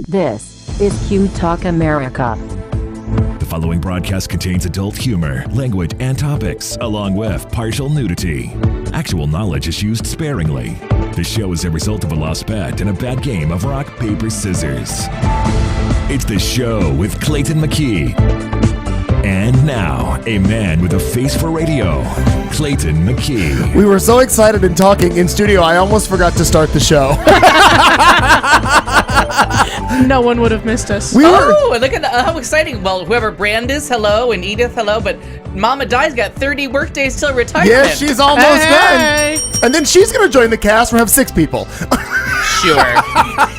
This is Q Talk America. The following broadcast contains adult humor, language, and topics, along with partial nudity. Actual knowledge is used sparingly. The show is a result of a lost bet and a bad game of rock, paper, scissors. It's the show with Clayton McKee. And now, a man with a face for radio, Clayton McKee. We were so excited and talking in studio, I almost forgot to start the show. No one would have missed us. Look at how exciting. Well, whoever Brand is, hello, and Edith, hello, but Mama Di's got 30 work days till retirement. Yeah, she's almost done. And then she's going to join the cast. We'll have 6 people. Sure.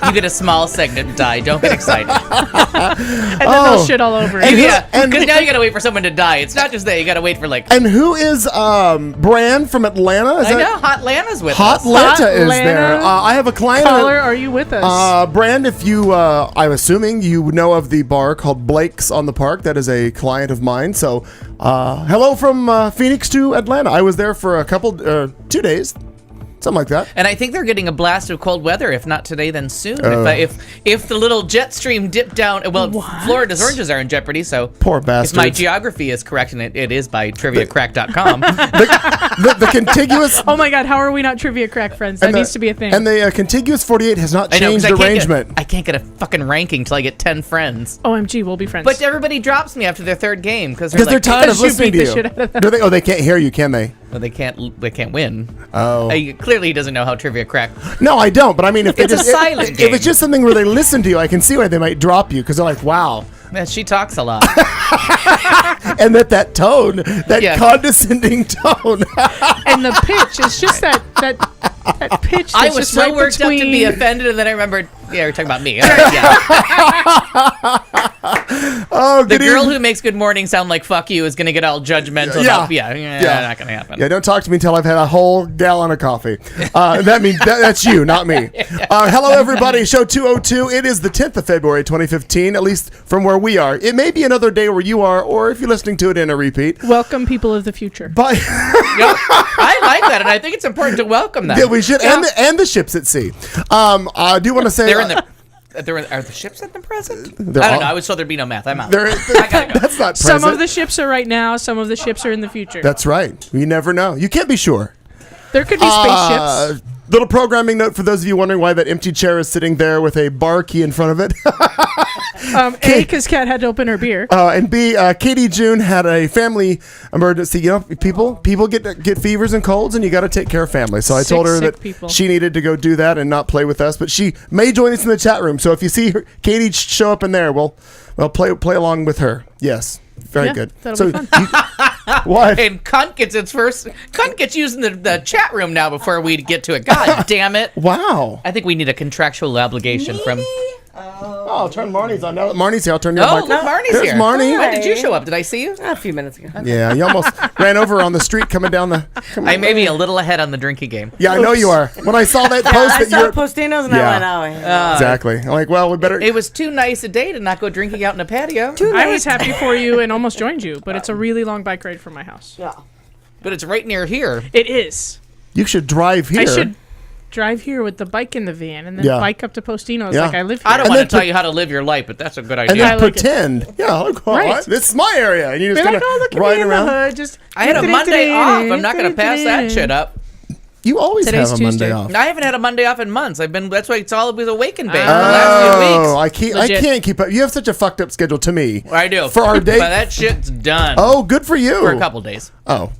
You get a small segment, Di. Don't get excited. And then they'll shit all over it. Yeah, because now you got to wait for someone to die. It's not just that. You got to wait for like... And who is Brand from Atlanta? I know. Hot Lana's with us. Hot Lanta is there. I have a client. Caller, are you with us? Brand, if you, I'm assuming you know of the bar called Blake's on the Park. That is a client of mine. So, hello from Phoenix to Atlanta. I was there for 2 days. Something like that. And I think they're getting a blast of cold weather. If not today, then soon. If the little jet stream dipped down, well, what? Florida's oranges are in jeopardy. So poor bastards. If my geography is correct, and it is by triviacrack.com. the contiguous. Oh my God! How are we not trivia crack friends? That needs to be a thing. And the contiguous 48 has not changed arrangement. I can't get a fucking ranking till I get 10 friends. OMG, we'll be friends. But everybody drops me after their third game because they're tired of listening to you. They can't hear you, can they? Well, they can't win. Oh. Clearly he doesn't know how trivia crack. No, I don't. But I mean, if it's a silent game. If it's just something where they listen to you, I can see why they might drop you because they're like, wow. Man, she talks a lot. And that tone, that condescending tone. And the pitch is just that pitch. I was so worked up to be offended, and then I remembered, you're talking about me. All right, Oh, the girl who makes Good Morning sound like fuck you is going to get all judgmental. Not going to happen. Yeah, don't talk to me until I've had a whole gallon of coffee. That means that's you, not me. Hello, everybody. Show 202. It is the 10th of February, 2015, at least from where we are. It may be another day where you are, or if you're listening to it in a repeat. Welcome, people of the future. But I like that, and I think it's important to welcome them. Yeah, we should. Yeah. And the ships at sea. I do want to say... Are the ships at the present? I don't know. I was told there'd be no math. I'm out. I gotta go. That's not present. Some of the ships are right now. Some of the ships are in the future. That's right. You never know. You can't be sure. There could be spaceships. Little programming note for those of you wondering why that empty chair is sitting there with a bar key in front of it. A, because Kat had to open her beer. And B, Katie June had a family emergency. You know, people get fevers and colds, and you got to take care of family. So I told her that she needed to go do that and not play with us. But she may join us in the chat room. So if you see Katie show up in there, we'll play along with her. Yes, very good. That'll be fun. What? And Cunt gets used in the chat room now before we get to it. God damn it. Wow. I think we need a contractual obligation from... Oh, turn Marnie's on. Now that Marnie's here, I'll turn your mic. Oh, look, Marnie's There's here. Marnie. When did you show up? Did I see you? A few minutes ago. Yeah, you almost ran over on the street coming down the... I may be a little ahead on the drinking game. Yeah, I know you are. When I saw that post I that you're... saw Postinos and I went, exactly. I'm like, well, we better... It was too nice a day to not go drinking out in a patio. I was happy for you and almost joined you, but it's a really long bike ride from my house. Yeah. But it's right near here. It is. You should drive here. I should drive here with the bike in the van and then bike up to Postino's like I live here. I don't want to tell you how to live your life, but that's a good idea. And then pretend. Yeah, this is my area. And you're just going to ride around. I had a Monday off. I'm not going to pass that shit up. You always Today's have a Monday off. I haven't had a Monday off in months. That's why it's always Awaken Bay for the last few weeks. I can't keep up. You have such a fucked up schedule to me. I do. For our date. But that shit's done. Oh, good for you. For a couple days. Oh.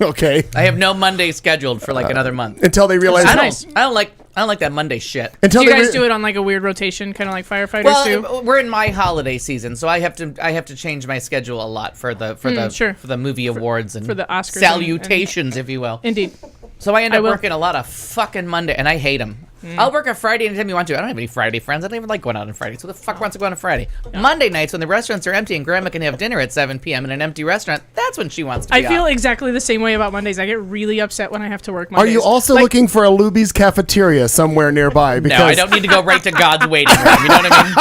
Okay. I have no Monday scheduled for like another month. Until they realize... I don't like that Monday shit. Until you guys do it on like a weird rotation, kind of like firefighters do? Well, we're in my holiday season, so I have to change my schedule a lot for the movie awards and for the Oscars salutations, if you will. Indeed. So I end up working a lot of fucking Monday, and I hate them. I'll work a Friday anytime you want to. I don't have any Friday friends. I don't even like going out on Fridays. Who the fuck wants to go on a Friday? Monday nights when the restaurants are empty and Grandma can have dinner at 7 p.m. in an empty restaurant, that's when she wants to be I feel exactly the same way about Mondays. I get really upset when I have to work Mondays. Are you also looking for a Luby's cafeteria somewhere nearby? Because no, I don't need to go right to God's waiting room. You know what I mean?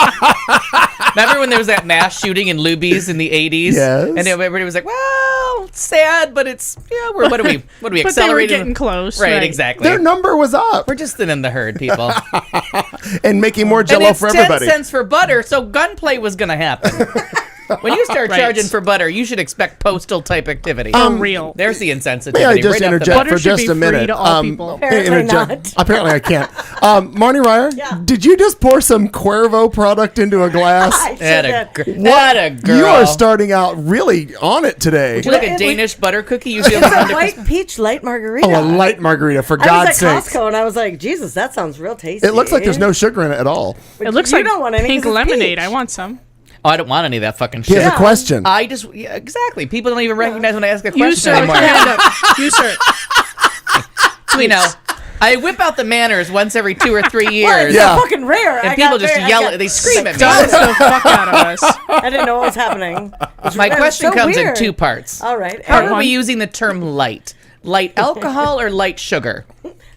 Remember when there was that mass shooting in Luby's in the 80s? Yes. And everybody was like, well, sad, but it's what are we But they were accelerating? getting close. Right, exactly. Their number was up. We're just thinning the herd, people. And making more And Jello it's for 10 everybody. cents for butter, so gunplay was going to happen. When you start Right. charging for butter, you should expect postal type activity. For real. There's the insensitivity. May I just right off the interject bat. Butter for should just be a free minute? to all people. Apparently not. Apparently I can't. Marnie Ryer, did you just pour some Cuervo product into a glass? I Atta should have. Atta girl. You are starting out really on it today. Would you like a Danish butter cookie? You feel It's a white peach light margarita. Oh, a light margarita, for I God's was at sake. Costco and I was like, Jesus, that sounds real tasty. It looks like there's no sugar in it at all. It looks You like don't want any pink 'cause it's lemonade. peach. I want some. Oh, I don't want any of that fucking He shit. has a question. Exactly. People don't even recognize when I ask a You, question sir, with anymore. your hand up. You, sir. You know, I whip out the manners once every 2 or 3 Well, years. it's Yeah. so fucking rare. And I people got just very- yell, I got- they scream at me. Does the fuck out of us. I didn't know what was happening. My It's question so comes in weird. 2 parts. All right. How are one. we using the term light? Light alcohol or light sugar?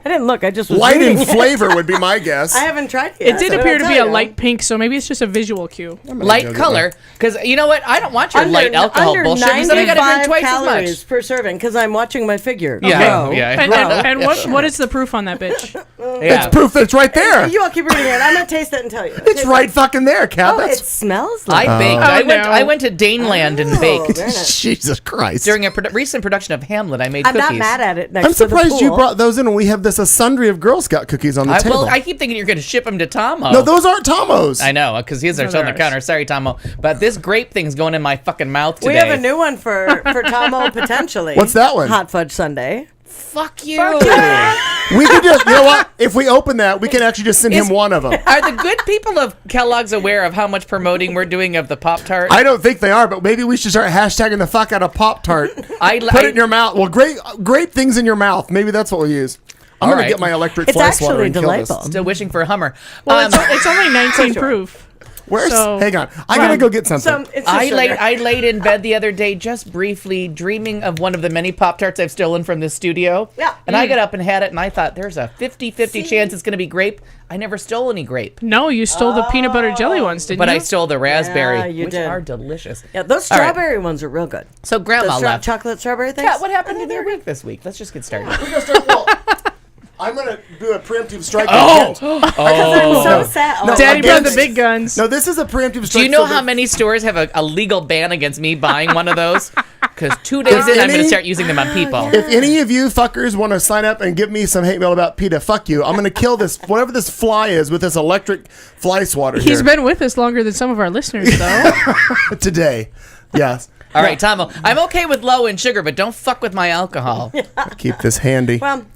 I didn't look. I just was Light reading in it. flavor would be my guess. I haven't tried it yet. It did so appear I'll to tell be a you. light pink, so maybe it's just a visual cue. Light color? Because you know what? I don't want your Under, light alcohol under bullshit. Because then I got to drink 95 twice as calories much. per serving because I'm watching my figure. Yeah, grow. yeah. And what is the proof on that bitch? It's proof that it's right there. You all keep reading it. I'm gonna taste it and tell you. It's right fucking there, Kat. Oh, it That's smells I like. baked. Oh, I went to Daneland and Oh, baked. very nice. Jesus Christ. During a recent production of Hamlet, I made I'm cookies. not mad at it. Next I'm to the surprised you pool. brought those in when we have this a sundry of Girl Scout cookies on the table. I keep thinking you're going to ship them to Tomo. No, those aren't Tomos. I know, because his are still on the they're counter. Sorry, Tomo. But this grape thing's going in my fucking mouth today. We have a new one for Tomo potentially. What's that one? Hot fudge sundae. Fuck you. We could just, you know what? If we open that, we can actually just send him one of them. Are the good people of Kellogg's aware of how much promoting we're doing of the Pop-Tart? I don't think they are, but maybe we should start hashtagging the fuck out of Pop-Tart. Put it in your mouth. Well, great things in your mouth. Maybe that's what we'll use. I'm All going right. to get my electric It's fly swatter actually and kill delightful. this. Still wishing for a Hummer. Well, it's only 19 proof. Where's? So- Hang on. I got to go get something. It's I sugar. laid in bed the other day just briefly dreaming of one of the many Pop-Tarts I've stolen from this studio. Yeah. And I got up and had it, and I thought, there's a 50-50 chance it's going to be grape. I never stole any grape. No, you stole the peanut butter jelly ones, didn't But you? I stole the raspberry, Yeah, you which did. are delicious. Yeah, those All right. strawberry ones are real good. So Grandma The left. chocolate strawberry things. Yeah, what happened in your week this week? Let's just get started. I'm going to do a preemptive strike. Because I'm so sad. No, Daddy again, brought the big guns. No, this is a preemptive strike. Do you know so how that- many stores have a legal ban against me buying one of those? Because 2 days in, I'm going to start using them on people. If any of you fuckers want to sign up and give me some hate mail about PETA, fuck you. I'm going to kill this, whatever this fly is, with this electric fly swatter He's here. been with us longer than some of our listeners, though. Today. Yes. All right, Tomo, I'm okay with low in sugar, but don't fuck with my alcohol. Keep this handy. Well,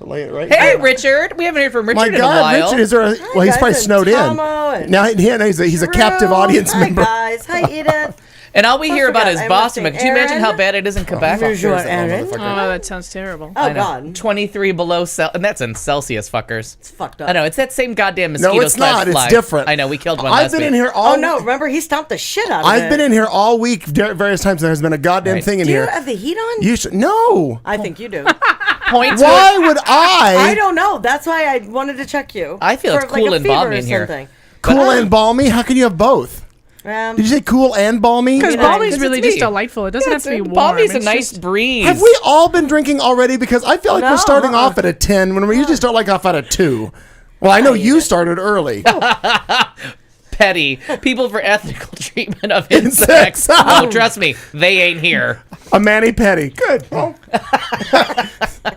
Lay it right Hey, here. Richard. We haven't heard from Richard My in a God, while. Richard, is there a, well, he's guys, probably and snowed Tomo in. and Now he's a captive audience Hi, member. guys. Hi, Edith. And all we hear about forgot, is I Boston. must But could you say, imagine how Aaron? bad it is in Quebec? Bonjour, Aaron. Oh, that sounds terrible. Oh, I know. God. 23 below Celsius. And that's in Celsius, fuckers. It's fucked up. I know. It's that same goddamn mosquito No, it's not. fly. It's different. I know. We killed one I've last been week. in here all. Oh, no. Remember, he stomped the shit out of it. I've been in here all week, various times. There has been a goddamn Right. thing in Do you here. have the heat on? You should no. I think you do. Points Why would- would I I don't know. That's why I wanted to check you. I feel it's For, like, cool a and fever balmy or in here. something. cool and balmy? How can you have both? Did you say cool and balmy? Because Yeah, balmy's because really it's just me. delightful. It doesn't have to be warm. Balmy's a It's nice just- breeze. Have we all been drinking already? Because I feel like No, we're starting off at a 10 when we usually start like off at a 2. Well, I know you started early. Petty people for ethical treatment of insects? Oh, trust me, they ain't here. A mani-pedi. Good. Well,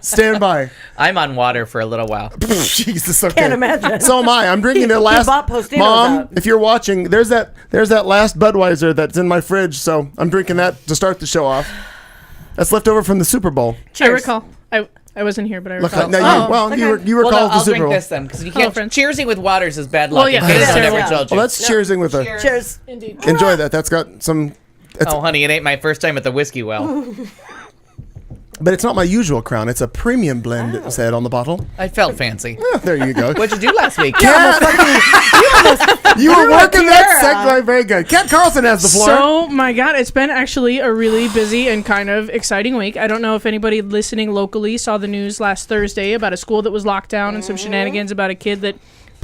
stand by. I'm on water for a little while. Jesus, okay. Can't imagine. So am I. I'm drinking the last. bought Tostitos Mom, out. if you're watching, there's that last Budweiser that's in my fridge. So I'm drinking that to start the show off. That's left over from the Super Bowl. I recall. I wasn't here, but I Look, recall. no, you recall Well, no, the I'll Super drink Bowl. this then, because you Hello, can't. friends. Cheersing with waters is bad luck. Well, yeah, in case it is I never terrible. told you. Well, that's cheersing with a. Cheers. Indeed. Enjoy that. That's got some. Oh, honey, it ain't my first time at the whiskey well. But it's not my usual Crown. It's a premium blend, it said on the bottle. I felt fancy. Yeah, there you go. What'd you do last week? You were working that tiara. segue very good. Kat Carlson has the floor. So, my God, it's been actually a really busy and kind of exciting week. I don't know if anybody listening locally saw the news last Thursday about a school that was locked down and some shenanigans about a kid that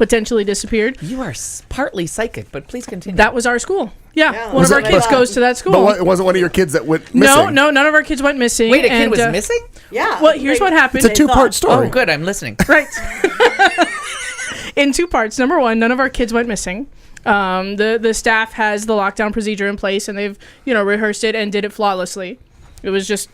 potentially disappeared. You are partly psychic, but please continue. That was our school. Yeah, Yeah. one Was of our it- kids goes to that school. But it wasn't one of your kids that went missing. No, none of our kids went missing. Wait, a kid and, was missing? Yeah. Well, here's what happened. It's a two-part story. Oh, good. I'm listening. Right. In 2 parts. Number one, none of our kids went missing. The staff has the lockdown procedure in place, and they've rehearsed it and did it flawlessly. It was just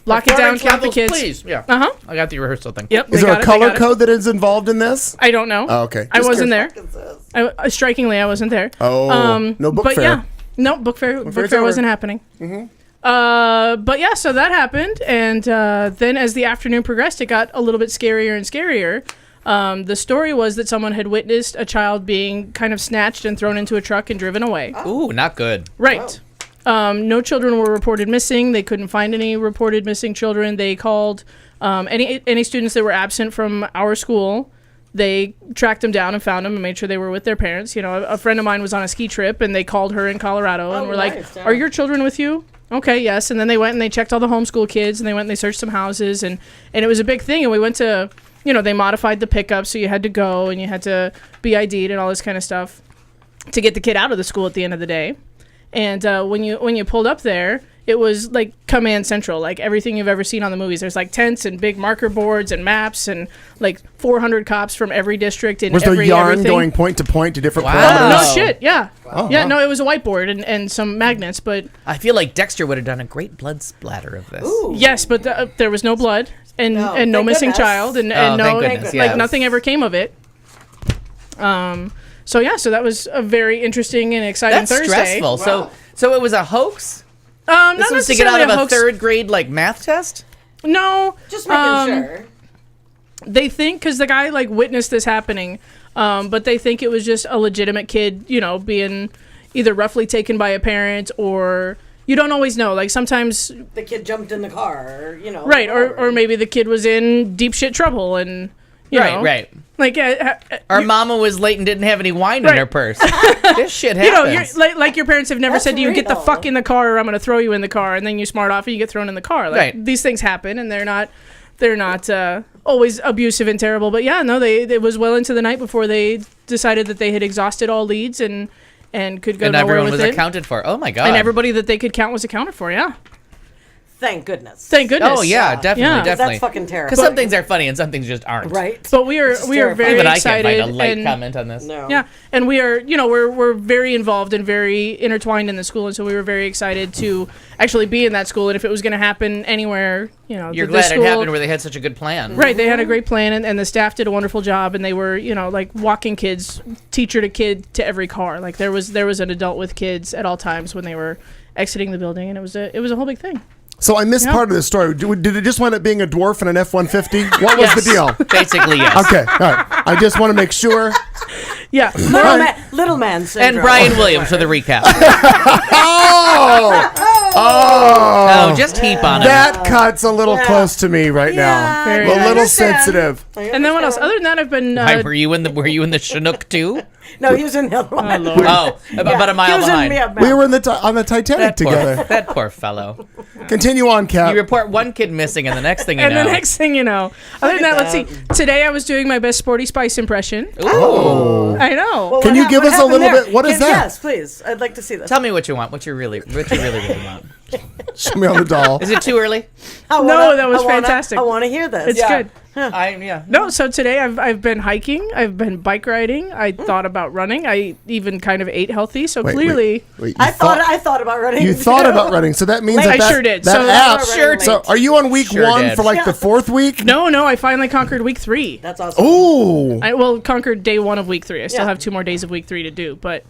lock it down, count the kids. Please. Yeah. I got the rehearsal thing. Yep. Is there a color code that is involved in this? I don't know. Oh, okay. I Just wasn't there. curious. Strikingly, I wasn't there. Oh, no book but fair. Yeah, no book fair. Book fair wasn't happening. But yeah, so that happened, and then as the afternoon progressed, it got a little bit scarier and scarier. The story was that someone had witnessed a child being kind of snatched and thrown into a truck and driven away. Ooh, not good. Right. No children were reported missing. They couldn't find any reported missing children. They called any students that were absent from our school. They tracked them down and found them and made sure they were with their parents. A friend of mine was on a ski trip, and they called her in Colorado and were like, "Are your children with you?" Okay, yes. And then they went and they checked all the homeschool kids, and they went and they searched some houses, and it was a big thing. And we went to, they modified the pickup, so you had to go and you had to be ID'd and all this kind of stuff to get the kid out of the school at the end of the day. And when you pulled up there, it was like command central, like everything you've ever seen on the movies. There's like tents and big marker boards and maps and like 400 cops from every district in Was every there yarn everything. going point to point to different Wow. parameters? No shit, yeah. Wow. Yeah, no, it was a whiteboard and some magnets, but I feel like Dexter would have done a great blood splatter of this. Ooh. yes, but there was no blood and no thank missing goodness. child and Oh, no thank goodness, like yes. nothing ever came of it. So that was a very interesting and exciting That's Thursday. stressful. So it was a hoax? Not This was to get out necessarily of a hoax. third grade math test? No, Just making sure. they think because the guy witnessed this happening, but they think it was just a legitimate kid, being either roughly taken by a parent or you don't always know. Like sometimes The kid jumped in the car, right, whatever. or maybe the kid was in deep shit trouble and you know, Right. like Our mama was late and didn't have any wine in Right. her purse. This shit happens. you're, like your parents have never That's said to you, get the real. fuck in the car or I'm going to throw you in the car, and then you smart off and you get thrown in the car. Like, Right. These things happen, and they're not always abusive and terrible. But yeah, no, it was well into the night before they decided that they had exhausted all leads and could go And nowhere everyone with was it. accounted for. Oh my god. And everybody that they could count was accounted for. Yeah, Thank goodness. thank goodness. Oh yeah, definitely, Yeah. definitely. That's fucking terrible. Because some things are funny and some things just aren't. Right. But we are terrifying. very Even I can't excited find a light and comment on this. No. yeah, and we are, we're very involved and very intertwined in the school, and so we were very excited to actually be in that school. And if it was going to happen anywhere, You're the glad school, it happened where they had such a good plan. right? They had a great plan, and the staff did a wonderful job, and they were, walking kids, teacher to kid to every car. Like there was an adult with kids at all times when they were exiting the building, and it was a whole big thing. So I missed part of the story. Did it just wind up being a dwarf and an F-150? What was the deal? Basically, yes. Okay, all right. I just want to make sure. Yeah, Little man syndrome. And Brian Williams for the recap. Oh, Oh, just heap on it. that cut's a little close to me right now. Very A nice. little sensitive. and then what else? Other than that, I've been Were you in the Chinook too? No, he was in the other one. Oh, about a mile He was behind. We were in on the Titanic together. That poor fellow. Continue on, Cap. You report one kid missing, and the next thing you and know. the next thing you know, other than that, let's see. Today I was doing my best Sporty Spice impression. Ooh. I know. Well, Can what you give what us a little happened bit? What is that? Yes, please. I'd like to see this. Tell me what you want. What you really want. Show me on the doll. Is it too early? That was fantastic. I want to hear this. It's good. Yeah. No, so today I've been hiking, I've been bike riding, I thought about running, I even kind of ate healthy, so clearly Wait, I thought about running. You thought about running, so that means Late. that I sure did. That So- app. Sure So are you on week Sure 1 did. for the 4th week? No, I finally conquered week 3. That's awesome. Ooh. I conquered day 1 of week 3. I still Yeah. have 2 more days of week 3 to do, but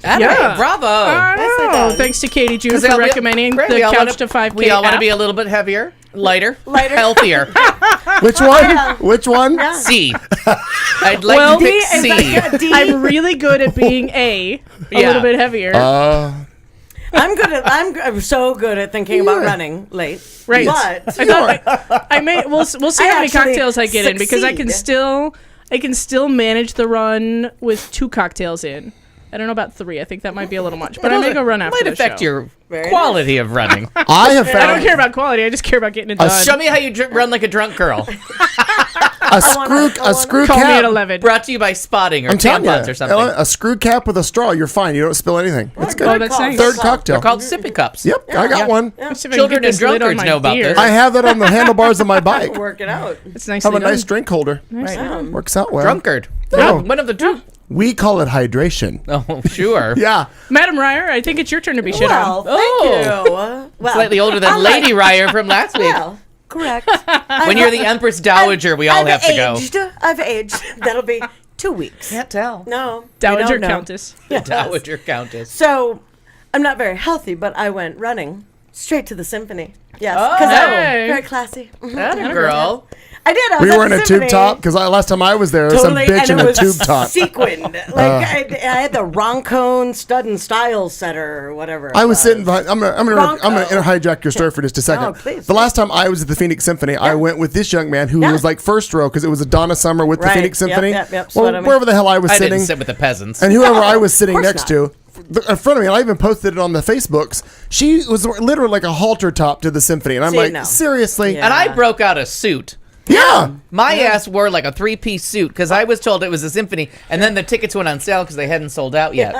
Yeah. Bravo. I Nicely know. done. Thanks to Katie June 'Cause for we all- recommending Great, the we all Couch wanna- to 5K We all want to app. be a little bit heavier, lighter, Lighter. healthier. Which one? Which one? C. I'd like Well, to pick D, C. D. I'm really good at being a Yeah. little bit heavier. I'm so good at thinking about running late. Right. But I thought I may we'll see I how many actually cocktails I get in, because I can succeed. still manage the run with 2 cocktails in. I don't know about 3. I think that might be a little much, but I may go run after Might the affect show. your Very quality of running. I have I don't found. care about quality. I just care about getting it done. Show me how you run like a drunk girl. A screw Call me at cap. 11. Brought to you by Spotting or I'm telling you, tampons or something. Ellen, a screw cap with a straw. You're fine. You don't spill anything. It's good. Oh, that's nice. Third cocktail. They're called sippy cups. Yep, I got one. See if I can Children get and this lid on drunkards my know about beer. this. I have that on the handlebars of my bike. Work it out. It's nice. Have a nice drink holder. Works out well. Drunkard. No. One of the two. We call it hydration. Oh, sure. Yeah. Madam Ryer, I think it's your turn to be shit Well, on. thank you. Well, Slightly older than Lady Ryer from last week. Well, correct. When you're the Empress Dowager, we all have to go. I've aged. That'll be 2 weeks. Can't tell. No. we Dowager don't know. Countess. Yes. Dowager Countess. So, I'm not very healthy, but I went running straight to the symphony. Yes, Oh. because I'm Hey. very classy. Mhm. That a girl. I did. I was We at were in the a tube symphony. top because last time I was there, Totally, some bitch and in it a was tube top. sequined. Like I had the Roncone Stud and Style setter or whatever. I was sitting behind. I'm gonna Bronco. hijack your story for just a second. Oh, please. The last time I was at the Phoenix Symphony, I went with this young man who Yeah. was like first row because it was a Donna Summer with the Right. Phoenix Yep, Symphony. yep, Well, sweat on me. wherever the hell I was I sitting, didn't sit with the peasants. and whoever No, I was sitting of course next to, in front of me, and I even posted it on the Facebooks. She was literally like a halter top to the symphony, and I'm See, like, no. seriously? Yeah. And I broke out a suit. Yeah. My ass wore like a 3-piece suit because I was told it was a symphony, and then the tickets went on sale because they hadn't sold out yet.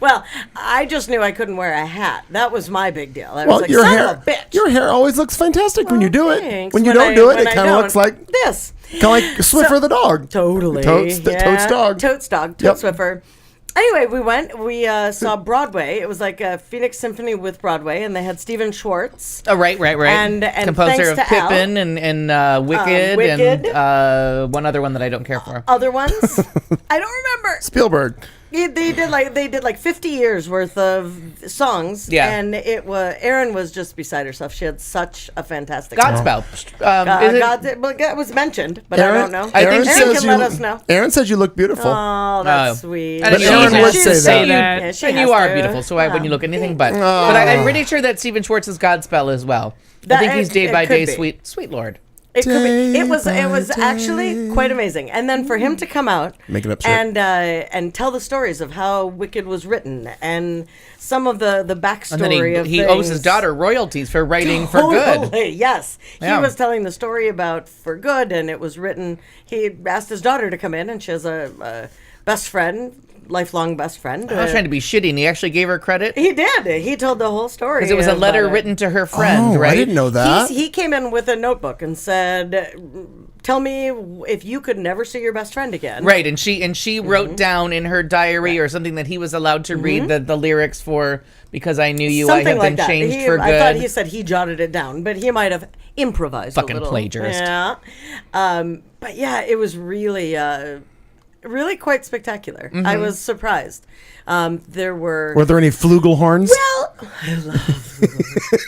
Well, I just knew I couldn't wear a hat. That was my big deal. I was Well, like, your son hair, of a bitch. your hair always looks fantastic when you do it. Thanks. When you don't do it, when it I kind of don't. looks like this. kind of like Swiffer the dog. Totally. Totes dog. Totes dog. Yep. Totes Swiffer. Anyway, we saw Broadway. It was like a Phoenix Symphony with Broadway, and they had Stephen Schwartz. Oh, right. And Composer thanks of to Al. Pippin and Wicked, Wicked. and one other one that I don't care for. Other ones, I don't remember. Spielberg. They did like 50 years worth of songs. Yeah. And Erin was just beside herself. She had such a fantastic Godspell. it was mentioned, but I don't know. I think Erin she can let us know. Aaron says you look beautiful. Oh, that's Oh. sweet. And But Erin would say that. Yeah, she And has you are to. beautiful, so why wouldn't you look anything but? But I'm pretty sure that Stephen Schwartz is Godspell as well. I think he's day by day, sweet Lord. It could be. It was Day actually quite amazing. And then for him to come out Making up shit. and tell the stories of how Wicked was written and some of the backstory And then of he things. owes his daughter royalties for writing for good. Totally, yes. Yeah. He was telling the story about For Good, and it was written. He asked his daughter to come in, and she has a best friend, lifelong best friend. I was trying to be shitty, and he actually gave her credit He did. He told the whole story. because it was a about letter it. written to her friend, Oh, right? I didn't know that. He came in with a notebook and said, "Tell me if you could never see your best friend again." Right, and she wrote down in her diary or something that he was allowed to read the lyrics for "Because I Knew You, Something I Have like Been that. Changed He- for Good." I thought he said he jotted it down, but he might have improvised Fucking a little. plagiarist. Yeah. But yeah, it was really, really quite spectacular. I was surprised. There Were there any flugelhorns? Well,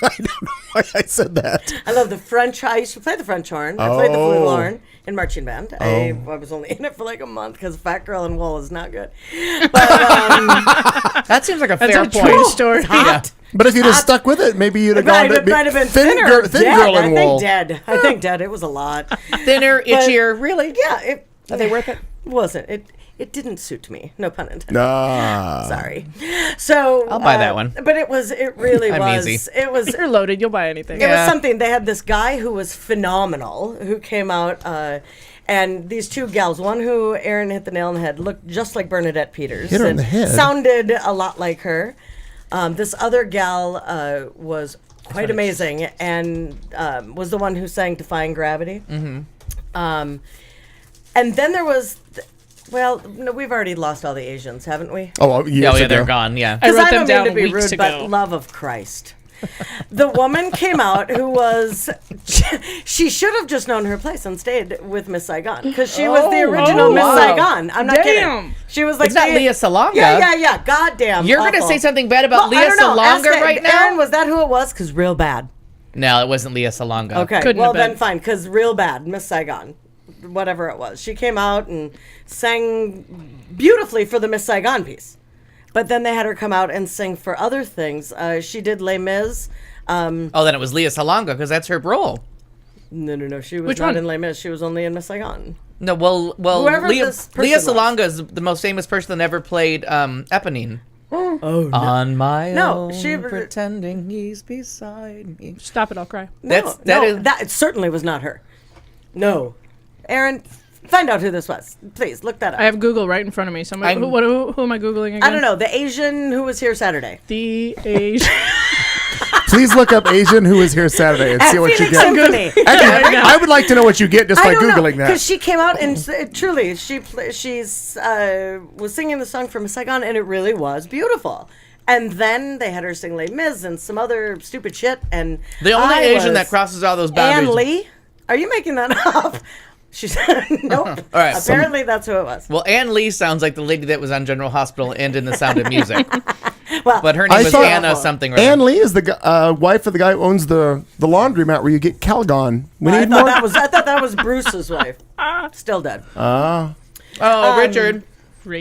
I don't know why I said that. I love the French. I used to play the French horn. I played the Oh. flugelhorn in marching band. I was only in it for like a month because Fat Girl in Wool is not good. But That seems like a That's fair a point. true story. hot. But if you'd have stuck with it, maybe you'd have gone It might have been thin thinner. girl, thin dead. girl in wool. I think dead. It was a lot. Thinner, itchier, really? Yeah. Are they worth it? Wasn't it didn't suit me, no pun intended. Nah. Sorry. So I'll buy that one. But it really I'm was. easy. It was. You're loaded. You'll buy anything. It was Yeah. something. They had this guy who was phenomenal who came out, and these two gals. One who Erin hit the nail on the head, looked just like Bernadette Peters. Hit her in and the head. Sounded a lot like her. This other gal was quite amazing and was the one who sang "Defying Gravity." Mm-hmm. And then there was. Well, no, we've already lost all the Asians, haven't we? Oh, years Oh, yeah, ago. they're gone, yeah. I wrote I them don't mean down to be weeks rude, ago. but love of Christ. The woman came out who was, she should have just known her place and stayed with Miss Saigon because she was the original Miss wow. Saigon. I'm not kidding. Damn. She was like It's not the- Leah Salonga. Yeah. Goddamn. You're going to awful. say something bad about Well, I Leah don't know. Ask Salonga right now? Erin, was that who it was? Because real bad. No, it wasn't Leah Salonga. Okay. Couldn't well, have been. then fine. Because real bad. Miss Saigon. Whatever it was. She came out and sang beautifully for the Miss Saigon piece. But then they had her come out and sing for other things. She did Les Mis. Oh, then it was Leah Salonga because that's her role. No. She was Which not one? in Les Mis. She was only in Miss Saigon. No, well, Whoever Leah this person Leah was. Salonga is the most famous person that ever played Eponine. Oh, no. On my No, own, she- pretending he's beside me. Stop it. I'll cry. That That certainly was not her. No. Erin, Find out who this was. Please look that up. I have Google right in front of me. Who am I Googling again? I don't know. The Asian who was here Saturday. The Asian. Please look up Asian who was here Saturday and see what you Phoenix get. Symphony. Actually, I would like to know what you get just by Googling that. Because she came out and truly, she's was singing the song from Saigon, and it really was beautiful. And then they had her sing Les Mis and some other stupid shit. And the only Asian that crosses all those boundaries. Ann Lee? Are you making that up? She said, nope. All right. Apparently, that's who it was. Well, Ann Lee sounds like the lady that was on General Hospital and in The Sound of Music. Well, but her name was Anna something. Right? Ann Lee is the wife of the guy who owns the laundromat where you get Calgon. I thought that was Bruce's wife. Still dead. Richard.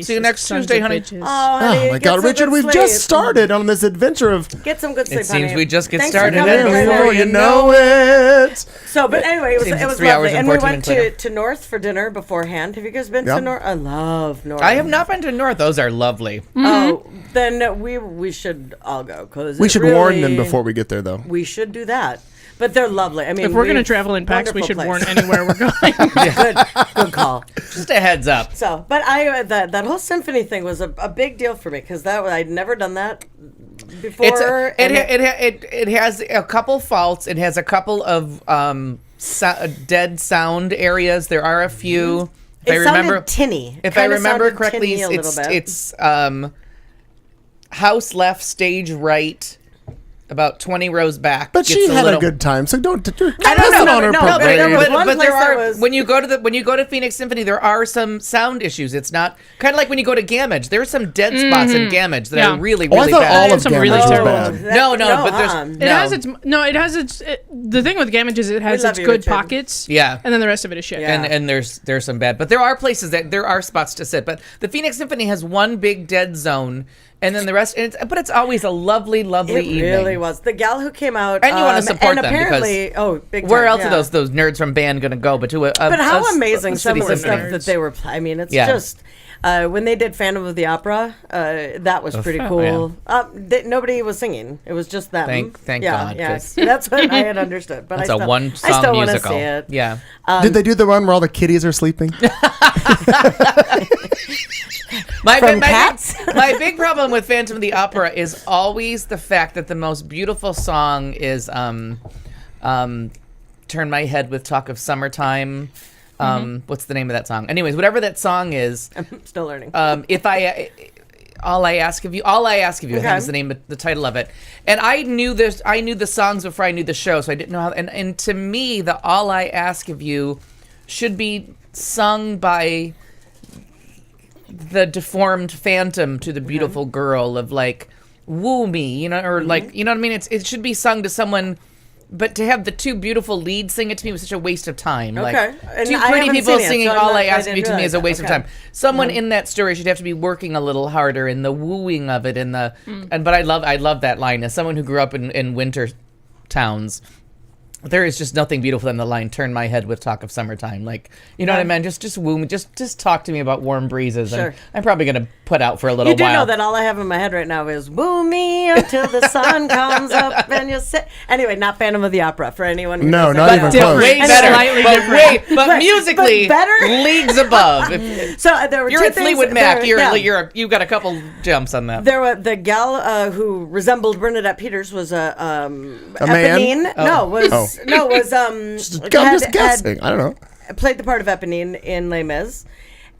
See you next Tuesday, honey. Oh my God, Richard, we've just started on this adventure of... Get some good sleep, It seems honey. we just get Thanks started. Before you know it. So, but anyway, it was 3 hours lovely. and And we 14 went minutes to North for dinner beforehand. Have you guys been Yep. to North? I love North. I have not been to North. Those are lovely. Oh, then we should all go. Cause We should warn them before we get there, though. We should do that. But they're lovely. I mean, If we're going to travel in packs, we should warn anywhere we're going. Good call. Just a heads up. So, but that whole symphony thing was a big deal for me because I'd never done that before. It has a couple faults. It has a couple of dead sound areas. There are a few. It sounded tinny. If I remember correctly, it's house left, stage right. About 20 rows back. But she had a good time, so don't. I don't know. No, but there are when you go to Phoenix Symphony, there are some sound issues. It's not kind of like when you go to Gamage. There are some dead spots in Gamage that are really I thought bad. all of Gamage was bad. It has its. The thing with Gamage is it has its good pockets. Yeah, and then the rest of it is shit. Yeah. And there's some bad, but there are places there are spots to sit. But the Phoenix Symphony has one big dead zone. And then the rest, but it's always a lovely evening. It really was. The gal who came out, and you want to support them apparently, because big time, where else are those nerds from band going to go? But to but how amazing some of the stuff that they were. I mean, it's just when they did Phantom of the Opera, that was pretty cool. Nobody was singing; it was just them. Thank God. Yeah, that's what I had understood. But it's I still want to see it. Yeah. Did they do the one where all the kitties are sleeping? My big problem with Phantom of the Opera is always the fact that the most beautiful song is Turn My Head with Talk of Summertime. What's the name of that song? Anyways, whatever that song is. I'm still learning. All I ask of you, is the name, the title of it. And I knew the songs before I knew the show, so I didn't know how. And to me, the All I Ask of You should be sung by the deformed phantom to the beautiful girl of like, woo me, or like, you know what I mean? It should be sung to someone. But to have the two beautiful leads sing it to me was such a waste of time. Okay. Like And two I pretty haven't people seen it, singing so All I I Ask of didn't You to me is a waste of realize time. that. Someone in that story should have to be working a little harder in the wooing of it, but I love that line. As someone who grew up in winter towns, there is just nothing beautiful than the line "Turn my head with talk of summertime." Like, you know what I mean? Just woo me. Just talk to me about warm breezes. Sure. And I'm probably gonna put out for a little You do while. know that all I have in my head right now is "Woo me until the sun comes up and you sit." Anyway, not Phantom of the Opera for anyone. Who No, doesn't not know. even close. Way better, Slightly but different. but musically but better? leagues above. So there were You're two at things. Fleetwood Mac. Yeah. You got a couple jumps on that. There were the gal who resembled Bernadette Peters was a man? Eponine. Oh. Was I'm just guessing. I don't know. played the part of Eponine in Les Mis.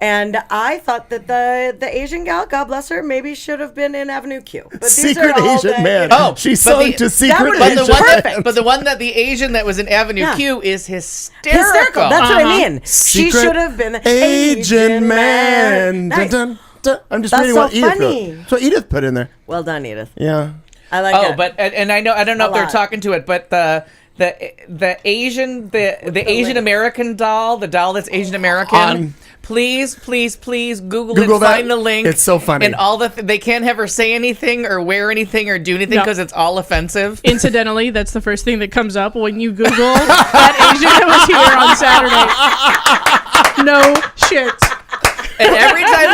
And I thought that the Asian gal, God bless her, maybe should have been in Avenue Q. But Secret Asian Man. Oh, she but sung to Secret Asian Man. But the one that the Asian that was in Avenue Q is hysterical. That's what I mean. She Secret should have been the Asian Man. Nice. Dun, dun, dun. I'm just That's reading so what Edith funny. wrote. So Edith put in there. Well done, Edith. Yeah. I like Oh, it. but and I don't know A if they're lot. talking to it, but the Asian Asian American doll, the doll that's Asian American. Please Google it. that. Find the link. It's so funny. And all they can't have her say anything or wear anything or do anything No. because it's all offensive. Incidentally, that's the first thing that comes up when you Google that Asian that was here on Saturday. No shit. And every time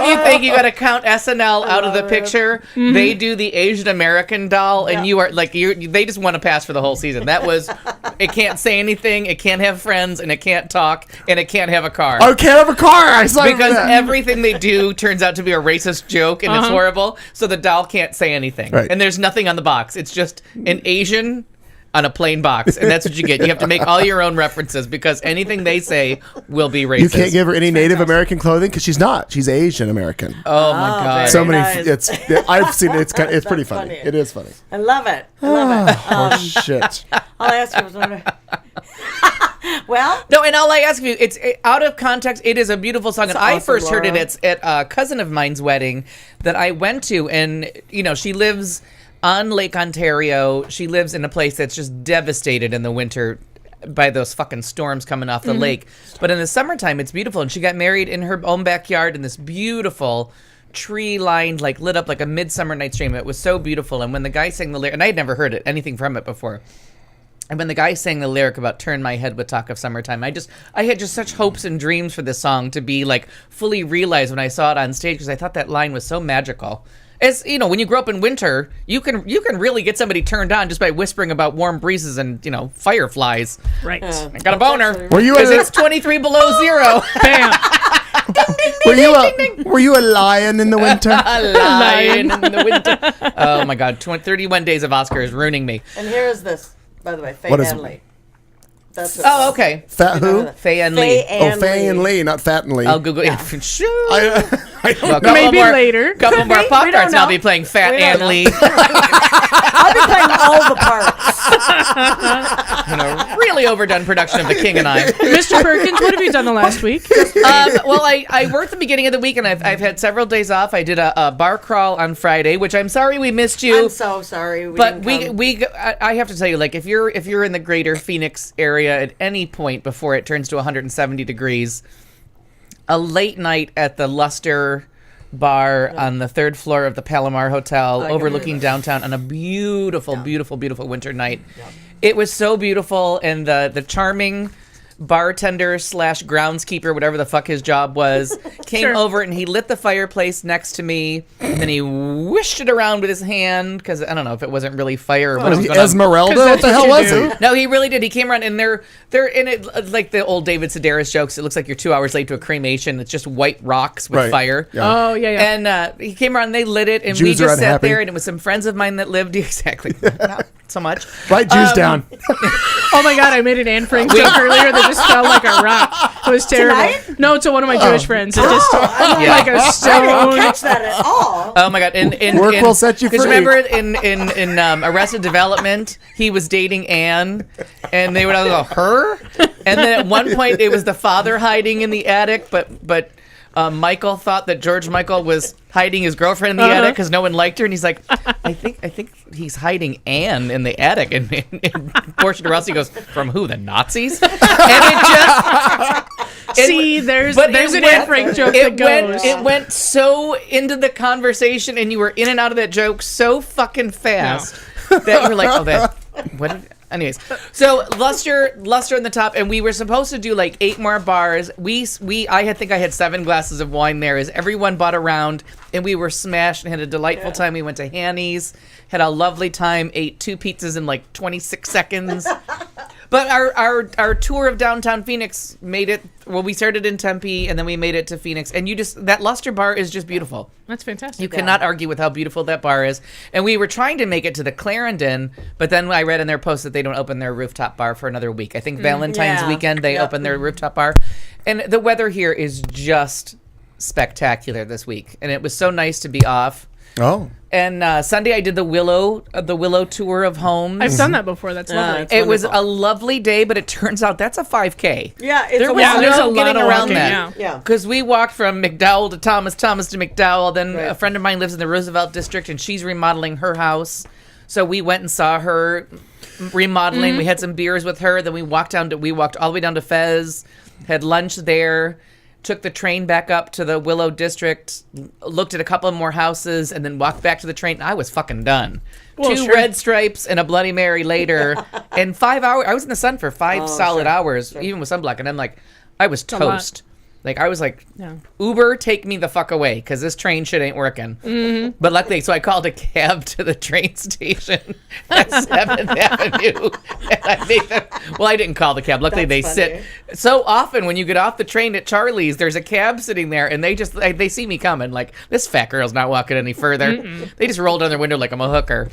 you think you got to count SNL out of the picture. They do the Asian American doll, and you are like they just want to pass for the whole season. That was it can't say anything, it can't have friends, and it can't talk, and it can't have a car. Oh, can't have a car. I saw Because that. everything they do turns out to be a racist joke, and it's horrible. So the doll can't say anything, Right. and there's nothing on the box. It's just an Asian on a plain box, and that's what you get. You have to make all your own references because anything they say will be racist. You can't give her any Native American clothing because she's not. She's Asian American. Oh my god! So many. nice. I've seen it. It's pretty funny. funny. It is funny. I love it. I love it. Oh shit. I'll ask you. Well, No, and all I ask you, it's out of context. It is a beautiful song, and I awesome, first heard Laura. it at a cousin of mine's wedding that I went to, and she lives on Lake Ontario. She lives in a place that's just devastated in the winter by those fucking storms coming off the lake. But in the summertime, it's beautiful, and she got married in her own backyard in this beautiful tree-lined, like lit up like a midsummer night's dream. It was so beautiful, and when the guy sang the lyric, and I had never heard anything from it before. And when the guy sang the lyric about "Turn My Head with Talk of Summertime," I had just such hopes and dreams for this song to be like fully realized when I saw it on stage, because I thought that line was so magical. As when you grow up in winter, you can really get somebody turned on just by whispering about warm breezes and fireflies. Right. I got a boner. Were you Because a- it's 23 below zero. Bam. Were you a lion in the winter? A lion in the winter. Oh my God, 31 days of Oscar is ruining me. and here is this, by the way, Faye What is it? Hanley. That's what Oh, okay. Fat who? Faye and Lee. Oh, Faye and Lee, not Fat and Lee. I'll Google it. Sure. I don't Well, know. couple Maybe more- later. Couple Could more be. pop We don't cards, and I'll know. be playing Fat We don't and know. Lee. I'll be playing all the parts. In a really overdone production of The King and I. Mr. Perkins, what have you done the last week? Well, I worked the beginning of the week, and I've had several days off. I did a bar crawl on Friday, which I'm sorry we missed you. I'm so sorry. But didn't come. I have to tell you, like, if you're in the greater Phoenix area at any point before it turns to 170 degrees, a late night at the Luster Bar on the third floor of the Palomar Hotel, overlooking downtown on a beautiful, beautiful, beautiful winter night. It was so beautiful, and the charming bartender / groundskeeper, whatever the fuck his job was, came Sure. over and he lit the fireplace next to me, and then he wished it around with his hand, because I don't know if it wasn't really fire or what Was was he going on. Esmeralda? 'Cause What that's the what hell you was do. he? No, he really did. He came around, and they're in it like the old David Sedaris jokes. It looks like you're 2 hours late to a cremation. It's just white rocks with Right. fire. Yeah. Oh, yeah. And he came around, and they lit it, and we Jews are just sat unhappy. there, and it was some friends of mine that lived exactly not so much. Write Jews down. Oh my God, I made an Anne Frank joke earlier that just fell like a rock. It was terrible. Tonight? No, to one of my Jewish friends. It just Yeah. like a I didn't stone. catch that at all. Oh my God! Work will set you free. Remember in Arrested Development, he was dating Anne, and they would all go her. And then at one point, it was the father hiding in the attic, but Michael thought that George Michael was hiding his girlfriend in the attic because no one liked her, and he's like, I think he's hiding Anne in the attic. And Portia de Rossi goes, from who? The Nazis? And it just. See, there's But an it Anne went- Frank joke that goes. It went so into the conversation, and you were in and out of that joke so fucking fast that you were like, oh, that. What? Anyways, so Luster in the top, and we were supposed to do like 8 more bars. I think I had 7 glasses of wine there, as everyone bought around, and we were smashed and had a delightful time. We went to Hanny's, had a lovely time, ate 2 pizzas in like 26 seconds. But our tour of downtown Phoenix made it. Well, we started in Tempe, and then we made it to Phoenix. And that Luster bar is just beautiful. That's fantastic. You cannot argue with how beautiful that bar is. And we were trying to make it to the Clarendon, but then I read in their post that they don't open their rooftop bar for another week. I think Valentine's Yeah. weekend they Yep. open their rooftop bar. And the weather here is just spectacular this week. And it was so nice to be off. Oh. And Sunday I did the Willow tour of homes. I've done that before. That's lovely. it's It was wonderful. a lovely day, but it turns out that's a 5K. Yeah, it's There a was lot. there's a no lot getting of around walking, that. yeah. Because we walked from McDowell to Thomas to McDowell. Then Right. a friend of mine lives in the Roosevelt district, and she's remodeling her house. So we went and saw her remodeling. We had some beers with her. Then we walked all the way down to Fez, had lunch there. Took the train back up to the Willow district, looked at a couple of more houses, and then walked back to the train. I was fucking done. Well, 2 sure. red stripes and a Bloody Mary later, and 5 hours. I was in the sun for 5 solid hours, even with sunblock, and I'm like, I was a lot. toast. Like, I was like, Yeah. Uber, take me the fuck away, because this train shit ain't working. Mm-hmm. But luckily, so I called a cab to the train station at 7th Avenue. And I made them, well, I didn't call the cab. Luckily, they sit. So often, when you get off the train at Charlie's, there's a cab sitting there, and they see me coming. Like, this fat girl's not walking any further. Mm-mm. They just roll down their window like I'm a hooker.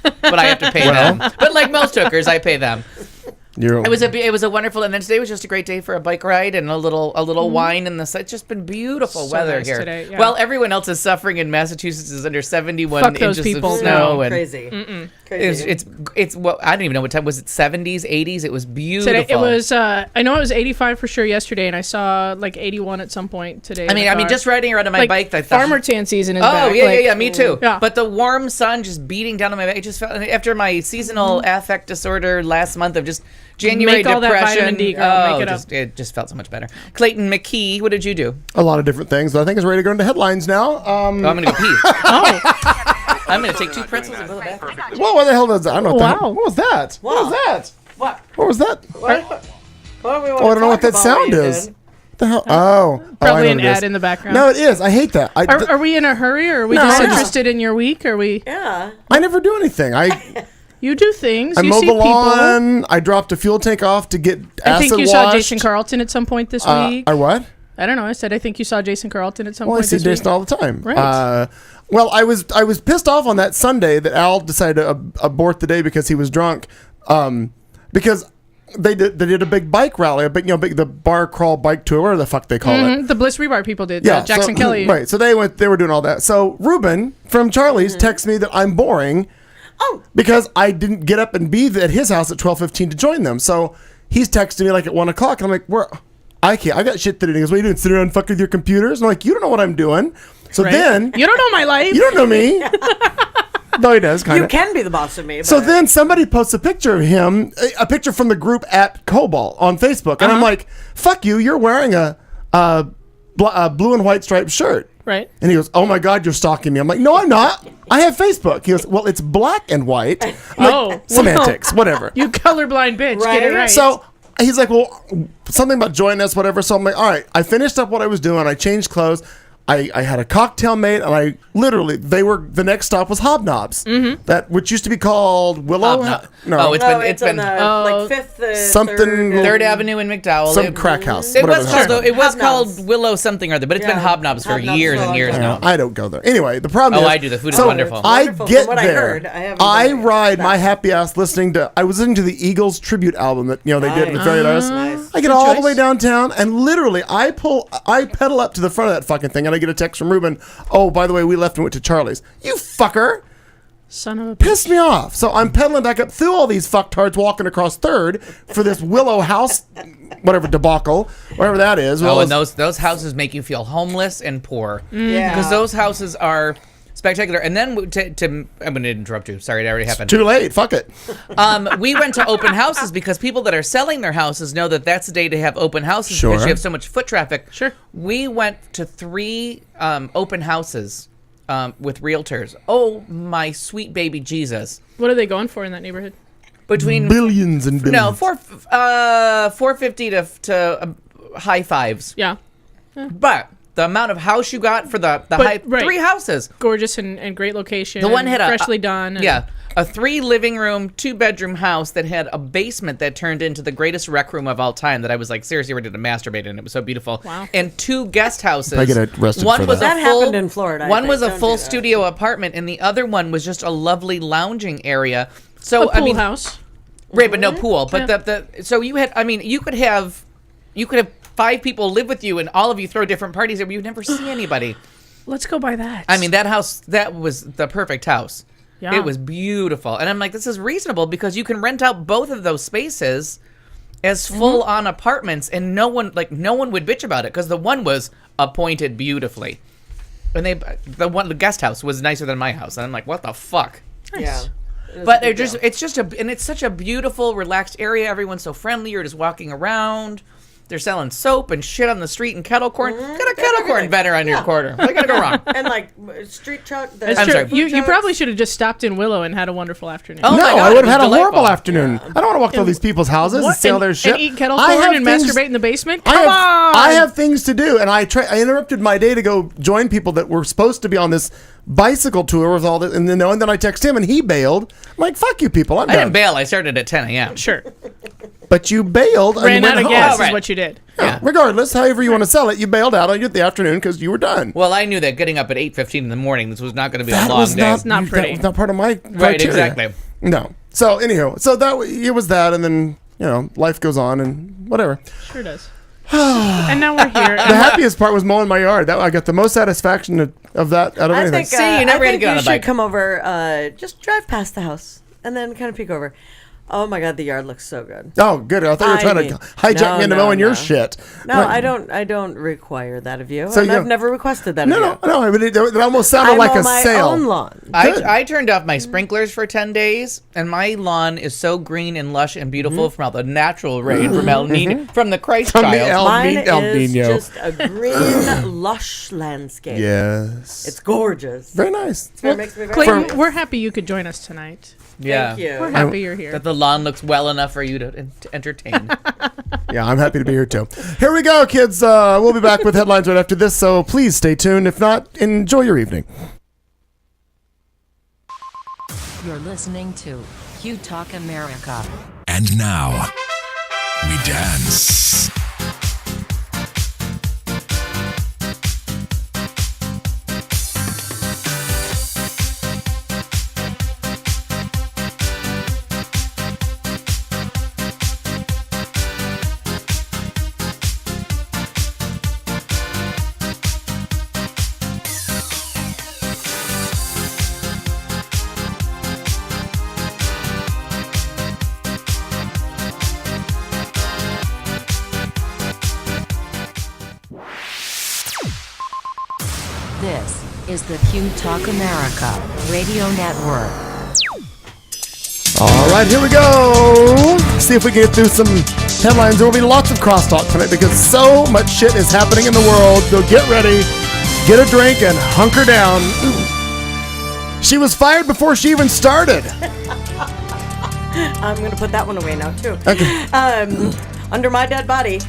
But I have to pay them. But like most hookers, I pay them. It was a wonderful, and then today was just a great day for a bike ride and a little wine in the sun. It's just been beautiful weather nice here. Today, yeah. Well, everyone else is suffering in Massachusetts is under 71 Fuck those inches people. of snow. No. And Crazy. it's what I don't even know what time was it. 70s, 80s. It was beautiful. Today it was. I know it was 85 for sure yesterday, and I saw like 81 at some point today. I mean, just riding around on my bike. I thought, farmer tan season is oh back. yeah, me too. Yeah. But the warm sun just beating down on my back. It just felt after my seasonal affect disorder last month of just January Make all depression. that vitamin D, girl. Make it up. It just felt so much better. Clayton McKee, what did you do? A lot of different things, but I think it's ready to go into headlines now. I'm gonna go pee. I'm gonna take 2 pretzels and go to the bathroom. Well, what the hell does that? I don't know. Wow. What was that? Wow. What was that? What was that? What do we want Oh, I don't know what that sound is. What the hell? Oh. Probably I an know what it ad is. in the background. No, it is. I hate that. Are we in a hurry, or are we No, just I know. interested in your week? Are we? Yeah. I never do anything. You do things. I you mow see the people. lawn. I dropped a fuel tank off to get acid I think you washed. saw Jason Carlton at some point this week. I what? I don't know. I said I think you saw Jason Carlton at some Well, I point see this Jason week. all the time. Right. Well, I was pissed off on that Sunday that Al decided to abort the day because he was drunk. Because they did a big bike rally, the bar crawl bike tour, whatever the fuck they call it. The Bliss Rebar people did. Yeah, Jackson Kelly. Right. So they were doing all that. So Ruben from Charlie's texts me that I'm boring. Oh. Because I didn't get up and be at his house at 12:15 to join them. So he's texting me like at 1 o'clock, and I'm like, I can't. I got shit to do. He goes, what are you doing? Sitting around fucking with your computers? And I'm like, you don't know what I'm doing. So Right. then You don't know my life. you don't know me. No, he does kind You of. can be the boss of me. But So then somebody posts a picture of him, a picture from the group at Cobalt on Facebook, and I'm like, fuck you. You're wearing a blue and white striped shirt. Right. And he goes, oh my God, you're stalking me. I'm like, no, I'm not. I have Facebook. He goes, well, it's black and white. I'm like, semantics, whatever. You colorblind bitch. Get it Right. right. So he's like, well, something about joining us, whatever. So I'm like, all right. I finished up what I was doing. I changed clothes. I had a cocktail made, and I literally, the next stop was Hobnobs. Mm-hmm. That, which used to be called Willow. No. Oh, it's been like Fifth, something- Third Avenue in McDowell. Some crack house. It whatever was the hell called it's called Willow something or other, but it's been Hobnobs for Hobnobs years for a and long years time. now. I don't go there. Anyway, the problem is... I do. The food is so wonderful. I Wonderful. get From what I there. heard, I haven't been there. ride my happy ass I was listening to the Eagles tribute album that they did in the Fairy Artist. Nice. I get all the way downtown, and literally I pedal up to the front of that fucking thing, and I get a text from Ruben. Oh, by the way, we left and went to Charlie's. You fucker. Son of a bitch. Pissed me off. So I'm pedaling back up through all these fucktards walking across Third for this Willow House, whatever debacle, whatever that is. Oh, and those houses make you feel homeless and poor. Yeah. Because those houses are spectacular. And then I'm going to interrupt you. Sorry, it already happened. Too late. Fuck it. We went to open houses because people that are selling their houses know that that's the day to have open houses Sure. because you have so much foot traffic. Sure. We went to 3 open houses with realtors. Oh, my sweet baby Jesus. What are they going for in that neighborhood? Between Billions and billions. no 450 to high fives. Yeah. But the amount of house you got for the high right. 3 houses. Gorgeous and great location. The one had freshly done. And a 3 living room, 2 bedroom house that had a basement that turned into the greatest rec room of all time. That I was like seriously ready to masturbate in. It was so beautiful. Wow. And 2 guest houses. I get arrested one for was that. a That full, happened in Florida, I One think. was a Don't full do that. studio apartment, and the other one was just a lovely lounging area. So A pool I mean, house. right, but no pool. But Yeah. the so you had. I mean, you could have 5 people live with you, and all of you throw different parties, and you'd never see anybody. Let's go by that. I mean, that house, that was the perfect house. Yeah. It was beautiful. And I'm like, this is reasonable because you can rent out both of those spaces as full on apartments and no one would bitch about it because the one was appointed beautifully. And the guest house was nicer than my house. And I'm like, what the fuck? Yeah. But it's such a beautiful, relaxed area. Everyone's so friendly. You're just walking around. They're selling soap and shit on the street and kettle corn. Get a kettle corn vendor on your corner. What gotta go wrong? And like street truck. I'm sorry. You probably should have just stopped in Willow and had a wonderful afternoon. Oh no, my God, I would it have had was a horrible delightful. afternoon. I don't want to walk to all these people's houses and steal their shit. And eat kettle corn and masturbate in the basement? Come on! I have things to do, and I interrupted my day to go join people that were supposed to be on this bicycle tour with all this, and then I text him, and he bailed. I'm like, fuck you people, I'm I done. didn't bail. I started at 10 a.m. Sure. But you bailed and Ran went out of home. gas right. is what you did. Yeah. Regardless, however you want to sell it, you bailed out on the afternoon because you were done. Well, I knew that getting up at 8:15 in the morning, this was not going to be a That long was day. not pretty. That was not part of my criteria. Right, exactly. No. So anyhow, it was that, and then life goes on and whatever. Sure does. And now we're here. The happiest part was mowing my yard. I got the most satisfaction of that out of I anything. think, See, you never I had to think get on you a should bike. come over, just drive past the house and then kind of peek over. Oh my God, the yard looks so good. Oh, good. I thought you were trying to hijack me into mowing your shit. No, Right. I don't require that of you. So and you- I've never requested that No, of you. no. I mean, it almost sounded I like mow a my sale. own lawn. I turned off my sprinklers for 10 days, and my lawn is so green and lush and beautiful from all the natural rain from El Nino, from the Christ From the child. Mine El is Nino. just a green, lush landscape. Yes. It's gorgeous. Very nice. It makes me very Clayton, we're happy you could join us tonight. Yeah. Thank you. We're happy you're here. That the lawn looks well enough for you to entertain. Yeah, I'm happy to be here too. Here we go, kids. We'll be back with headlines right after this, so please stay tuned. If not, enjoy your evening. You're listening to Q Talk America. And now, we dance. This is the Q Talk America Radio Network. All right, here we go. See if we can get through some headlines. There will be lots of crosstalk tonight because so much shit is happening in the world. So get ready, get a drink, and hunker down. She was fired before she even started. I'm going to put that one away now, too. Okay. Under my dead body,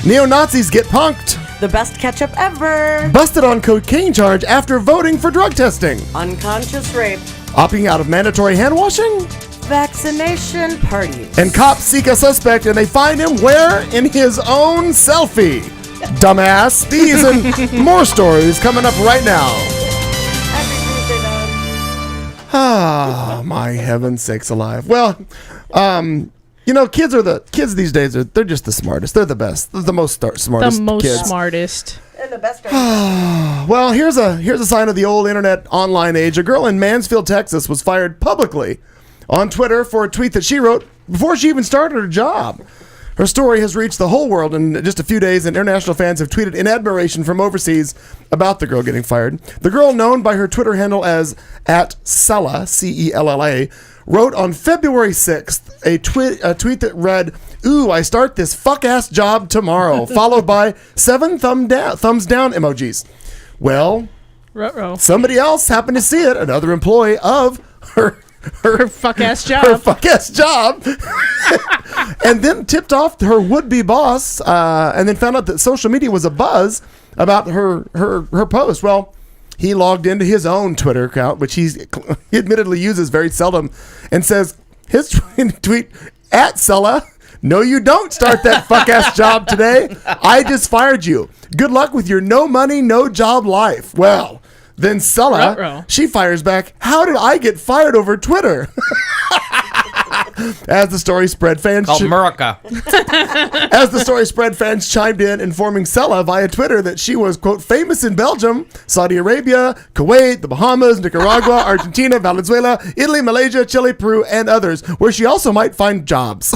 Neo-Nazis get punked. the best ketchup ever. Busted on cocaine charge after voting for drug testing. Unconscious rape. Opting out of mandatory hand washing. Vaccination parties. And cops seek a suspect and they find him where? In his own selfie. Dumbass. These and more stories coming up right now. Happy Tuesday, Dad. Ah, my heaven sakes alive. Well, kids these days they're just the smartest. They're the best. They're the most smartest The most kids. smartest. And the best. Well, here's a sign of the old internet online age. A girl in Mansfield, Texas was fired publicly on Twitter for a tweet that she wrote before she even started her job. Her story has reached the whole world in just a few days, and international fans have tweeted in admiration from overseas about the girl getting fired. The girl, known by her Twitter handle as @Cella, C-E-L-L-A, wrote on February 6th a tweet that read, "Ooh, I start this fuck-ass job tomorrow," followed by 7 thumbs down emojis. Well, Ruh-roh. somebody else happened to see it, another employee of her Fuck-ass job. her fuck-ass job, and then tipped off her would-be boss, and then found out that social media was abuzz about her post. Well, he logged into his own Twitter account, which he admittedly uses very seldom, and says his tweet @Cella, "No, you don't start that fuck-ass job today. I just fired you. Good luck with your no money, no job life." Well, then Cella, Ruh-roh. she fires back, "How did I get fired over Twitter?" As the story spread, fans Called America. As the story spread, fans chimed in, informing Cella via Twitter that she was, quote, famous in Belgium, Saudi Arabia, Kuwait, the Bahamas, Nicaragua, Argentina, Venezuela, Italy, Malaysia, Chile, Peru, and others, where she also might find jobs.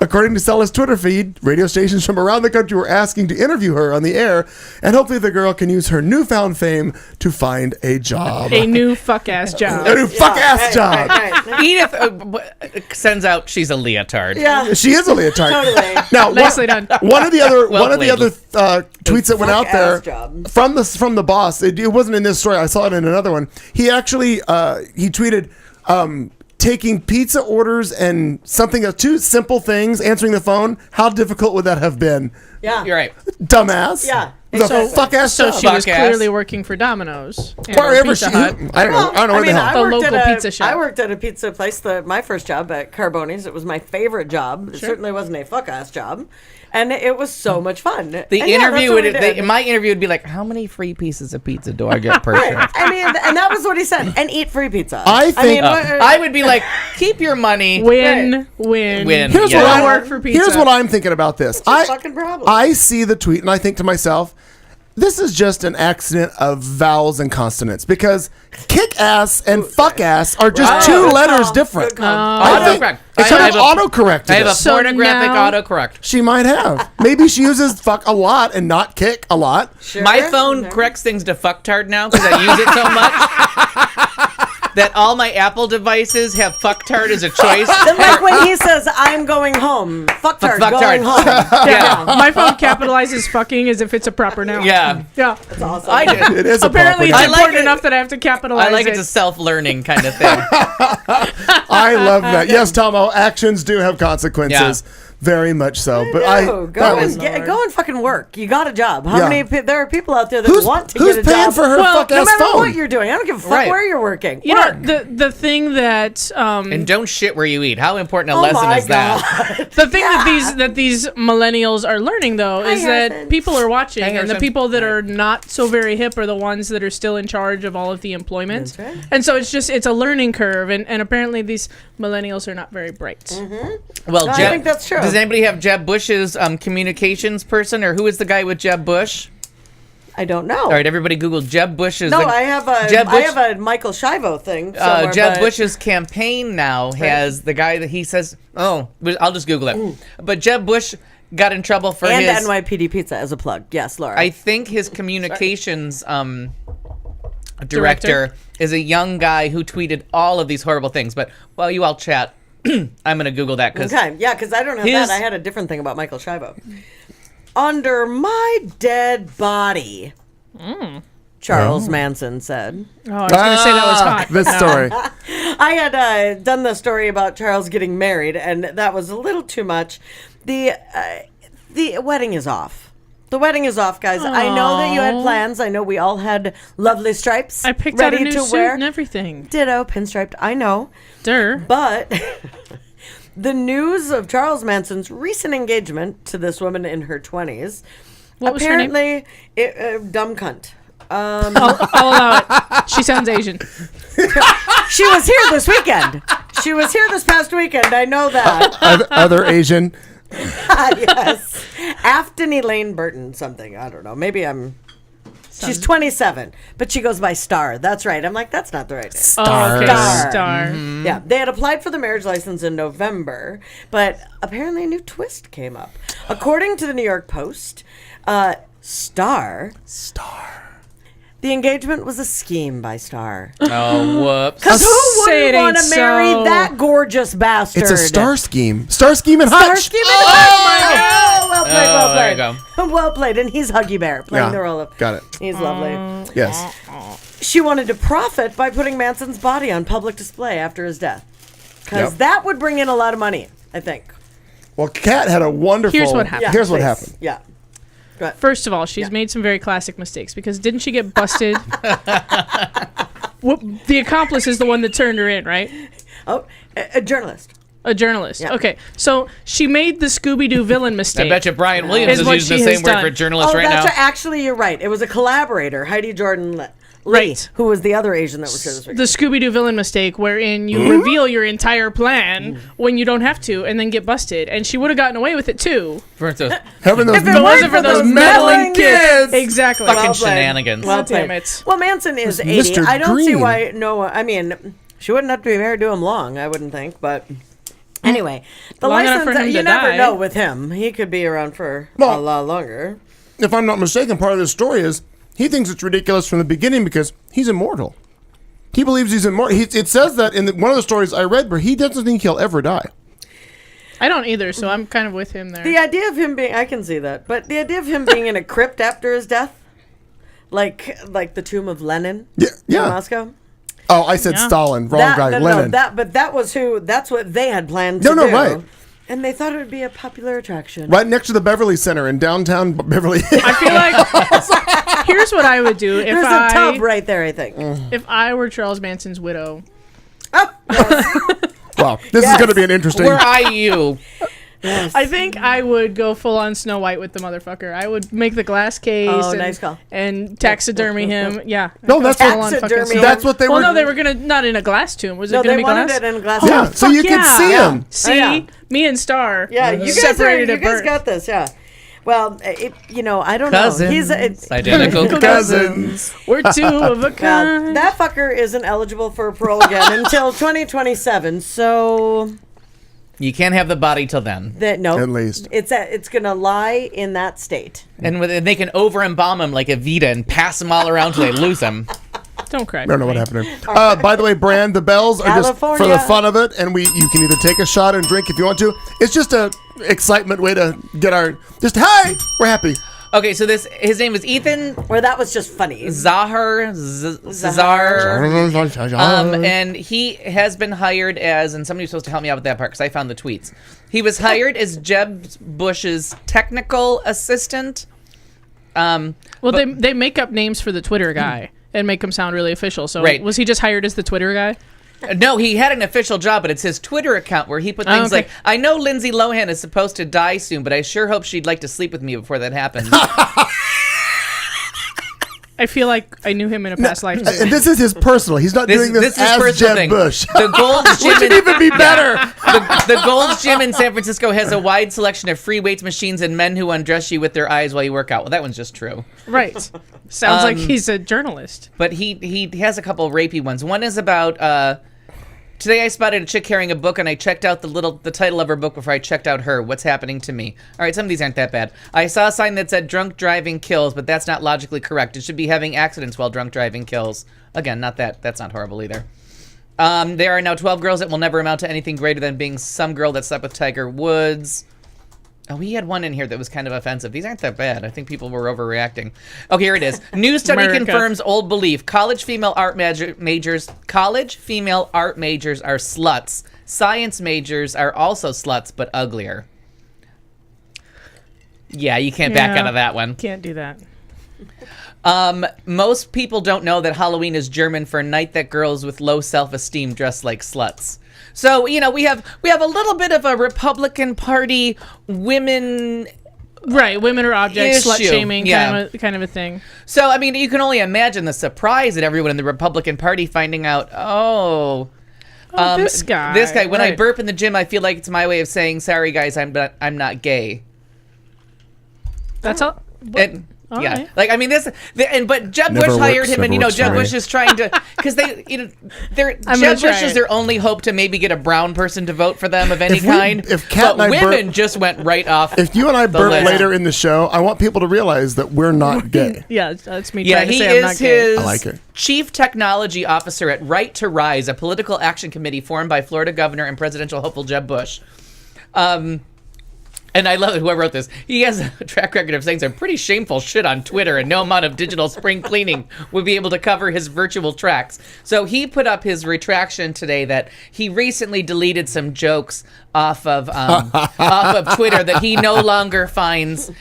According to Stella's Twitter feed, radio stations from around the country were asking to interview her on the air, and hopefully the girl can use her newfound fame to find a job. A new fuck-ass job. A new fuck-ass job. Right. Edith sends out she's a leotard. Yeah. She is a leotard. Totally. Now, Nicely done. one of the other Well tweets that went out there job. from the boss. It wasn't in this story. I saw it in another one. He actually he tweeted taking pizza orders and two simple things, answering the phone. How difficult would that have been? Yeah. You're right. Dumbass. Yeah. The Exactly. fuck ass So job. she was Fuck-ass. clearly working for Domino's. and Wherever Pizza she, Hut. I don't know where the hell. The worked local at pizza shop. I worked at a pizza place. My first job at Carboni's. It was my favorite job. It certainly wasn't a fuck ass job, and it was so much fun. The And yeah, interview that's what we did. my interview would be like, how many free pieces of pizza do I get per shift? I mean, and that was what he said. And eat free pizza. I think- I would be like, keep your money. Win. Here's Yeah. what Don't I work for pizza. Here's what I'm thinking about this. your fucking problem? I see the tweet and I think to myself, this is just an accident of vowels and consonants because kick ass and fuck ass are just two Good letters call. different. Good call. I think Autocorrect. it could I have have autocorrected I have a it. So pornographic now- autocorrect. She might have. Maybe she uses fuck a lot and not kick a lot. Sure. My phone corrects things to fucktard now because I use it so much that all my Apple devices have fucktard as a choice. Then like when he says, "I'm going home," fucktard, Fucktard. going home. Yeah. My phone capitalizes fucking as if it's a proper noun. Yeah. Yeah. That's awesome. I do. It is a Apparently, it's proper I like important it. enough that I have to capitalize I like it's it. a self-learning kind of thing. I love that. Yes, Tomo, actions do have consequences. Very much so. But No, that go was and fucking work. You got a job. How Yeah. many? There are people out there that who's want to who's get a paying job. for her Well, fuck no ass matter phone? what you're doing. I don't give a fuck Right. where you're working. You know, Work. the thing that And don't shit where you eat. How important a Oh lesson my is that? God. the thing that these millennials are learning though is that Harrison. people are watching, Hi, and the Harrison. people that are not so very hip are the ones that are still in charge of all of the employment. That's right. And so it's a learning curve, and apparently these millennials are not very bright. Well, No, I Jeb, think that's true. Does anybody have Jeb Bush's communications person, or who is the guy with Jeb Bush? I don't know. All right, everybody Google Jeb Bush's. No, I have a Jeb Bush- I have a Michael Shivo thing. Somewhere, Jeb but- Bush's campaign now has the guy that he says. Oh, I'll just Google it. But Jeb Bush got in trouble for and his. NYPD Pizza as a plug. Yes, Laura. I think his communications director is a young guy who tweeted all of these horrible things. But while you all chat, I'm going to Google that because Okay, yeah, because I don't have His- that. I had a different thing about Michael Shivo. Under my dead body, Charles Manson said. Oh, I was going to say that was hot. This story. I had done the story about Charles getting married, and that was a little too much. The wedding is off. The wedding is off, guys. I know that you had plans. I know we all had lovely stripes I picked ready out a new to suit wear. and everything. Ditto, pinstriped. I know. Durr. But the news of Charles Manson's recent engagement to this woman in her 20s, What was her name? apparently, dumb cunt. I'll allow it. She sounds Asian. She was here this weekend. She was here this past weekend. I know that. Other Asian. Yes. Afton Elaine Burton something. I don't know. Maybe she's 27, but she goes by Star. That's right. I'm like, that's not the right name. Stars. Oh, okay. Star. Star. Yeah, they had applied for the marriage license in November, but apparently a new twist came up. According to the New York Post, Star, the engagement was a scheme by Star. oh whoops. Because who Say wouldn't it want to ain't marry so. that gorgeous bastard? It's a star scheme. Star scheme and Star Hutch. scheme. Oh, well played, well there you played. Well played, and he's Huggy Bear playing Yeah, the role of. got it. He's lovely. Yes. She wanted to profit by putting Manson's body on public display after his death, because Yep. that would bring in a lot of money, I think. Well, Kat had a wonderful. Here's what happened. Here's what please. happened. Yeah. First of all, she's made some very classic mistakes because didn't she get busted? The accomplice is the one that turned her in, right? Oh, a journalist. A journalist. Yeah. Okay, so she made the Scooby-Doo villain mistake. I bet you Brian Williams Is is what using the she has same word done. for journalist Oh, right that's now. actually, you're right. It was a collaborator, Heidi Jordan Lee, Right. who was the other Asian that was here this week. The Scooby-Doo villain mistake, wherein you reveal your entire plan when you don't have to, and then get busted. And she would have gotten away with it too. For those Having those If it If it weren't wasn't for those meddling kids. Exactly. fucking Well played. shenanigans. Well Damn played. it. Well, Manson is Mr. 80. I don't see Green. why. No, I mean, she wouldn't have to be married to him long. I wouldn't think, but Anyway, the Long enough license, for him you to never die. know with him. He could be around for a Well- lot longer. If I'm not mistaken, part of this story is he thinks it's ridiculous from the beginning because he's immortal. He believes he's immortal. It says that in one of the stories I read where he doesn't think he'll ever die. I don't either, so I'm kind of with him there. The idea of him being, I can see that, but the idea of him being in a crypt after his death, like the tomb of Lenin in Moscow. Oh, I said Yeah. Stalin. Wrong guy. Lenin. But that's what they had planned to do. Right. And they thought it would be a popular attraction. Right next to the Beverly Center in downtown Beverly Hills. I feel like here's what I would do if There's a tub right there, I think. if I were Charles Manson's widow. Oh, yes. Wow, this is going to be an interesting. Where are you? Yes. I think I would go full on Snow White with the motherfucker. I would make the glass case nice call. and taxidermy him. Yeah. No, that's full on Taxidermy fucking him. That's what they Well, were. no, they were gonna not in a glass tomb. Was No, it gonna they be wanted glass? it in a glass. Yeah, house. so you could see him. See, Yeah. me and Star. Yeah, you guys, separated you at guys birth. got this. Yeah. Well, I don't Cousins. know. He's Identical cousins. We're two of a well, kind. that fucker isn't eligible for parole again until 2027. So You can't have the body till then. no, At least. it's gonna lie in that state. And they can over-embalm him like Evita and pass him all around till they lose him. Don't cry. I don't know what happened there. By the way, Brand, the bells are just for the California. fun of it, and you can either take a shot and drink if you want to. It's just a excitement way to get hey, we're happy. Okay, so his name is Ethan Or that was just funny. Zahar. And he has been hired as, and somebody's supposed to help me out with that part because I found the tweets. He was hired as Jeb Bush's technical assistant. Well, they make up names for the Twitter guy and make him sound really official. So Right. was he just hired as the Twitter guy? No, he had an official job, but it's his Twitter account where he put things okay. like, I know Lindsay Lohan is supposed to die soon, but I sure hope she'd like to sleep with me before that happens. I feel like I knew him in a past life. And this is his personal. He's not doing this is as personal Jeb thing. Bush. The Gold's Gym Which would even be better. The Gold's Gym in San Francisco has a wide selection of free weights machines and men who undress you with their eyes while you work out. Well, that one's just true. Right. Sounds like he's a journalist. But he has a couple rapey ones. One is about today I spotted a chick carrying a book and I checked out the title of her book before I checked out her. What's happening to me? All right, some of these aren't that bad. I saw a sign that said drunk driving kills, but that's not logically correct. It should be having accidents while drunk driving kills. Again, that's not horrible either. There are now 12 girls that will never amount to anything greater than being some girl that slept with Tiger Woods. Oh, he had one in here that was kind of offensive. These aren't that bad. I think people were overreacting. Okay, here it is. New study America. confirms old belief. College female art majors are sluts. Science majors are also sluts, but uglier. Yeah, you can't back out of that one. Can't do that. Most people don't know that Halloween is German for night that girls with low self-esteem dress like sluts. So, we have a little bit of a Republican Party women. Right, women are objects, Issue. slut shaming, Yeah. kind of a thing. So, I mean, you can only imagine the surprise at everyone in the Republican Party finding out, This guy. This guy, when I Right. burp in the gym, I feel like it's my way of saying, sorry, guys, I'm not gay. That's all. And, All yeah, right. like I mean, but Jeb Never Bush hired works, him, and never works Jeb for me. Bush is trying to because I'm Jeb gonna Bush try is it. their only hope to maybe get a brown person to vote for them of any kind. if Kat but and I women burp- just went right off. If you and I the burp list. later in the show, I want people to realize that we're not gay. Yeah, that's me Yeah, trying to he say I'm not is gay. his I like it. chief technology officer at Right to Rise, a political action committee formed by Florida Governor and presidential hopeful Jeb Bush. And I love it, whoever wrote this. He has a track record of saying some pretty shameful shit on Twitter, and no amount of digital spring cleaning would be able to cover his virtual tracks. So he put up his retraction today that he recently deleted some jokes off of Twitter that he no longer finds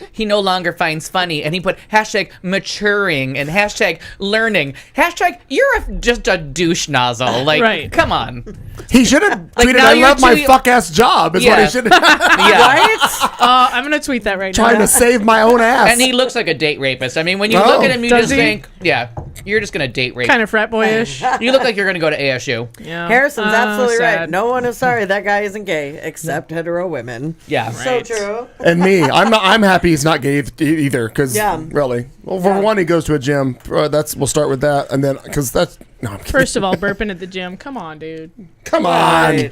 funny, and he put hashtag maturing and hashtag learning, hashtag you're just a douche nozzle. Like, Right. come on. He should have tweeted, now I you're love my too- fuck ass job, is what Yeah. he should have. Yeah. I'm gonna tweet that right Trying now. to save my own ass. And he looks like a date rapist. I mean, when you Oh. look at him, you Does just he? think, yeah, you're just going to date rape. Kind of frat boyish. You look like you're going to go to ASU. Yeah. Harrison's absolutely right. Sad. No one is sorry that guy isn't gay except hetero women. Yeah. So true. And me, I'm happy he's not gay either. Because Yeah. really, well, for one, he goes to a gym. We'll start with that, and then because that's no. I'm kidding. First of all, burping at the gym. Come on, dude. Come on.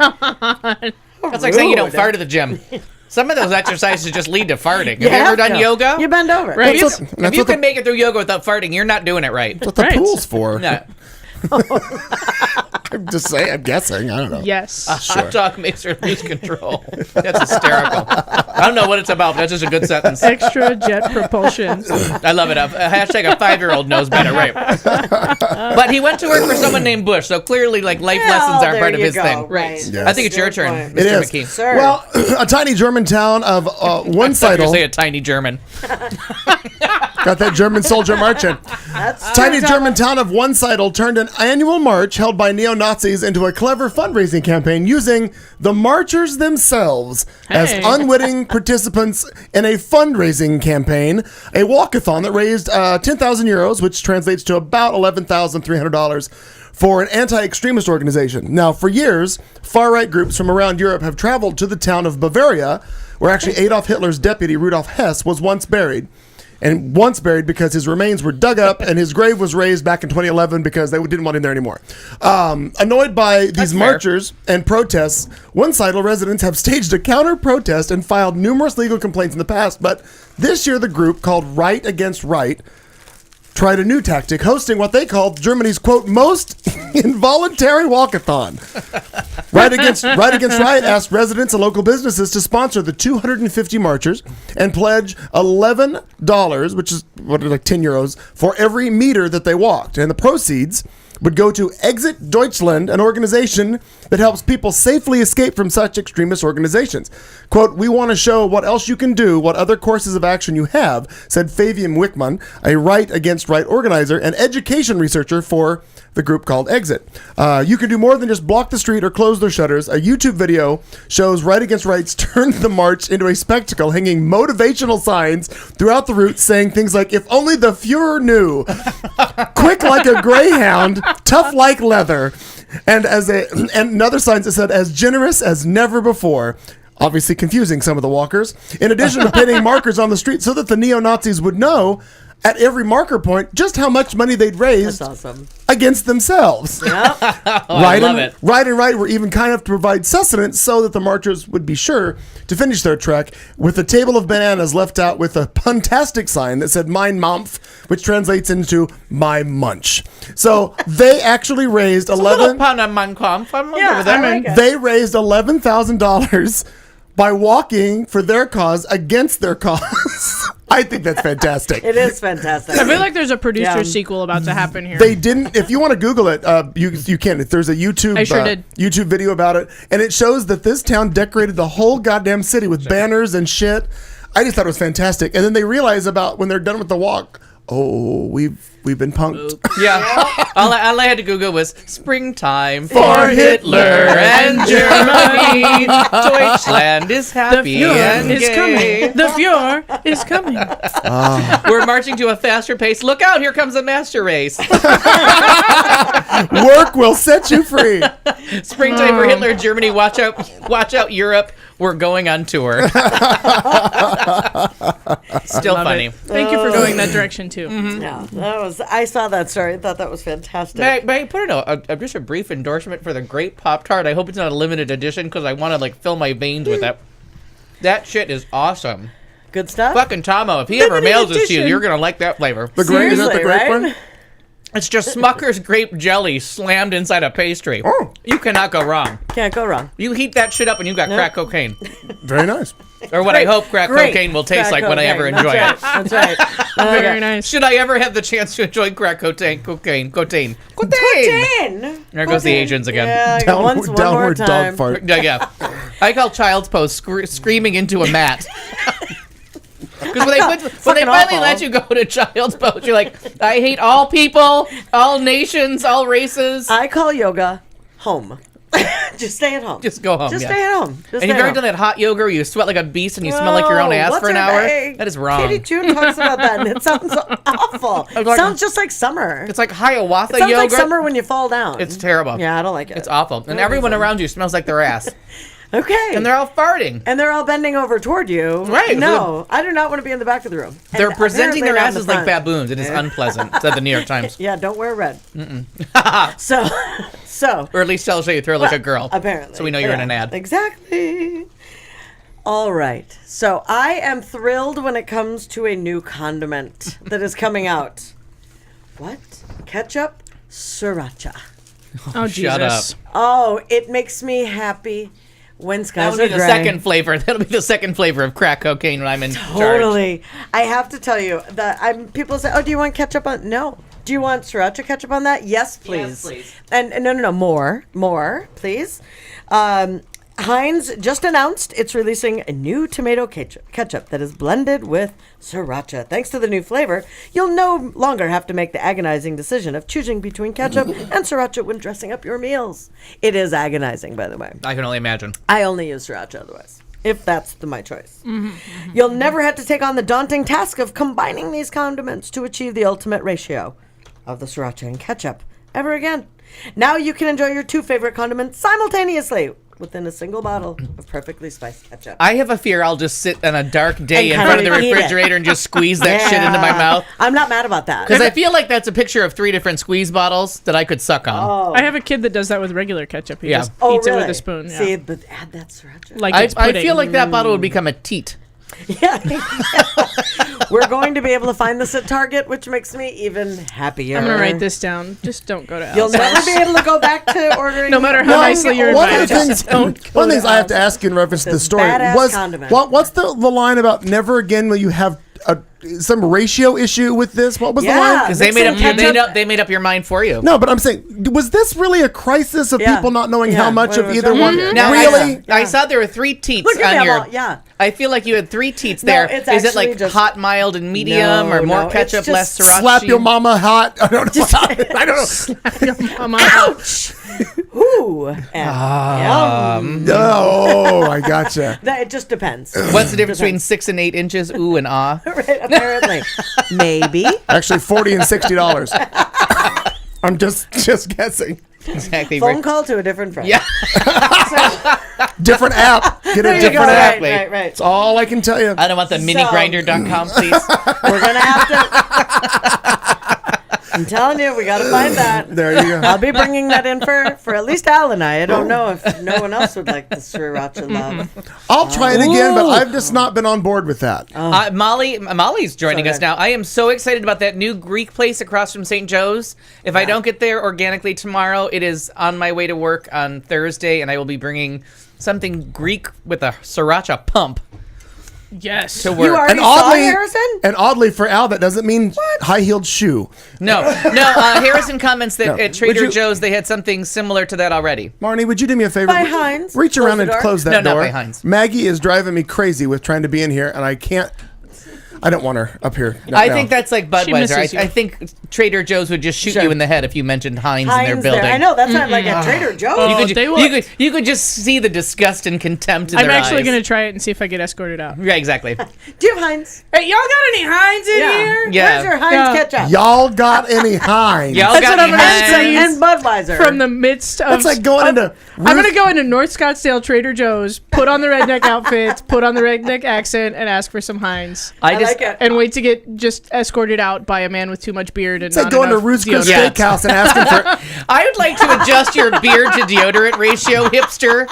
That's like saying you don't fart at the gym. Some of those exercises just lead to farting. Have you have ever done to. yoga? You bend over. Right. If you can make it through yoga without farting, you're not doing it right. That's what the Right. pool's for. No. I'm just saying. I'm guessing. I don't know. Yes. Hot dog makes her lose control. That's hysterical. I don't know what it's about, but that's just a good sentence. Extra jet propulsion. I love it. Hashtag a 5-year-old knows better, right? But he went to work for someone named Bush, so clearly, like, life lessons are there part of you his go. thing. Right. Yes. I think it's your turn, point. Mr. It is. McKee. Sir. Well, a tiny German town of one You sidle. say a tiny German. Got that German soldier marching. That's Tiny German town of One Sidle turned an annual march held by neo-Nazis into a clever fundraising campaign using the marchers themselves as Hey. unwitting participants in a fundraising campaign, a walkathon that raised 10,000 euros, which translates to about $11,300 for an anti-extremist organization. Now, for years, far-right groups from around Europe have traveled to the town of Bavaria, where actually Adolf Hitler's deputy, Rudolf Hess, was once buried. And once buried because his remains were dug up and his grave was raised back in 2011 because they didn't want him there anymore. Annoyed by these fair. marchers and protests, One Sidle residents have staged a counter-protest and filed numerous legal complaints in the past. But this year, the group called Right Against Right tried a new tactic, hosting what they called Germany's, quote, most involuntary walkathon. Right Against Right asked residents and local businesses to sponsor the 250 marchers and pledge $11, which is like 10 euros, for every meter that they walked. And the proceeds would go to Exit Deutschland, an organization that helps people safely escape from such extremist organizations. Quote, we want to show what else you can do, what other courses of action you have, said Fabian Wickman, a Right Against Right organizer and education researcher for the group called Exit. You can do more than just block the street or close their shutters. A YouTube video shows Right Against Rights turned the march into a spectacle, hanging motivational signs throughout the route saying things like, if only the Fuhrer knew, quick like a greyhound, tough like leather, and another sign that said, as generous as never before. Obviously confusing some of the walkers. In addition to pinning markers on the street so that the neo-Nazis would know at every marker point just how much money they'd raised That's awesome. against themselves. Yep. I love it. Right and Right were even kind enough to provide sustenance so that the marchers would be sure to finish their trek with a table of bananas left out with a puntastic sign that said Mein Mampf, which translates into my munch. So they actually raised Yeah, I like it. they raised $11,000 by walking for their cause against their cause. I think that's fantastic. It is fantastic. I feel like there's a producer Yeah. sequel about to happen here. They didn't. If you want to Google it, you can. There's a YouTube. I sure did. YouTube video about it, and it shows that this town decorated the whole goddamn city with banners and shit. I just thought it was fantastic. And then they realize about when they're done with the walk. Oh, we've been punked. Yeah. All I had to Google was springtime for Hitler and Germany. Deutschland is the happy and Fuhrer is gay. coming. The Fuhrer is coming. We're marching to a faster pace. Look out, here comes a master race. Work will set you free. Springtime for Hitler, Germany. Watch out, Europe. We're going on tour. Still Love funny. it. Thank you for going that direction too. Yeah, that was. I saw that story. I thought that was fantastic. May I put in just a brief endorsement for the great Pop-Tart? I hope it's not a limited edition because I want to fill my veins with it. That shit is awesome. Good stuff. Fucking Tomo, if he ever Limited mails this to you, edition. you're gonna like that flavor. The grape is that the Seriously, grape right? one? It's just Smucker's grape jelly slammed inside a pastry. Oh. You cannot go wrong. Can't go wrong. You heat that shit up and you got crack cocaine. Very nice. Or what I hope crack Great. cocaine will taste Crack like when I ever cocaine. enjoy That's it. right. That's right. Very nice. Should I ever have the chance to enjoy crack cocaine? There goes the Asians again. Yeah, one more Downward dog time. fart. Yeah. I call child's pose screaming into a mat. Because when they finally awful. let you go to child's pose, you're like, I hate all people, all nations, all races. I call yoga home. Just stay at home. Just go home. Just yeah. stay at home. Just And stay you've at ever home. done that hot yoga where you sweat like a beast and you smell like your own ass What's for an her hour? name? That is wrong. Katie June talks about that, and it sounds awful. like- Sounds just like summer. It's like Hiawatha It sounds yoga. like summer when you fall down. It's terrible. Yeah, I don't like it. It's awful. And No everyone reason. around you smells like their ass. Okay. And they're all farting. And they're all bending over toward you. Right. No, I do not want to be in the back of the room. They're And presenting their apparently asses not like in the front. baboons. It is unpleasant, said the New York Times. Yeah, don't wear red. So. Or at least tell us you throw like a girl. Apparently. So we know you're in an ad. Exactly. All right. So I am thrilled when it comes to a new condiment that is coming out. What? Ketchup? Sriracha. Oh, Shut Jesus. Oh, it makes me happy when skies That'll are be the gray. second flavor. That'll be the second flavor of crack cocaine when I'm in charge. Totally. I have to tell you that people say, "Oh, do you want ketchup on?" No. Do you want sriracha ketchup on that? Yes, please. Yes, please. And no, more, please. Heinz just announced it's releasing a new tomato ketchup that is blended with sriracha. Thanks to the new flavor, you'll no longer have to make the agonizing decision of choosing between ketchup and sriracha when dressing up your meals. It is agonizing, by the way. I can only imagine. I only use sriracha otherwise, if that's my choice. You'll never have to take on the daunting task of combining these condiments to achieve the ultimate ratio of the sriracha and ketchup ever again. Now you can enjoy your two favorite condiments simultaneously within a single bottle of perfectly spiced ketchup. I have a fear I'll just sit on a dark day And in front of the kinda eat it. refrigerator and just squeeze that shit into my mouth. I'm not mad about that. Because I feel like that's a picture of 3 different squeeze bottles that I could suck on. I have a kid that does that with regular ketchup. He Yeah. just Oh, eats it with really? a spoon. Yeah. See, but add that sriracha. Like I it's pudding. feel like that bottle would become a teat. Yeah. We're going to be able to find this at Target, which makes me even happier. I'm going to write this down. Just don't go to You'll Al's never house. be able to go back to ordering. No matter how nicely you're one of invited. the things, Just don't go one of the to things I have to Al's. ask in reference to the This story badass was condiment. what's the line about never again will you have some ratio issue with this? What was the Yeah. line? Because they Mix in ketchup. made up your mind for you. No, but I'm saying, was this really a crisis of Yeah. people not knowing Yeah. how much What of was either wrong one? with it? Now, Really? I saw there were 3 teats Look at on me, your. I'm all- yeah. I feel like you had 3 teats No, there. it's Is it actually like just- hot, mild, and medium, No, or more no, it's ketchup, just less sriracha? Slap your mama hot. I don't know. I don't know. Mama. Ouch! Ooh. And, Oh, I gotcha. it just depends. What's the difference between 6 and 8 inches? Ooh and ah. Right, apparently. Maybe. Actually, $40 and $60. I'm just guessing. Exactly. Phone call to a different friend. Yeah. Different app. Get a There you different go. app. Right. That's all I can tell you. I don't want the minigrinder.com, please. We're going to have to. I'm telling you, we got to find that. There you go. I'll be bringing that in for at least Al and I. I don't know if no one else would like the sriracha love. I'll try it again, but I've just not been on board with that. Molly's joining So us good. now. I am so excited about that new Greek place across from St. Joe's. If I don't get there organically tomorrow, it is on my way to work on Thursday, and I will be bringing something Greek with a sriracha pump Yes. to work. You already saw Harrison? And oddly for Al, that doesn't mean high-heeled shoe. No. Harrison comments that No. at Trader Would you- Joe's they had something similar to that already. Marnie, would you do me a favor? By Heinz. Reach Close around the and door. close that No, not door. by Heinz. Maggie is driving me crazy with trying to be in here, and I can't. I don't want her up here. I think that's like She Budweiser. misses you. I think Trader Joe's would just shoot Sure. you in the head if you mentioned Heinz in their Heinz building. there. I know, that's not like a Trader Joe's. Oh, You could, they will- you could just see the disgust and contempt in I'm their actually eyes. going to try it and see if I get escorted out. Yeah, exactly. Do you have Heinz? Hey, y'all got any Heinz in here? Yeah. Where's your Heinz Yeah. ketchup? Y'all got any Heinz? Y'all That's got what I'm any gonna Heinz? say. And Budweiser. From the midst of... That's like going into. I'm going to go into North Scottsdale Trader Joe's, put on the redneck outfit, put on the redneck accent, and ask for some Heinz. I just like it. And wait to get just escorted out by a man with too much beard and It's like not going to enough Ruth's Chris deodorant. Yeah. Steakhouse and asking for. I would like to adjust your beard to deodorant ratio, hipster.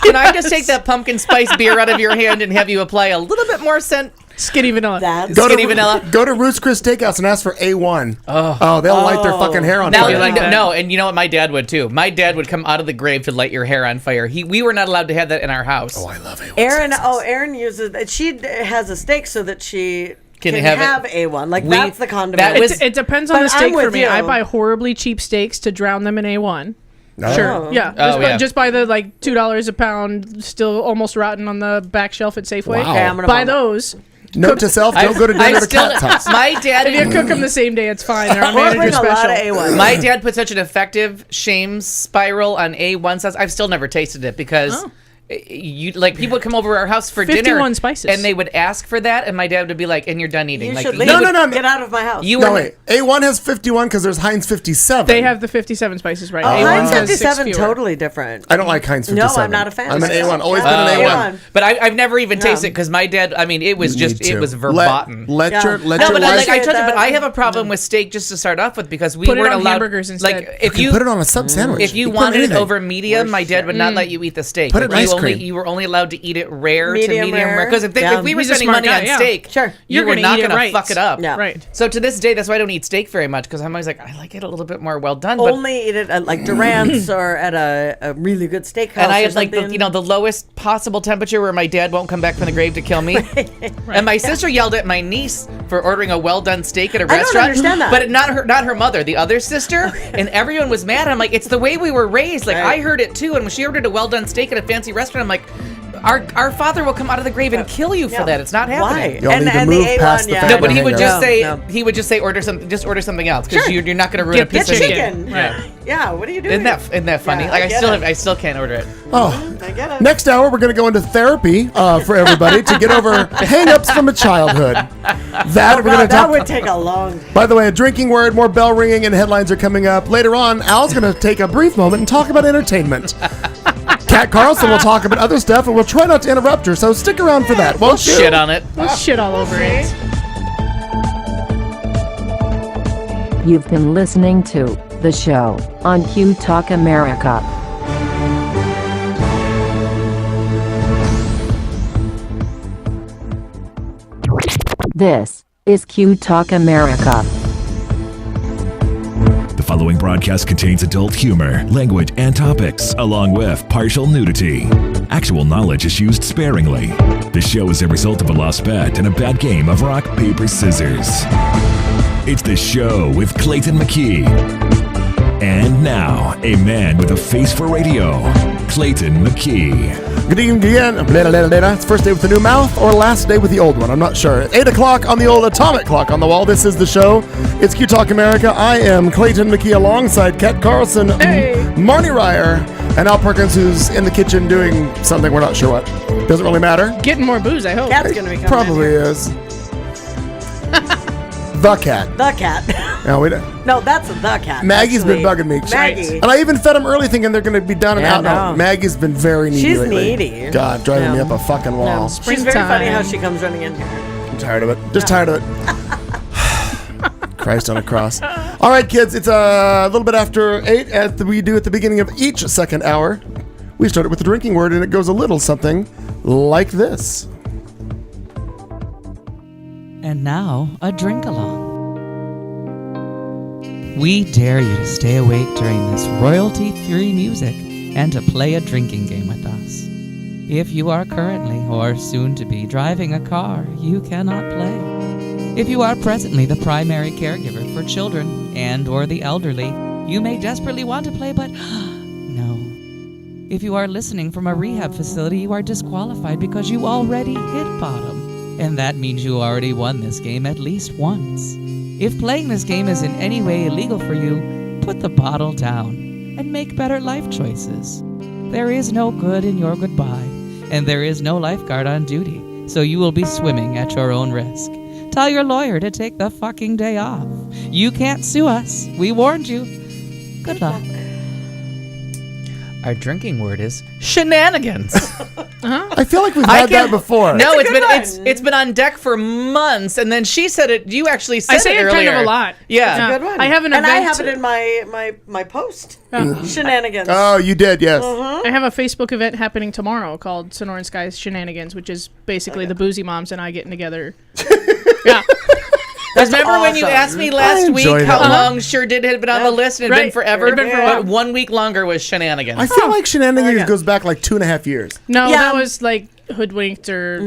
Can I just take that pumpkin spice beer out of your hand and have you apply a little bit more scent? Skinny vanilla. That's Skinny vanilla. Go to Ruth's Chris Steakhouse and ask for A1. Oh, they'll light their fucking hair on Now, fire. like that. no, and you know what? My dad would too. My dad would come out of the grave to light your hair on fire. We were not allowed to have that in our house. Oh, I love A1. Aaron uses. She has a steak so that she can have have it. A1. Like We- that's the condiment. that was- It depends on But the steak I'm for with me. you. I buy horribly cheap steaks to drown them in A1. Sure. Yeah. Oh, yeah. Just buy the like $2 a pound, still almost rotten on the back shelf at Safeway. Wow. Okay, I'm gonna Buy vomit. those. Note to self: don't go to dinner to Cat's house. My dad. If you cook them the same day, it's fine. They're on Or manager bring a lot of special. A1. My dad put such an effective shame spiral on A1 sauce. I've still never tasted it because you like people would come over our house for 51 dinner, spices. and they would ask for that, and my dad would be like, "And you're done eating." You Like, should leave. No. Get out of my house. You No, were wait. A1 has 51 because there's Heinz 57. They have the 57 spices, right? Heinz A1 has 6 57 fewer. totally different. I don't like Heinz 57. No, I'm not a fan. I'm an A1. Always Yeah. been an A1. A1. But I've never even tasted it because my dad. I mean, it was You just need to. it was verboten. Let Yeah. your No, wife. but like I Say told you, but that. I have a problem with steak just to start off with because we Put it weren't on allowed hamburgers instead. Like if you you put it on a sub sandwich. if you put wanted it anything. over medium, my dad would not let you eat the steak. Put it in Like, ice you only cream. you were only allowed to eat it rare to Medium medium rare. rare. Because if Yeah. we were He's a spending smart money guy, on yeah. steak, Sure. you You're were gonna not eat it gonna right. fuck it up. Yeah. Right. So to this day, that's why I don't eat steak very much because I'm always like, I like it a little bit more well done. But Only eat it at like Durant's or at a really good steakhouse. and I or had like the, something. the lowest possible temperature where my dad won't come back from the grave to kill me. And my sister yelled at my niece for ordering a well done steak at a don't restaurant. understand that. But not her mother, the other sister. And everyone was mad. I'm like, it's the way we were raised. Like Right. I heard it too. And when she ordered a well done steak at a fancy restaurant, I'm like, our father will come out of the grave and kill you for Yeah. that. It's not happening. Why? Y'all need to and move the A1, past the yeah. family No, but he would hangout. just say No. he would just say order something else because Sure. you're not going to ruin a Get piece Get of chicken. Yeah. Yeah. What are you doing? Isn't that funny? Yeah, like I get it. I still can't order it. Oh. I get it. Next hour, we're going to go into therapy for everybody to get over hang-ups from a childhood. That we're going to God, that talk. would take a long. By the way, a drinking word, more bell ringing, and headlines are coming up. Later on, Al's going to take a brief moment and talk about entertainment. Kat Carlson will talk about other stuff, and we'll try not to interrupt her, so stick around for that. Won't you? Shit on it. Shit all over it. You've been listening to The Show on Q Talk America. This is Q Talk America. The following broadcast contains adult humor, language, and topics, along with partial nudity. Actual knowledge is used sparingly. The show is a result of a lost bet and a bad game of rock, paper, scissors. It's The Show with Clayton McKee. And now, a man with a face for radio, Clayton McKee. Good evening again. It's first day with the new mouth or last day with the old one. I'm not sure. 8 o'clock on the old atomic clock on the wall. This is The Show. It's Q Talk America. I am Clayton McKee alongside Kat Carlson, Marnie Ryer, and Al Perkins, who's in the kitchen doing something. We're not sure what. Doesn't really matter. Getting more booze, I hope. Cat's gonna be coming Probably in here. is. The cat. The cat. No, we don't. No, that's the cat. Maggie's been actually. bugging me. Maggie. And I even fed them early thinking they're going to be done and Yeah, out. No, no. Maggie's been very needy She's lately. needy. God, driving me Yeah. up a fucking wall. No, she's very funny how she comes running in here. I'm tired of it. Just tired of it. Christ on a cross. All right, kids, it's a little bit after 8, as we do at the beginning of each second hour. We started with the drinking word, and it goes a little something like this. And now, a drink along. We dare you to stay awake during this royalty-free music and to play a drinking game with us. If you are currently or soon to be driving a car, you cannot play. If you are presently the primary caregiver for children and or the elderly, you may desperately want to play, but no. If you are listening from a rehab facility, you are disqualified because you already hit bottom. And that means you already won this game at least once. If playing this game is in any way illegal for you, put the bottle down and make better life choices. There is no good in your goodbye, and there is no lifeguard on duty, so you will be swimming at your own risk. Tell your lawyer to take the fucking day off. You can't sue us. We warned you. Good luck. Our drinking word is shenanigans. I feel like we've had that before. No, It's a good it's been on deck for months, and then she said it. You actually said I say it earlier. kind of a lot. Yeah. Good one. I have an and I event- have it in my post. Shenanigans. Oh, you did, yes. I have a Facebook event happening tomorrow called Sonoran Skies Shenanigans, which is basically the boozy moms and I getting together. Yeah. Because remember when you awesome. asked me last week enjoyed how that. long Sure Did had been on the list and it had been Right. forever? It'd been for a while. But 1 week longer was shenanigans. I feel like shenanigans Okay. goes back like 2.5 years. No, Yeah. that was like hoodwinked or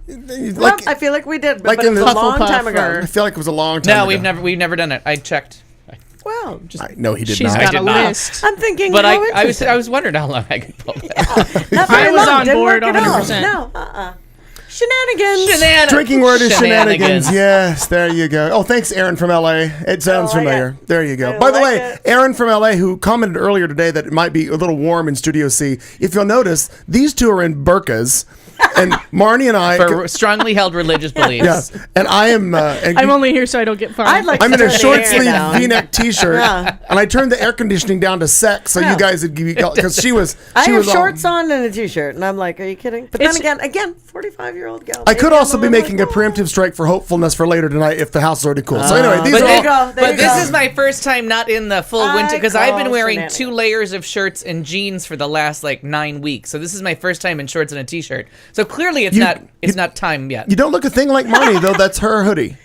Well, I feel like we did, like but in it the was a long Hufflepuff time ago. or- I feel like it was a long time no, ago. we've never done it. I checked. Well, just No, he did she's not. got a did not. list. I'm thinking. But how I was wondering how long I could pull that. Not I very was long. on Didn't board work at all. 100%. No, Shenanigans. Drinking word is shenanigans. Yes, there you go. Oh, thanks, Aaron from LA. It sounds familiar. There you go. By the way, Aaron from LA, who commented earlier today that it might be a little warm in Studio C. If you'll notice, these two are in burqas. And Marnie and I for strongly held religious beliefs. Yes, and I am. I'm only here so I don't get fined. I'm in a short sleeve V-neck T-shirt, and I turned the air conditioning down to sex, so you guys would give me because she was. I have shorts on and a T-shirt, and I'm like, "Are you kidding?" But then again, 45-year-old gal. I could also be making a preemptive strike for hopefulness for later tonight if the house is already cool. So anyway, these are all. But this is my first time not in the full winter because I've been wearing 2 layers of shirts and jeans for the last 9 weeks. So this is my first time in shorts and a T-shirt. So clearly it's not time yet. You don't look a thing like Marnie, though. That's her hoodie.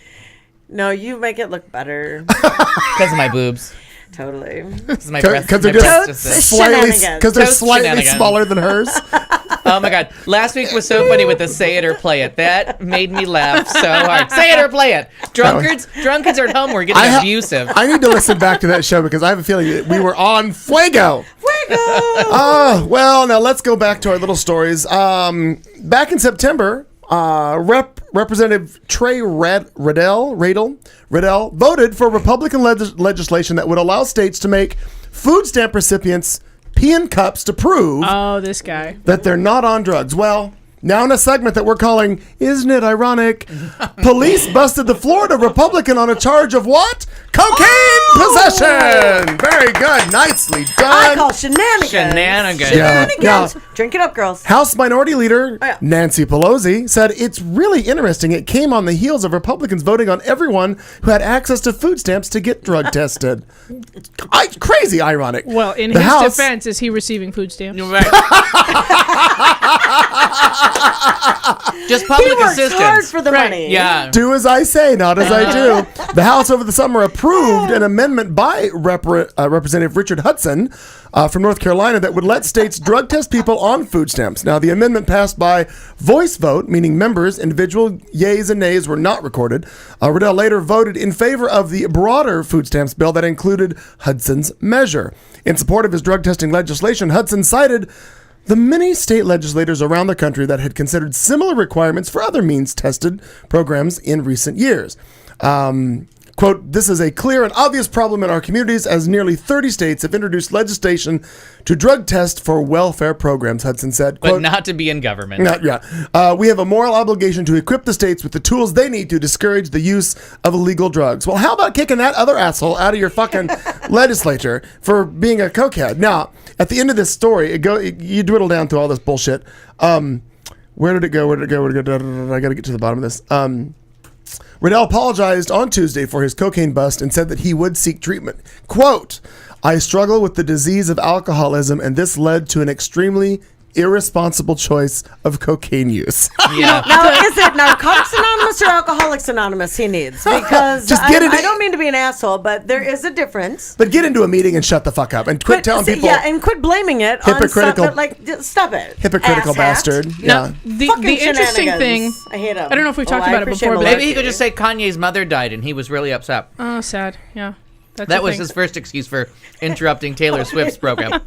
No, you make it look better. Because of my boobs. Totally. Because they're just slightly smaller than hers. Oh my God. Last week was so funny with the say it or play it. That made me laugh so hard. Say it or play it. Drunkards are at home. We're getting abusive. I need to listen back to that show because I have a feeling that we were on fuego. Well, now let's go back to our little stories. Back in September, Representative Trey Riddell voted for Republican legislation that would allow states to make food stamp recipients pee in cups to prove this guy that they're not on drugs. Well, now in a segment that we're calling Isn't It Ironic? Police busted the Florida Republican on a charge of what? Cocaine possession! Very good. Nicely done. I call shenanigans. Now, drink it up, girls. House Minority Leader Nancy Pelosi said it's really interesting. It came on the heels of Republicans voting on everyone who had access to food stamps to get drug tested. Crazy ironic. Well, in his defense, is he receiving food stamps? Right. Just public assistance. He works hard for the money. Yeah. Do as I say, not as I do. The House over the summer approved an amendment by Representative Richard Hudson from North Carolina that would let states drug test people on food stamps. Now, the amendment passed by voice vote, meaning members, individual yays and nays were not recorded. Riddell later voted in favor of the broader food stamps bill that included Hudson's measure. In support of his drug testing legislation, Hudson cited the many state legislators around the country that had considered similar requirements for other means-tested programs in recent years. Quote, this is a clear and obvious problem in our communities as nearly 30 states have introduced legislation to drug test for welfare programs, Hudson said. But quote, not to be in government. We have a moral obligation to equip the states with the tools they need to discourage the use of illegal drugs. Well, how about kicking that other asshole out of your fucking legislature for being a cokehead? Now, at the end of this story, you dwindle down through all this bullshit. Where did it go? I got to get to the bottom of this. Riddell apologized on Tuesday for his cocaine bust and said that he would seek treatment. Quote, I struggle with the disease of alcoholism, and this led to an extremely irresponsible choice of cocaine use. Yeah. Now, is it Narcotics Anonymous or Alcoholics Anonymous he needs? Because I don't mean to be an asshole, but there is a difference. But get into a meeting and shut the fuck up and quit telling people. Yeah, and quit blaming it hypocritical, on something. Stop it. Hypocritical bastard. Yeah. The interesting thing, I hate him. I don't know if we've talked about it before, but maybe he could just say Kanye's mother died and he was really upset. Oh, sad. Yeah. That was his first excuse for interrupting Taylor Swift's program.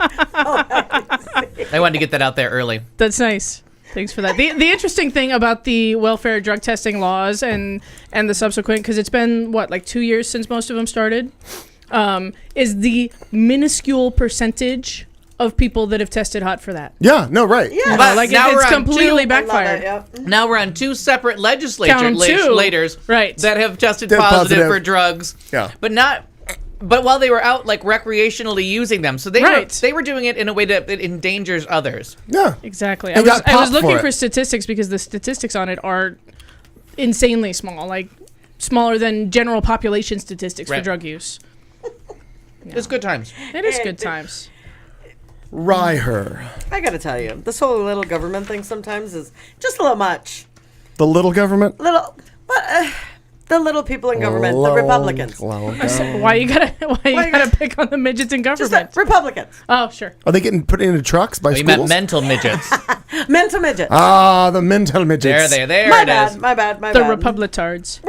I wanted to get that out there early. That's nice. Thanks for that. The interesting thing about the welfare drug testing laws and the subsequent, because it's been, 2 years since most of them started, is the minuscule percentage of people that have tested hot for that. Yeah, no, right. Yeah. But it's completely backfired. Now we're on 2 separate legislators that have tested positive for drugs. Yeah. But while they were out recreationally using them, so they were doing it in a way that it endangers others. Yeah, exactly. I was looking for statistics because the statistics on it are insanely small, smaller than general population statistics for drug use. Yeah. It's good times. It is good times. Ryher. I gotta tell you, this whole little government thing sometimes is just a little much. The little government? The little people in government, the Republicans. Why you gotta pick on the midgets in government? Just Republicans. Oh, sure. Are they getting put into trucks by schools? You meant mental midgets. Mental midgets. Ah, the mental midgets. There My bad. The Republitards.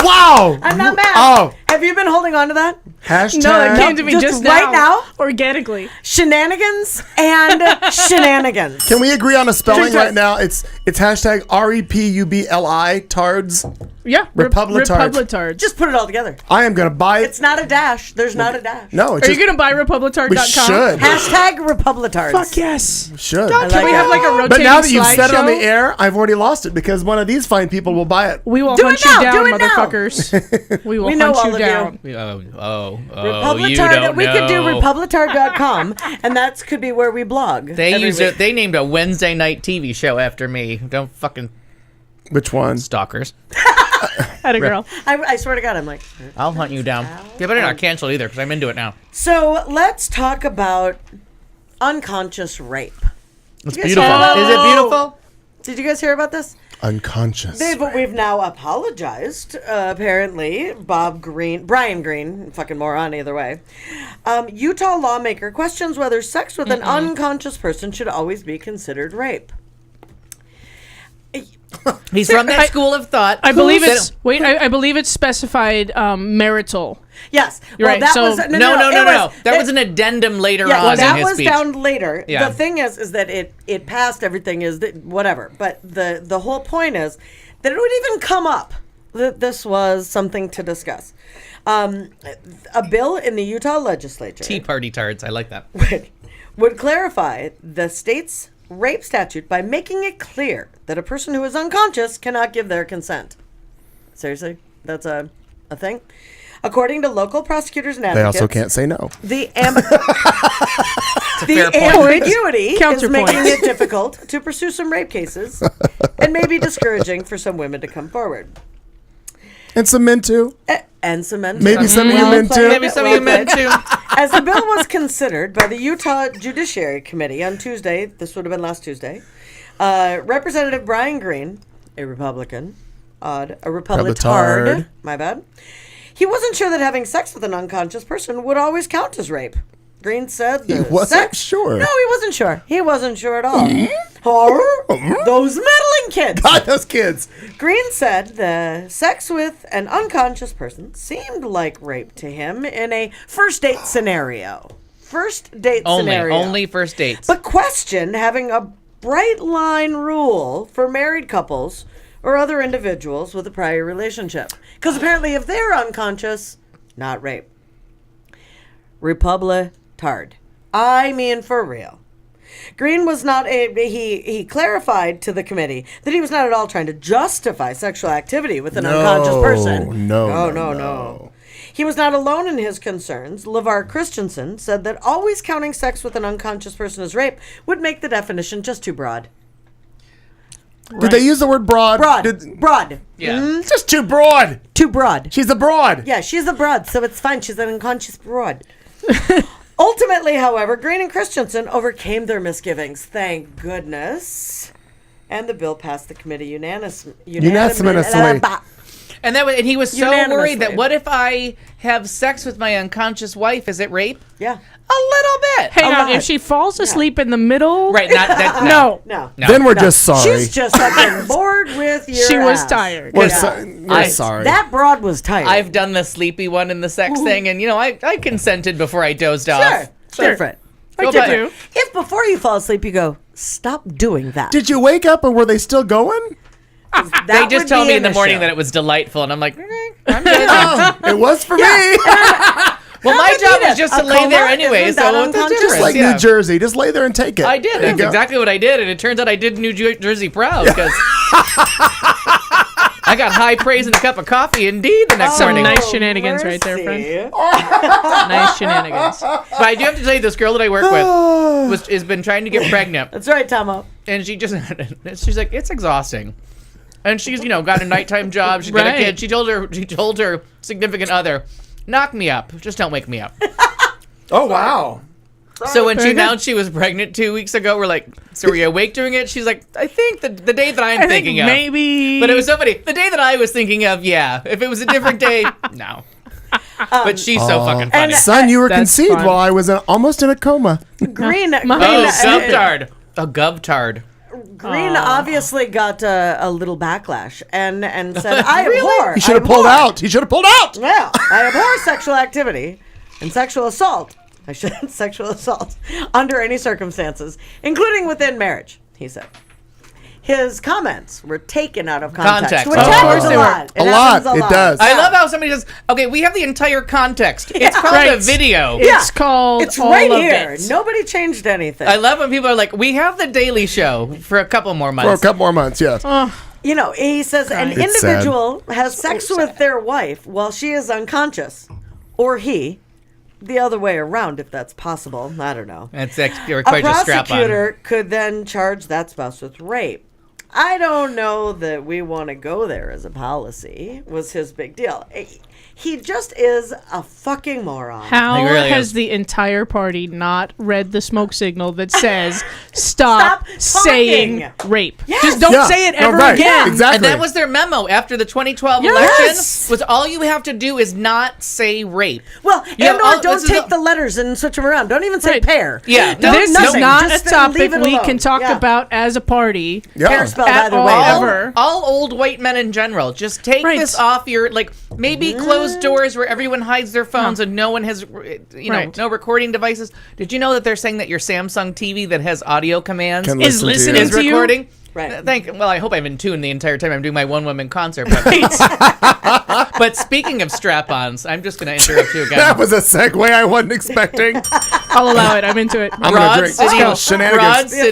Wow! I'm not mad. Oh, Have you been holding on to that? Hashtag. No, it came to me just right now. Organically. Shenanigans and shenanigans. Can we agree on a spelling Just- right now? It's hashtag REPUBLI tards. Yeah. Republitards. Republitards. Just put it all together. I am gonna buy it. It's not a dash. There's not a dash. No, it's Are you just, going to buy Republitard.com? we should. Hashtag Republitards. Fuck yes. Should. I like Can we have like a rotating But now that you've said it on the slideshow? air, I've already lost it because one of these fine people will buy it. We will Do hunt it you now, down, do it now. motherfuckers. We will We know hunt all you of you. down. You Republitard. don't We could do know. Republitard.com, and that could be where we blog. They every used week. it. They named a Wednesday night TV show after me. Don't fucking Which one? stalkers. Had a girl. I swear to God, I'm like. I'll hunt you down. You better not cancel either, because I'm into it now. So let's talk about unconscious rape. It's You guys beautiful. hear about Is that? it beautiful? Did you guys hear about this? Unconscious. We've now apologized. Apparently, Brian Green, fucking moron either way. Utah lawmaker questions whether sex with an unconscious person should always be considered rape. He's from that school of thought. I believe that- it's I believe it's specified marital. Yes. You're right. That So- was No. it was- That was an addendum later Yeah, on that in his was speech. down later. Yeah. The thing is that it passed everything is that whatever. But the whole point is that it would even come up that this was something to discuss. A bill in the Utah legislature Tea party tards. I like that. would clarify the state's rape statute by making it clear that a person who is unconscious cannot give their consent. Seriously, that's a thing. According to local prosecutors and They advocates, also can't say no. the fair point. ambiguity is Counterpoint. making it difficult to pursue some rape cases and may be discouraging for some women to come forward. And some men too. And some men. Maybe some of you men too. Maybe some of you men too. As the bill was considered by the Utah Judiciary Committee on Tuesday, this would have been last Tuesday, Representative Brian Green, a Republican, a Republitard, Republitard. my bad, he wasn't sure that having sex with an unconscious person would always count as rape. Green said He the wasn't sex- sure. No, he wasn't sure. He wasn't sure at all. Those meddling kids. God, those kids. Green said the sex with an unconscious person seemed like rape to him in a first date scenario. Only first dates. But questioned having a bright line rule for married couples or other individuals with a prior relationship. Because apparently if they're unconscious, not rape. Republitard. I mean, for real. Green was not he clarified to the committee that he was not at all trying to justify sexual activity with an unconscious person. No. He was not alone in his concerns. LeVar Christensen said that always counting sex with an unconscious person as rape would make the definition just too broad. Did they use the word broad? Broad. Yeah. It's just too broad. Too broad. She's a broad. Yeah, she's a broad, so it's fine. She's an unconscious broad. Ultimately, however, Green and Christensen overcame their misgivings. Thank goodness. And the bill passed the committee unanimously. And he was so Unanimously. worried that what if I have sex with my unconscious wife? Is it rape? Yeah. A little bit. Hang on, lot. if she falls asleep in the middle, Right. Not that. No. No. Then we're just sorry. She's just fucking bored with your She was ass. tired. We're, Yeah. we're sorry. That broad was tired. I've done the sleepy one in the sex thing, and I consented before I dozed off. Sure. Different. Go did back. you? If before you fall asleep you go, stop doing that. Did you wake up and were they still going? They just told me in the morning that it was delightful, and I'm like, I'm good. Oh, it was for me. Well, my many job was minutes? just A to lay there coma? anyway, Isn't so that what's the unconscious? difference? Just like Yeah. New Jersey. Just lay there and take it. I did. There you That's go. exactly what I did, and it turns out I did New Jersey proud because I got high praise and a cup of coffee indeed the next Some morning. nice shenanigans right there, friend. nice shenanigans. But I do have to tell you, this girl that I work with has been trying to get pregnant, That's right, Tomo. and she's like, it's exhausting. And she's, got a nighttime job. She's got a Right. kid. She told her significant other, knock me up. Just don't wake me up. Oh, wow. So when she Very good. announced she was pregnant 2 weeks ago, we're like, so were you awake during it? She's like, I think the day that I'm I think thinking of. maybe. But it was so funny. The day that I was thinking of, yeah. If it was a different day, no. But she's so fucking funny. Son, you were That's conceived fun. while I was almost in a coma. Green. Oh, govtard. A govtard. Green obviously got a little backlash and said, I abhor. He should have pulled out. He should have pulled out. Well, I abhor sexual activity and sexual assault. Sexual assault under any circumstances, including within marriage, he said. His comments were taken out of context. Which happens a lot. A lot. It does. I love how somebody says, okay, we have the entire context. It's called a video. It's called It's right here. Nobody changed anything. I love when people are like, we have the Daily Show for a couple more months. For a couple more months, yes. You know, he says an individual has sex with their wife while she is unconscious. Or he. The other way around, if that's possible. I don't know. It's quite a just strap on. prosecutor could then charge that spouse with rape. I don't know that we want to go there as a policy, was his big deal. He just is a fucking moron. How has the entire party not read the smoke signal that says, stop saying rape? Yes. Just don't say it ever again. Yeah, exactly. And that was their memo after the 2012 election, was all you have to do is not say rape. Well, don't take the letters and switch them around. Don't even say pair. Yeah. This is not Just a topic we alone. can talk about as a party. Pair spelled At either all. way. Ever. All old white men in general. Just take this off your, maybe closed doors where everyone hides their phones and no one has, no recording devices. Did you know that they're saying that your Samsung TV that has audio commands is listening to you? recording? Right. Well, I hope I'm in tune the entire time I'm doing my one-woman concert. But speaking of strap-ons, I'm just going to interrupt you again. That was a segue I wasn't expecting. I'll allow it. I'm into it. Broad City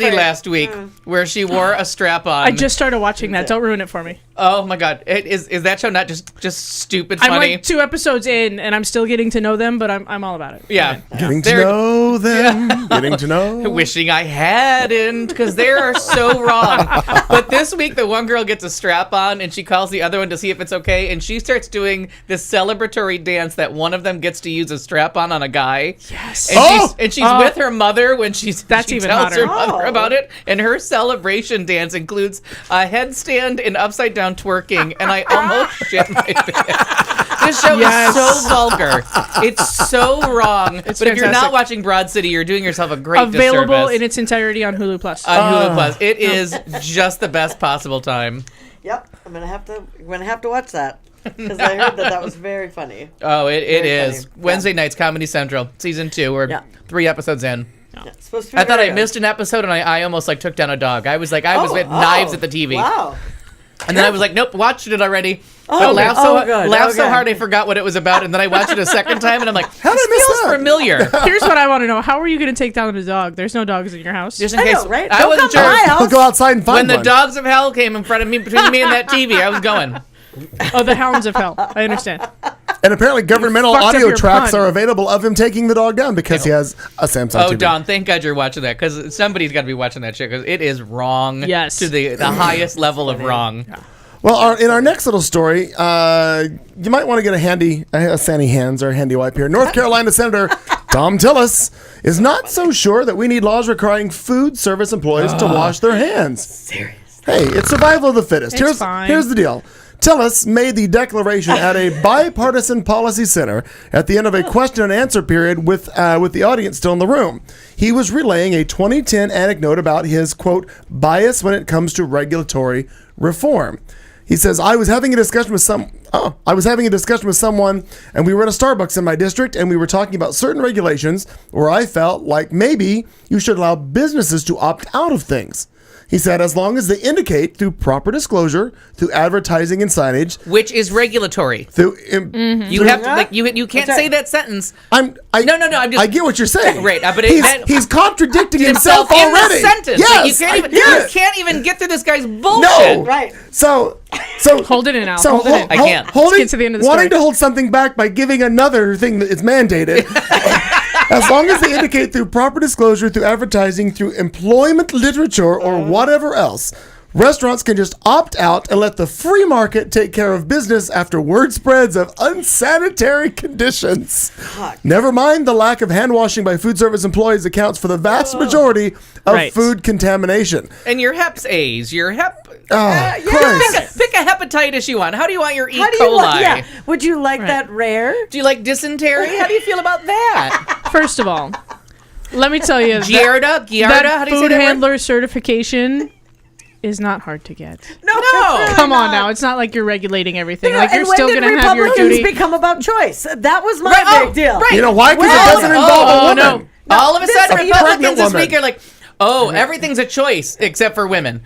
Yeah, last week, where she wore a strap-on. I just started watching that. Don't ruin it for me. Oh my God! Is that show not just stupid funny? I'm like 2 episodes in, and I'm still getting to know them, but I'm all about it. Yeah, Getting to know them. Getting to know. Wishing I hadn't, because they are so wrong. But this week, the one girl gets a strap on, and she calls the other one to see if it's okay, and she starts doing this celebratory dance that one of them gets to use a strap on a guy. Yes. And she's with her mother when she even tells hotter. her mother about it, and her celebration dance includes a headstand and upside down twerking, and I almost shit my pants. This show is so vulgar. It's so wrong. But if you're not watching Broad City, you're doing yourself a great Available disservice. in its entirety on Hulu Plus. On Hulu Plus. It is just the best possible time. Yep, I'm gonna have to watch that because I heard that was very funny. Oh, it is. Funny. Wednesday nights, Comedy Central, season 2. We're 3 episodes in. Yeah, it's supposed to be I thought very I missed an episode, and I almost took down a dog. I was with knives at the TV. Wow. And then I was like, nope, watched it already. Oh, I laughed good. so hard I forgot what it was about, and then I watched it a second time, and I'm like, How did I miss feels that? familiar. Here's what I want to know. How are you going to take down the dog? There's no dogs in your house. Just in I case. know, right? I Don't wasn't come to my sure. house. We'll go outside and find When the one. dogs of hell came in front of me, between me and that TV, I was going. Oh, the Hounds of Hell. I understand. And apparently governmental fucked up audio your tracks pun. are available of him taking the dog down because he has a Samsung Oh, TV. Don, thank God you're watching that, because somebody's got to be watching that shit, because it is wrong Yes. to the highest level of wrong. Well, in our next little story, you might want to get a Sandy hands or a handy wipe here. North Carolina Senator Tom Tillis is not so sure that we need laws requiring food service employees to wash their hands. Seriously. Hey, it's survival of the fittest. It's fine. Here's the deal. Tillis made the declaration at a bipartisan policy center at the end of a question and answer period with the audience still in the room. He was relaying a 2010 anecdote about his, quote, bias when it comes to regulatory reform. He says, I was having a discussion with someone, and we were at a Starbucks in my district, and we were talking about certain regulations where I felt like maybe you should allow businesses to opt out of things. He said, as long as they indicate through proper disclosure, through advertising and signage, Which is regulatory. You have to you can't say that sentence. I'm just. I get what you're saying. Right, but he's contradicting himself in already. the sentence. Yes, You can't even get through this guy's bullshit. No, Right. So Hold it in, Al. So Hold it in. I can't. Holding, Let's get to the end of the wanting story. to hold something back by giving another thing that it's mandated. As long as they indicate through proper disclosure, through advertising, through employment literature, or whatever else, restaurants can just opt out and let the free market take care of business after word spreads of unsanitary conditions. Never mind the lack of hand washing by food service employees accounts for the vast majority of food contamination. And your HEP's A's, your HEP. Christ. Pick a hepatitis you want. How do you want your E. How do coli? you like? Yeah. Would you like that rare? Do you like dysentery? How do you feel about that? First of all, let me tell you Giardia? that How do you say food that word? handler certification is not hard to get. No, it's Come really on not. now. It's not like you're regulating everything. You know, Like you're and when still did going to have your Republicans duty. become about choice? That was my big deal. right. You know why? Because Well, it doesn't involve a woman. no. All of a sudden, a Republicans pregnant this woman. week are like, oh, everything's a choice except for women.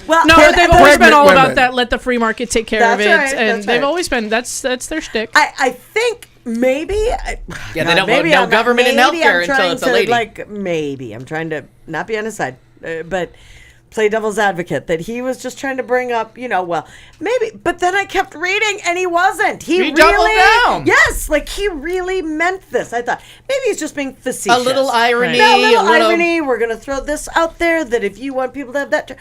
Well, No, and- they've and- always been pregnant all women. about that. Let the free market take care of That's it, right, and that's they've right. always been that's their shtick. I think maybe. Yeah, they God, don't maybe want no I'm- government in maybe healthcare I'm until trying it's a to, lady. Like maybe I'm trying to not be on his side, but play devil's advocate that he was just trying to bring up, well, maybe. But then I kept reading, and he wasn't. He really, doubled down. Yes, like he really meant this. I thought maybe he's just being facetious. A little irony. No, a little a little irony. We're gonna throw this out there that if you want people to have that.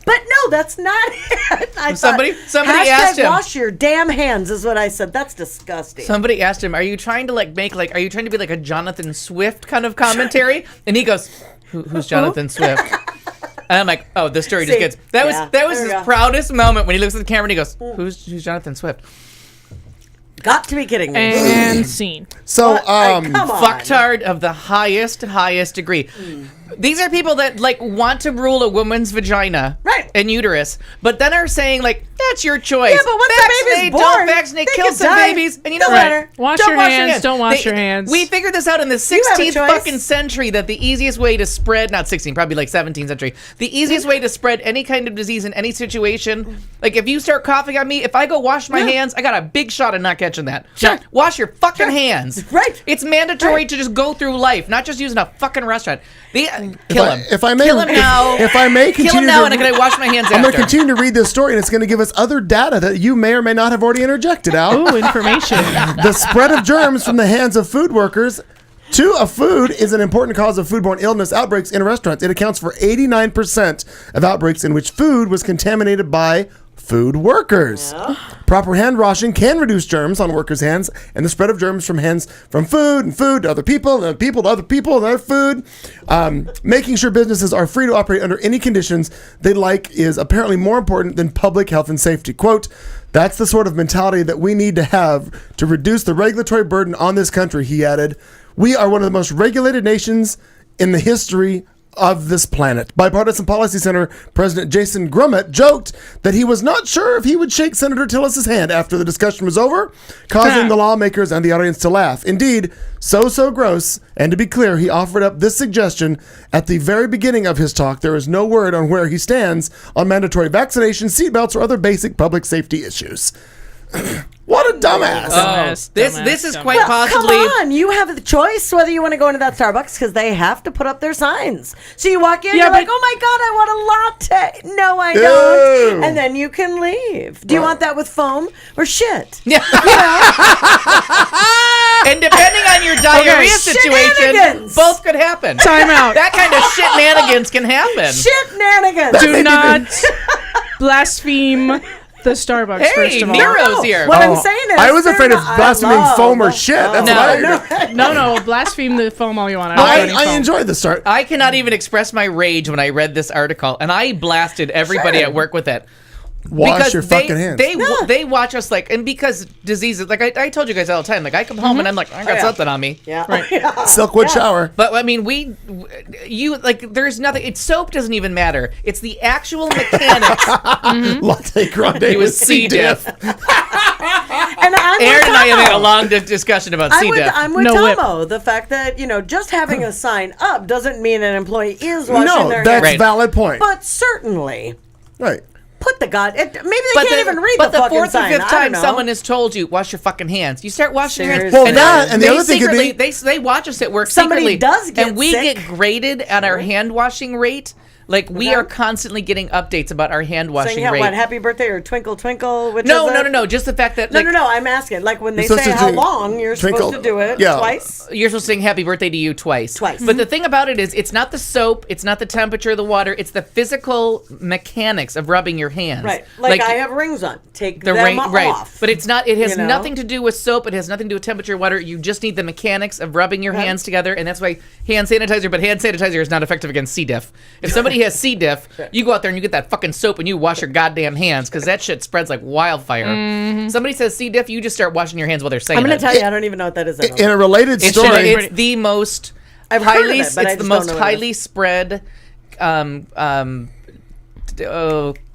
But no, that's not it. I Somebody thought, asked him. Wash your damn hands is what I said. That's disgusting. Somebody asked him, "Are you trying to are you trying to be like a Jonathan Swift kind of commentary?" And he goes, "Who's Jonathan Swift?" And I'm like, "Oh, the story just See, gets." That was yeah, that was there we his go. proudest moment when he looks at the camera and he goes, "Who's Jonathan Swift?" Got to be kidding me. And scene. So, Come on. Fucktard of the highest degree. These are people that want to rule a woman's vagina Right. and uterus, but then are saying that's your choice. Yeah, but once the baby's vaccinate, born, don't vaccinate, they kill can some die. babies, and you know Don't what? matter. Wash Don't your wash hands, don't wash your hands. We figured this out in the You have a 16th choice. fucking century that the easiest way to spread, not 16, probably like 17th century, the easiest way to spread any kind of disease in any situation, like if you start coughing on me, if I go wash my hands, I got a big shot of not catching that. Sure. Wash your fucking hands. Right. It's mandatory Right. to just go through life, not just using a fucking restaurant. Kill him. if I may, kill him now. if I may Kill him continue now, to- and I'm gonna wash my hands I'm going after. to continue to read this story, and it's going to give us other data that you may or may not have already interjected out. Ooh, information. The spread of germs from the hands of food workers to a food is an important cause of foodborne illness outbreaks in restaurants. It accounts for 89% of outbreaks in which food was contaminated by food workers. Proper hand washing can reduce germs on workers' hands and the spread of germs from food and food to other people and people to other people and other food. Making sure businesses are free to operate under any conditions they like is apparently more important than public health and safety. Quote, "That's the sort of mentality that we need to have to reduce the regulatory burden on this country," he added. "We are one of the most regulated nations in the history of this planet." Bipartisan Policy Center President Jason Grummett joked that he was not sure if he would shake Senator Tillis's hand after the discussion was over, causing the lawmakers and the audience to laugh. Indeed, so gross, and to be clear, he offered up this suggestion at the very beginning of his talk. There is no word on where he stands on mandatory vaccination, seatbelts, or other basic public safety issues. What a dumbass. This is quite Well, possibly. come on. You have the choice whether you want to go into that Starbucks because they have to put up their signs. So you walk in, Yeah, you're like, but- oh my God, I want a latte. No, I don't. Ew. And then you can leave. Do you want that with foam or shit? Yeah. And depending on your diarrhea situation, Shenanigans. both could happen. Time out. That kind of shit-nanigans can happen. Shit-nanigans. Do not blaspheme the Starbucks, Hey, first of all. Nero's here. What I'm saying is, I was afraid of I blaspheming love- foam or shit. That's what I No, blaspheme the foam all you want. I don't want any I foam. enjoyed the start. I cannot even express my rage when I read this article, and I blasted everybody Sure. at work with it. Wash Because your fucking hands. They watch us and because diseases, like I told you guys all the time, like I come home and I'm like, I got yeah. something on me. Yeah. Right. Silkwood shower. But I mean, there's nothing. Soap doesn't even matter. It's the actual mechanics. Latte grande. He was C. diff. And I'm Aaron with and I have had a Tomo. long discussion about C. diff. I'm with No whip. Tomo. The fact that, just having a sign up doesn't mean an employee is washing No, their that's hands. Right. valid point. But certainly, Right. put the maybe they can't even read but the fucking fourth or sign. fifth I don't time know. someone has told you, wash your fucking hands. You start washing your hands. Seriously. Well, that and the they other thing could secretly, be they watch us at work Somebody secretly. does get and we sick. get graded at our hand washing rate. Like we Okay. are constantly getting updates about our hand washing saying rate. what, happy birthday or twinkle twinkle? Which No, is it? no. Just the fact that No, like, no. I'm asking. Like when they You're supposed say to how do long, you're twinkle. supposed to do it Yeah. twice. you're supposed to sing happy birthday to you twice. Twice. But the thing about it is, it's not the soap, it's not the temperature of the water, it's the physical mechanics of rubbing your hands. Right. Like I have rings on. Take the them ring, off. right? But it's not. It has You know? nothing to do with soap. It has nothing to do with temperature, water. You just need the mechanics of rubbing your hands together, and that's why hand sanitizer. But hand sanitizer is not effective against C. diff. If somebody has C. diff, you go out there and you get that fucking soap and you wash your goddamn hands because that shit spreads like wildfire. Somebody says C. diff, you just start washing your hands while they're saying I'm going it. to tell you, I don't even know what that is. in a related It's, story. it's the most I've heard of highly. it, but I It's the just don't most know what it highly spread.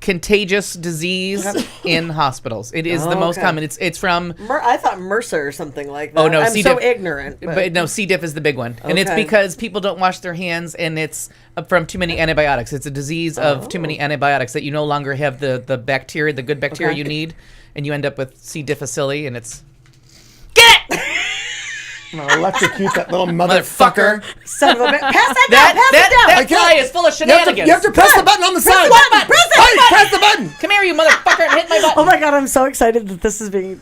contagious disease in hospitals. It is the most common. It's from. I thought MRSA or something like that. Oh no, I'm C. so diff, ignorant. but no, C. diff is the big one, and it's because people don't wash their hands, and it's from too many antibiotics. It's a disease of too many antibiotics that you no longer have the bacteria, the good bacteria you need, and you end up with C. difficile, and it's. Get it! I'm gonna electrocute that little motherfucker. Son of a bitch. Pass that down. That guy is full of shenanigans. You have to press the button on the side. Press the button. Come here, you motherfucker, and hit my button. Oh my God, I'm so excited that this is being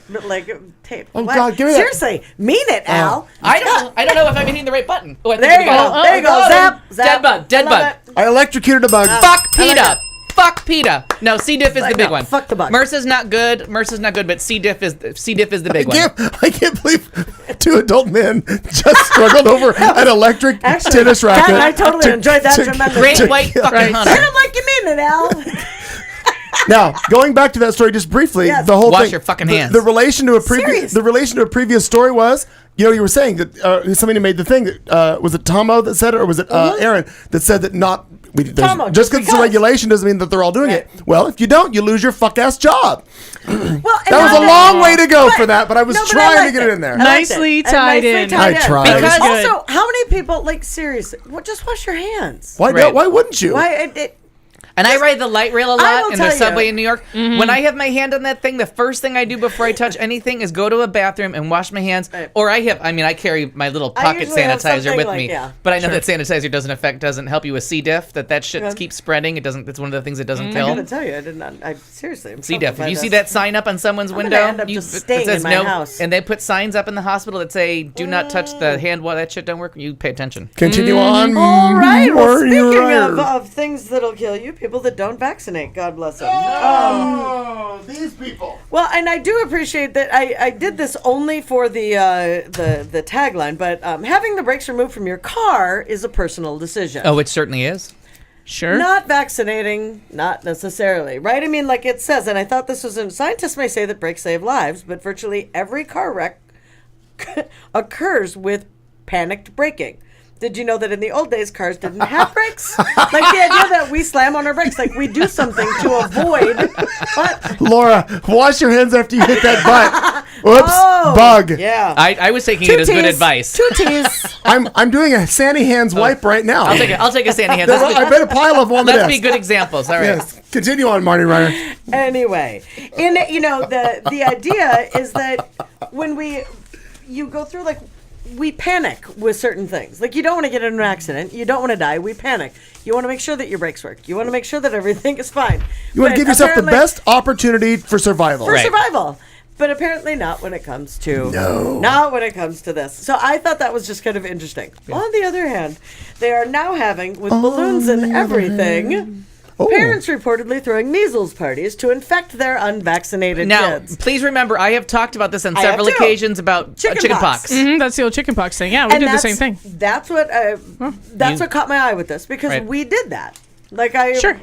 taped. Oh God, give me that. Seriously, mean it, Al. I don't know if I'm hitting the right button. Oh, I think There you go. There you go. Zap. Dead bug. Dead bug. I electrocuted a bug. Fuck PETA. Fuck PETA. No, C. diff is the big one. Fuck the bug. MRSA's not good. But C. diff is the big one. I can't believe 2 adult men just struggled over an electric tennis racket. Kat and I totally enjoyed that tremendously. Great white fucking hunter. Hit him like you mean it, Al. Now, going back to that story just briefly, the whole Wash thing, your fucking hands. The relation to a previous story was, you were saying that somebody made the thing that was it Tomo that said it, or was it Aaron that said that Tomo, just because it's a regulation doesn't mean that they're all doing it. Well, if you don't, you lose your fuck ass job. That was a long way to go for that, but I was trying to get it in there. Nicely tied in. I tried. Because also, how many people seriously? Just wash your hands. Why wouldn't you? And I ride the light rail a lot in the subway you. in New York. Mm-hmm. When I have my hand on that thing, the first thing I do before I touch anything is go to a bathroom and wash my hands. Right. Or I carry my little pocket sanitizer with me. But I know that sanitizer doesn't help you with C. diff. That shit keeps spreading. It's one of the things that doesn't kill. I'm gonna tell you, I seriously. I'm C. diff. If you see that sign up on someone's window, end up just staying in my house. And they put signs up in the hospital that say, "Do not touch the hand while that shit don't work." You pay attention. Continue on. All right. Well, speaking of things that'll kill you, people that don't vaccinate. God bless them. These people. Well, and I do appreciate that. I did this only for the tagline, but having the brakes removed from your car is a personal decision. Oh, it certainly is. Sure. Not vaccinating, not necessarily, right? I mean, like it says, and I thought this was scientists may say that brakes save lives, but virtually every car wreck occurs with panicked braking. Did you know that in the old days, cars didn't have brakes? Like the idea that we slam on our brakes, like we do something to avoid. What? Laura, wash your hands after you hit that butt. Whoops, bug. Yeah. I was taking it as good advice. 2 T's. I'm doing a Sandy hands wipe right now. I'll take a Sandy hands. I bet a pile of one. Let's be good examples. All right. Yes. Continue on, Marty Reiner. Anyway, the idea is that when you go through we panic with certain things. Like, you don't want to get in an accident. You don't want to die. We panic. You want to make sure that your brakes work. You want to make sure that everything is fine. You want to give yourself the best opportunity for survival. Survival. But apparently not when it comes to... Not when it comes to this. So I thought that was just kind of interesting. Yeah. On the other hand, they are now having, with balloons and everything... Parents reportedly throwing measles parties to infect their unvaccinated kids. Now, please remember, I have talked about this on several occasions about chickenpox. Mm-hmm, that's the old chickenpox thing. Yeah, we did the same thing. That's what what caught my eye with this, because we did that. Sure.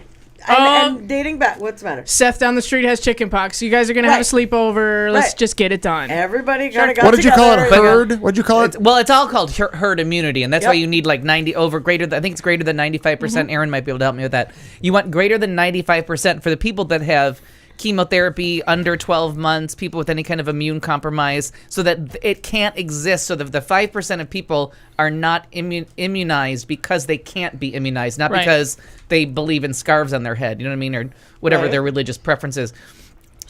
And dating back, what's the matter? Seth down the street has chickenpox. You guys are gonna have a sleepover. Let's just get it done. Everybody kind of got What did you call it? Herd? What'd you call it? Well, it's all called herd immunity, and that's why you need greater than 95%. Aaron might be able to help me with that. You want greater than 95% for the people that have chemotherapy under 12 months, people with any kind of immune compromise, so that it can't exist, so that the 5% of people are not immunized because they can't be immunized, not because they believe in scarves on their head, you know what I mean, or whatever their religious preference is.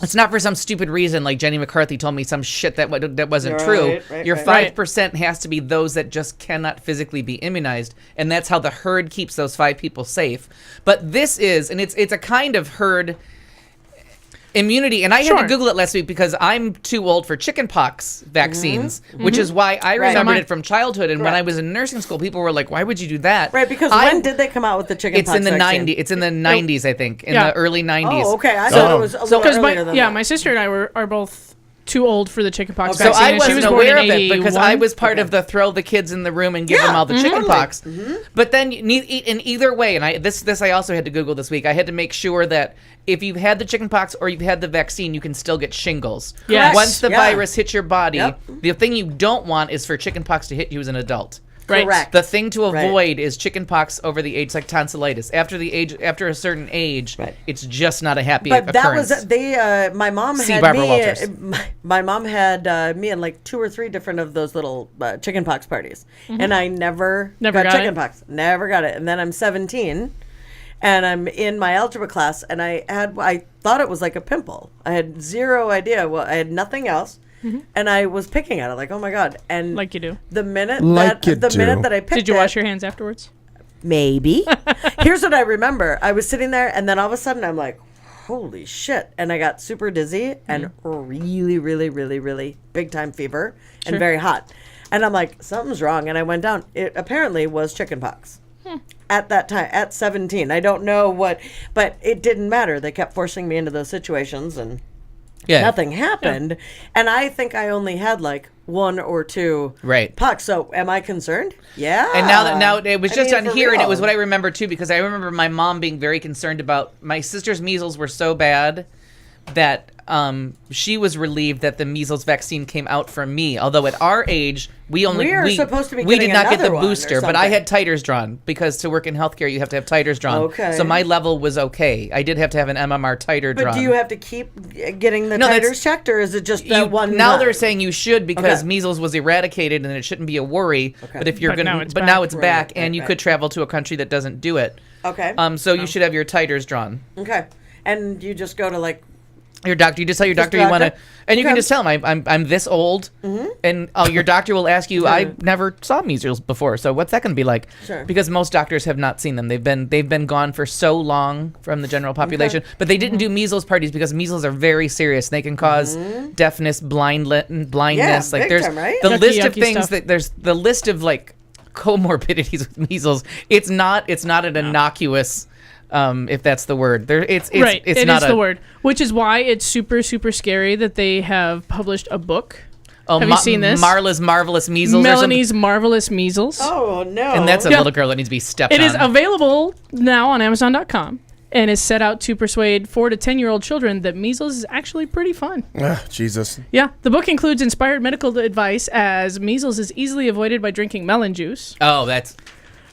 It's not for some stupid reason like Jenny McCarthy told me some shit that wasn't true. Your 5% has to be those that just cannot physically be immunized, and that's how the herd keeps those 5 people safe. But this is, and it's a kind of herd immunity, and I had to Google it last week because I'm too old for chickenpox vaccines, which is why I remembered it from childhood. And when I was in nursing school, people were like, "Why would you do that?" Right, because when did they come out with the chickenpox vaccine? It's in the 90s, I think, in the early 90s. Oh, okay. I thought it was a little earlier than that. My sister and I are both too old for the chickenpox vaccine. So I wasn't she was aware of it because I was part of the throw the kids in the room and give them all the chickenpox. But then in either way, and this I also had to Google this week, I had to make sure that if you've had the chickenpox or you've had the vaccine, you can still get shingles. Yes. Once the virus hits your body, the thing you don't want is for chickenpox to hit you as an adult. Right. Correct. The thing to avoid is chickenpox over the age, like tonsillitis. After a certain age, it's just not a happy occurrence. That was my mom See had Barbara me. Walters. My mom had me in like 2 or 3 different of those little chickenpox parties, and I never got chickenpox. Never got it. And then I'm 17, and I'm in my algebra class, and I thought it was like a pimple. I had zero idea. Well, I had nothing else. And I was picking at it like, oh my god! And like you do. The minute minute that I picked it, did you wash your hands afterwards? Maybe. Here's what I remember: I was sitting there, and then all of a sudden, I'm like, holy shit! And I got super dizzy and really, really, really, really big time fever and very hot. And I'm like, something's wrong. And I went down. It apparently was chickenpox. At that time, at 17, I don't know what, but it didn't matter. They kept forcing me into those situations, and nothing happened. And I think I only had like 1 or 2 pucks. So am I concerned? Yeah. And now it was just on here, and it was what I remember too, because I remember my mom being very concerned about my sister's measles were so bad that she was relieved that the measles vaccine came out for me. Although at our age, we supposed to be we did not get the one booster, but I had titers drawn because to work in healthcare you have to have titers drawn. Okay. So my level was okay. I did have to have an MMR titer drawn. But do you have to keep getting the titers checked, or is it just that one? Now they're saying you should because measles was eradicated and it shouldn't be a worry. Okay. But if you're now it's back, and you could travel to a country that doesn't do it. Okay. So you should have your titers drawn. Okay. And you just go to like your doctor. You just tell your doctor you want to, and you can just tell him I'm this old, and your doctor will ask you. I never saw measles before, so what's that going to be like? Sure. Because most doctors have not seen them. They've been gone for so long from the general population, but they didn't do measles parties because measles are very serious. They can cause deafness, blindness. Like there's the list of things that there's the list of like comorbidities with measles. It's not an innocuous. If that's the word, it's not the word, which is why it's super super scary that they have published a book. Oh, have you seen this? Marla's Marvelous Measles. Melanie's Marvelous Measles. Oh no! And that's a little girl that needs to be stepped on. It is available now on Amazon.com and is set out to persuade 4 to 10-year-old children that measles is actually pretty fun. Jesus. Yeah, the book includes inspired medical advice as measles is easily avoided by drinking melon juice. Oh, that's.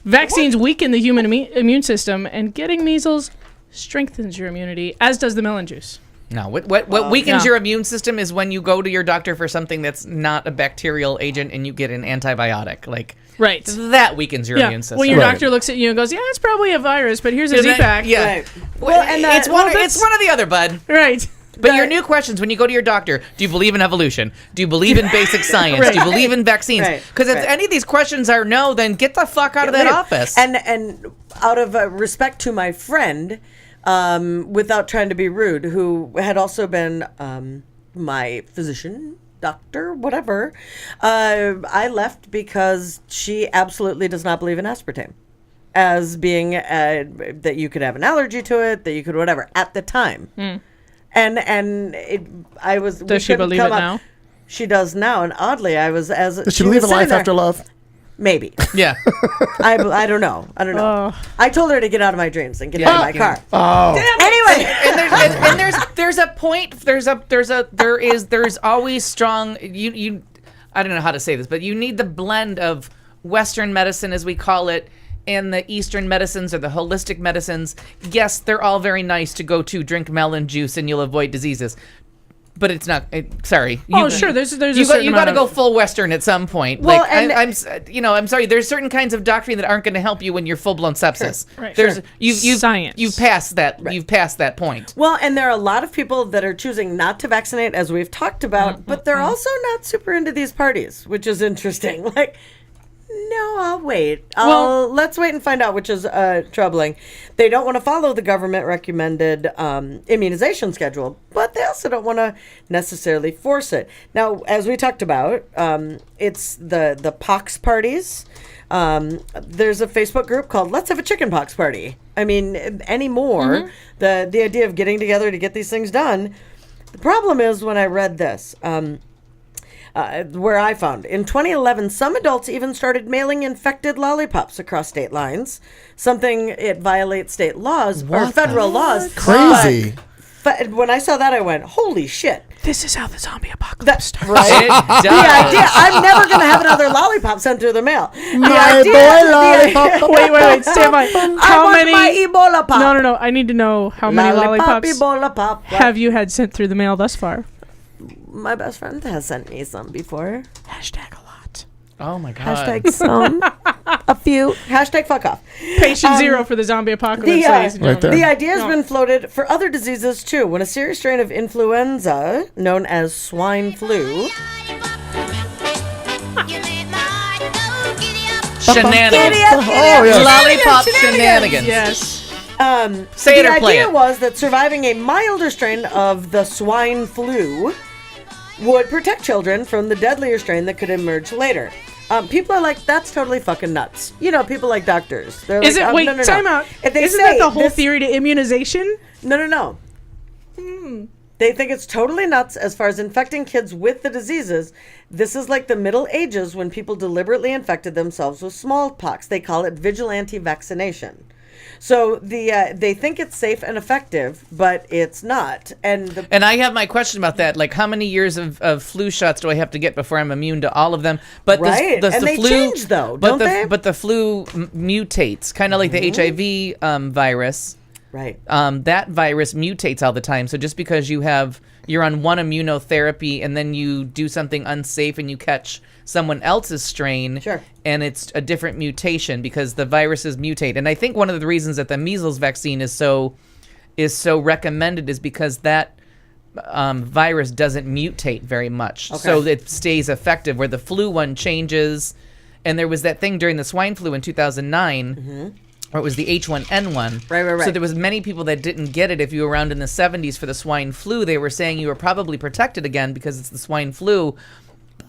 Vaccines weaken the human immune system, and getting measles strengthens your immunity, as does the melon juice. No, what weakens your immune system is when you go to your doctor for something that's not a bacterial agent and you get an antibiotic. Like, that weakens your immune system. When your doctor looks at you and goes, yeah, it's probably a virus, but here's a Z-Pack. Yeah. Right. Well, and it's one or the other, bud. Right. But your new questions when you go to your doctor: do you believe in evolution? Do you believe in basic science? Do you believe in vaccines? Because if any of these questions are no, then get the fuck out of that office. And out of respect to my friend, without trying to be rude, who had also been my physician, doctor, whatever, I left because she absolutely does not believe in aspartame as being that you could have an allergy to it, that you could whatever at the time. I was. Does she believe it now? She does now, and oddly, I was as. Does she believe in life after love? Maybe. Yeah. I don't know. I told her to get out of my dreams and get out of my car. Oh. Anyway, and there's a point. There's always strong. You. I don't know how to say this, but you need the blend of Western medicine, as we call it, and the Eastern medicines or the holistic medicines. Yes, they're all very nice to go to. Drink melon juice and you'll avoid diseases. But it's not. Sorry. Sure. There's you got to go full Western at some point. Well, like I'm sorry. There's certain kinds of doctrine that aren't going to help you when you're full blown sepsis. Sure. Right. There's science. You've passed that. Right. You've passed that point. Well, and there are a lot of people that are choosing not to vaccinate, as we've talked about, but they're also not super into these parties, which is interesting. Like. No, I'll wait. Let's wait and find out, which is troubling. They don't want to follow the government recommended immunization schedule, but they also don't want to necessarily force it. Now, as we talked about, it's the pox parties. There's a Facebook group called Let's Have a Chicken Pox Party. I mean, anymore, the idea of getting together to get these things done. The problem is when I read this, where I found in 2011, some adults even started mailing infected lollipops across state lines. It violates state laws or federal laws. Crazy. But when I saw that, I went, "Holy shit!" This is how the zombie apocalypse starts. It does. The idea, I'm never going to have another lollipop sent through the mail. Wait, stand by. How many? My Ebola pop. No. I need to know how many lollipops Ebola pop. have you had sent through the mail thus far? My best friend has sent me some before. Hashtag a lot. Oh my God. Hashtag some. A few. Hashtag fuck off. Patient zero for the zombie apocalypse, ladies and right there. gentlemen. The idea has been floated for other diseases too. When a serious strain of influenza, known as swine flu, Shenanigans. Oh, yes. Lollipop shenanigans. Yes. Say it the or play idea it. was that surviving a milder strain of the swine flu would protect children from the deadlier strain that could emerge later. People are like, that's totally fucking nuts. You know, people like doctors. They're Is like, it? Wait, no. time out. If they Isn't say that the whole this- theory to immunization? No. They think it's totally nuts as far as infecting kids with the diseases. This is like the Middle Ages when people deliberately infected themselves with smallpox. They call it vigilante vaccination. So they think it's safe and effective, but it's not. And I have my question about that. Like, how many years of flu shots do I have to get before I'm immune to all of them? But Right. the And they flu, change, though, but don't the, they? But the flu mutates, kind of like the HIV virus. right. That virus mutates all the time. So just because you're on one immunotherapy and then you do something unsafe and you catch someone else's strain, Sure. and it's a different mutation because the viruses mutate. And I think one of the reasons that the measles vaccine is so recommended is because that virus doesn't mutate very much. Okay. So it stays effective, where the flu one changes. And there was that thing during the swine flu in 2009, or it was the H1N1. Right. So there was many people that didn't get it. If you were around in the 70s for the swine flu, they were saying you were probably protected again because it's the swine flu.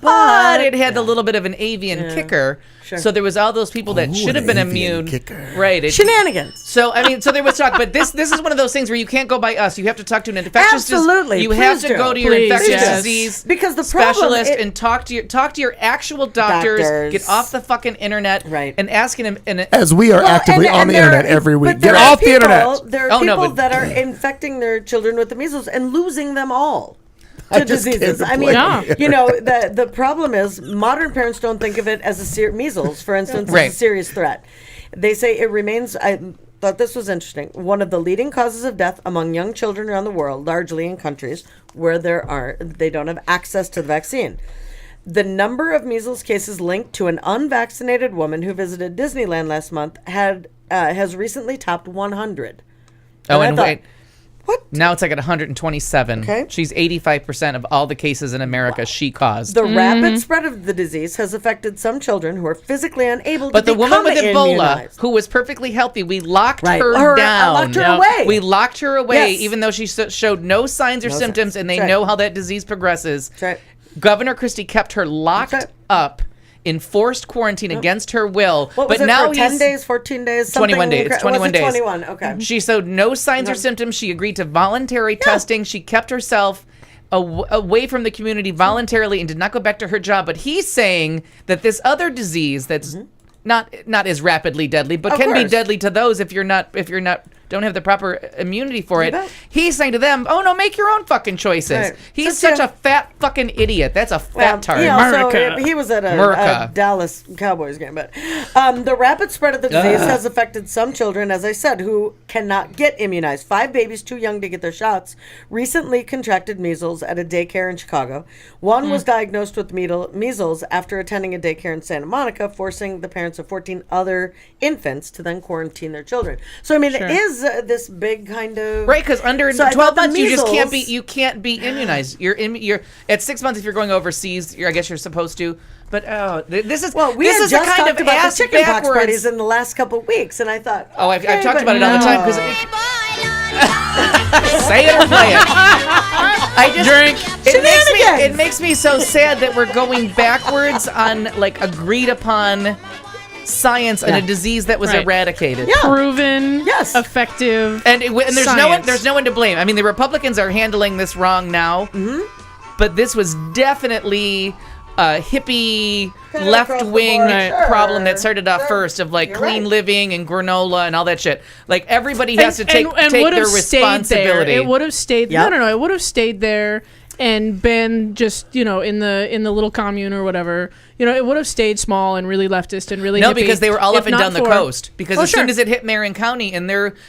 But it had a little bit of an avian kicker. Sure. So there was all those people that should have been avian immune. kicker. Right. Shenanigans. So there was talk, but this is one of those things where you can't go by us. You have to talk to an infectious disease. Absolutely. You have Please to go do. to your Please, infectious yes. disease Because the problem- specialist and talk to your actual doctors. Get off the fucking internet, Right. And asking them. And As we are actively on the internet every week. but Get there are off the people- internet. There are Oh, no, people but- that are infecting their children with the measles and losing them all to just can't diseases. I mean, blame you know, the problem is modern parents don't think of it as measles, for instance, Right. as a serious threat. They say it remains. I thought this was interesting. One of the leading causes of death among young children around the world, largely in countries where they don't have access to the vaccine. The number of measles cases linked to an unvaccinated woman who visited Disneyland last month has recently topped 100. Oh, I and thought, wait. what? Now it's like at 127. Okay. She's 85% of all the cases in America she caused. The rapid spread of the disease has affected some children who are physically unable But to the woman become with Ebola, immunized. who was perfectly healthy, we locked Right. her down. Locked her away. We locked her away, Yes. even though she showed no signs or No symptoms, signs. and they That's right. know how that disease progresses. That's right. Governor Christie kept her locked That's right. up in forced quarantine against her will. What was but it now for 10 he's days, 14 days? 21 days. It's 21 days. 21, okay. She showed no signs or symptoms. She agreed to voluntary testing. She kept herself away from the community voluntarily and did not go back to her job. But he's saying that this other disease that's not as rapidly deadly, but Of can be course. deadly to those if you're not don't have the proper immunity for You it. bet. He's saying to them, "Oh no, make your own fucking choices." Right. He's So, such yeah. a fat fucking idiot. That's a fat tart. He also, America. he was at a America. Dallas Cowboys game, but the rapid spread of the disease has affected some children, as I said, who cannot get immunized. 5 babies too young to get their shots recently contracted measles at a daycare in Chicago. One was diagnosed with measles after attending a daycare in Santa Monica, forcing the parents of 14 other infants to then quarantine their children. So I mean, Sure. it is this big kind of Right, because under So I 12 thought the months measles- you can't be immunized. You're at 6 months if you're going overseas. I guess you're supposed to. But this is Well, we this had is just the kind talked of about ass the chicken pox backwards. parties in the last couple of weeks, and I thought, Oh, I've okay, talked but about it all the time because say it or play it. I just Drink. It makes me so sad that we're going backwards on like agreed upon science on a disease that was Right. eradicated. Yeah. Proven, Yes. effective, And there's science. no one to blame. I mean, the Republicans are handling this wrong now, but this was definitely hippie left-wing problem that started off first of like clean living and granola and all that shit. Like everybody has to take their responsibility. It would have stayed. Yep. No. It would have stayed there and been just in the little commune or whatever. It would have stayed small and really leftist and really hippie, because they were all up and down the coast. Because as soon as it hit Marion County, and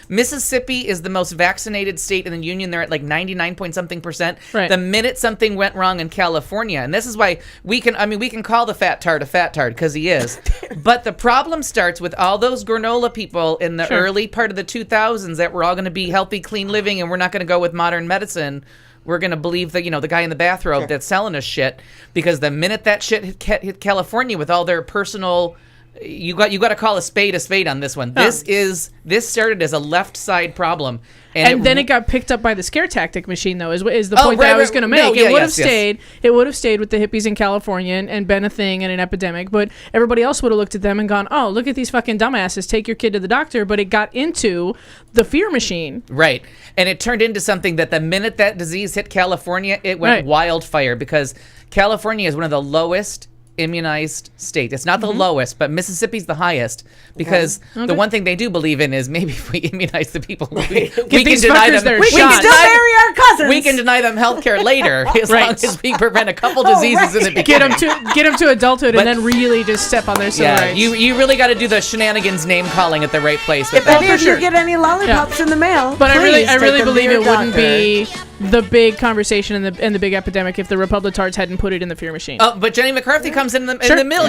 Mississippi is the most vaccinated state in the union. They're at like 99 point something %. Right. The minute something went wrong in California, and this is why we can call the fat tart a fat tart because he is. But the problem starts with all those granola people in the early part of the 2000s that were all going to be healthy, clean living, and we're not going to go with modern medicine. We're going to believe that, the guy in the bathrobe that's selling us shit, because the minute that shit hit California with all their personal, you got to call a spade on this one. This started as a left side problem. And then it got picked up by the scare tactic machine, though, is the point that I was going to make. No, it would have stayed. It would have stayed with the hippies in California and been a thing and an epidemic. But everybody else would have looked at them and gone, "Oh, look at these fucking dumbasses! Take your kid to the doctor." But it got into the fear machine, right? And it turned into something that the minute that disease hit California, it went wildfire, because California is one of the lowest immunized state. It's not the lowest, but Mississippi's the highest, because the one thing they do believe in is maybe if we immunize the people, we can deny them. We can still marry our cousins. We can deny them health care later as long as we prevent a couple diseases in the beginning. Get them to adulthood and then really just step on their civil rights. You really got to do the shenanigans name calling at the right place. If any of you get any lollipops in the mail, but I really believe it wouldn't be the big conversation and the big epidemic if the Republitards hadn't put it in the fear machine. Oh, but Jenny McCarthy comes in the middle.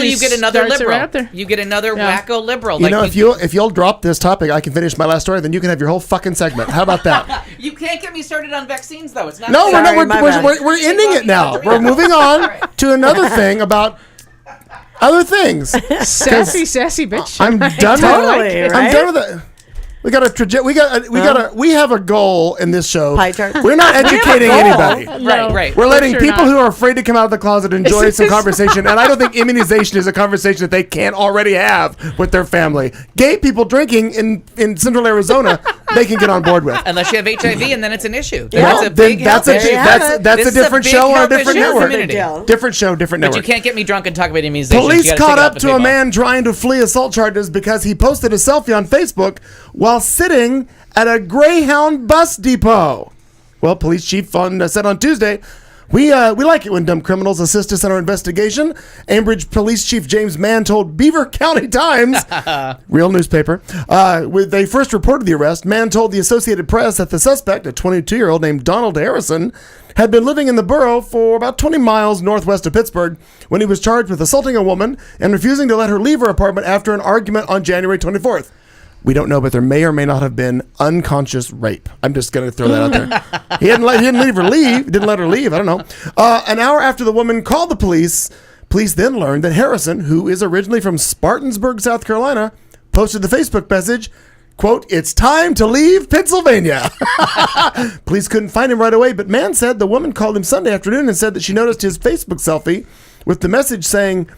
You get another liberal. Right, you get another wacko liberal. If you'll drop this topic, I can finish my last story. Then you can have your whole fucking segment. How about that? You can't get me started on vaccines, though. It's not. No, we're ending it now. We're moving on to another thing about other things. Sassy bitch. I'm done. I'm done with it. We have a goal in this show. Pie chart. We're not educating anybody. Right. We're letting people who are afraid to come out of the closet enjoy some conversation. And I don't think immunization is a conversation that they can't already have with their family. Gay people drinking in Central Arizona, they can get on board with. Unless you have HIV, and then it's an issue. That's a different show on a different network. Different show, different network. But you can't get me drunk and talk about immunization. Police caught up to a man trying to flee assault charges because he posted a selfie on Facebook while sitting at a Greyhound bus depot. Well, police chief said on Tuesday, we like it when dumb criminals assist us in our investigation. Ambridge Police Chief James Mann told Beaver County Times, real newspaper, when they first reported the arrest. Mann told the Associated Press that the suspect, a 22-year-old named Donald Harrison, had been living in the borough for about 20 miles northwest of Pittsburgh when he was charged with assaulting a woman and refusing to let her leave her apartment after an argument on January 24th. We don't know, but there may or may not have been unconscious rape. I'm just going to throw that out there. He didn't let her leave. I don't know. An hour after the woman called the police then learned that Harrison, who is originally from Spartansburg, South Carolina, posted the Facebook message, quote, "It's time to leave Pennsylvania." Police couldn't find him right away, but Mann said the woman called him Sunday afternoon and said that she noticed his Facebook selfie with the message saying,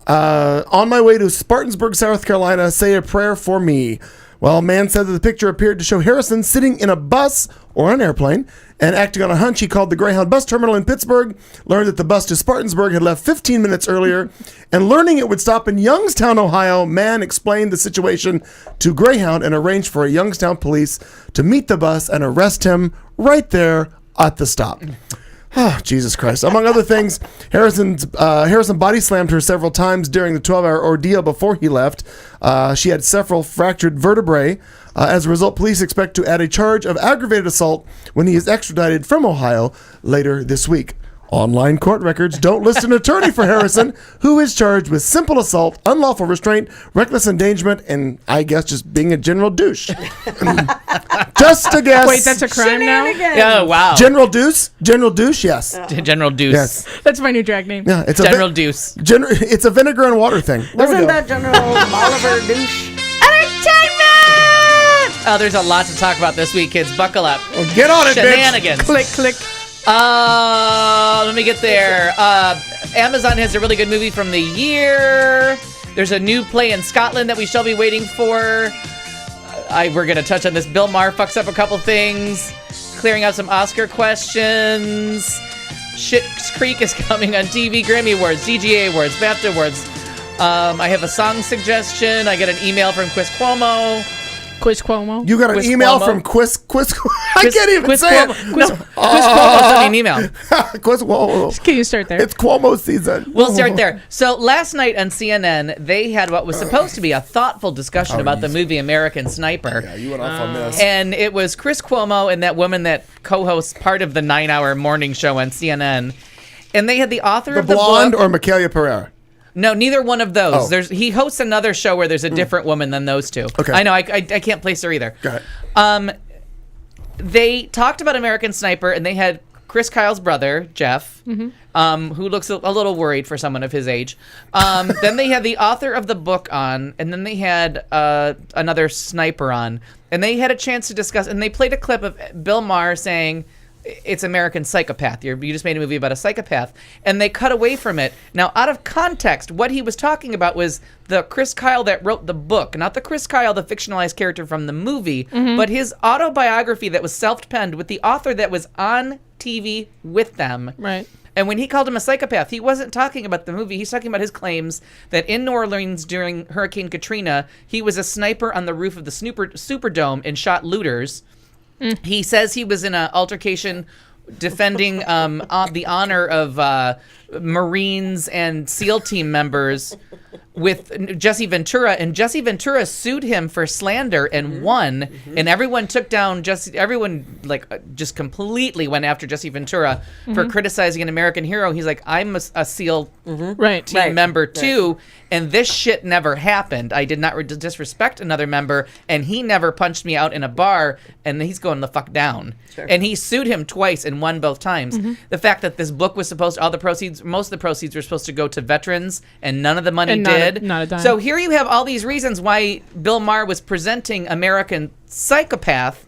"On my way to Spartansburg, South Carolina, say a prayer for me." Well, Mann said that the picture appeared to show Harrison sitting in a bus or an airplane, and acting on a hunch, he called the Greyhound bus terminal in Pittsburgh, learned that the bus to Spartansburg had left 15 minutes earlier, and learning it would stop in Youngstown, Ohio, Mann explained the situation to Greyhound and arranged for Youngstown police to meet the bus and arrest him right there at the stop. Oh, Jesus Christ. Among other things, Harrison body slammed her several times during the 12-hour ordeal before he left. She had several fractured vertebrae. As a result, police expect to add a charge of aggravated assault when he is extradited from Ohio later this week. Online court records don't list an attorney for Harrison, who is charged with simple assault, unlawful restraint, reckless endangerment, and I guess just being a general douche. Just a guess. Wait, that's a crime now? Yeah, wow. General douche, yes. General Deuce. Yes. That's my new drag name. Yeah, it's General Deuce. It's a vinegar and water thing. Wasn't that General Oliver Douche? Entertainment! Oh, there's a lot to talk about this week, kids. Buckle up. Well, get on it, Shenanigans. Click, click. Let me get there. Amazon has a really good movie from the year. There's a new play in Scotland that we shall be waiting for. We're going to touch on this. Bill Maher fucks up a couple things, clearing out some Oscar questions. Schitt's Creek is coming on TV, Grammy Awards, DGA Awards, BAFTA Awards. I have a song suggestion. I get an email from Quiz Cuomo. Quiz Cuomo. You got an Quiz email Cuomo. from Quiz. I can't even Quiz say Cuomo. it. Quiz Cuomo sent me an email. Quiz Cuomo. Can you start there? It's Cuomo season. We'll start there. So last night on CNN, they had what was supposed to be a thoughtful discussion about the movie American Sniper. Yeah, you went off on this. And it was Chris Cuomo and that woman that co-hosts part of the 9-hour morning show on CNN. And they had the author of the blonde book. or Michaela Pereira? No, neither one of those. Oh. He hosts another show where there's a different woman than those two. Okay. I know. I can't place her either. Got it. They talked about American Sniper, and they had Chris Kyle's brother, Jeff, who looks a little worried for someone of his age. Then they had the author of the book on, and then they had another sniper on. And they had a chance to discuss, and they played a clip of Bill Maher saying, it's American Psychopath. You just made a movie about a psychopath. And they cut away from it. Now, out of context, what he was talking about was the Chris Kyle that wrote the book, not the Chris Kyle, the fictionalized character from the movie, but his autobiography that was self-penned with the author that was on TV with them. Right. And when he called him a psychopath, he wasn't talking about the movie. He's talking about his claims that in New Orleans during Hurricane Katrina, he was a sniper on the roof of the Superdome and shot looters. He says he was in an altercation defending the honor of Marines and SEAL team members with Jesse Ventura, and Jesse Ventura sued him for slander and won, and everyone took down everyone just completely went after Jesse Ventura for criticizing an American hero. He's like, I'm a SEAL team member too, and this shit never happened. I did not disrespect another member, and he never punched me out in a bar, and he's going the fuck down. Sure. And he sued him twice and won both times. The fact that this book was supposed to, most of the proceeds were supposed to go to veterans, and none of the money did. Not a dime. So here you have all these reasons why Bill Maher was presenting American Psychopath.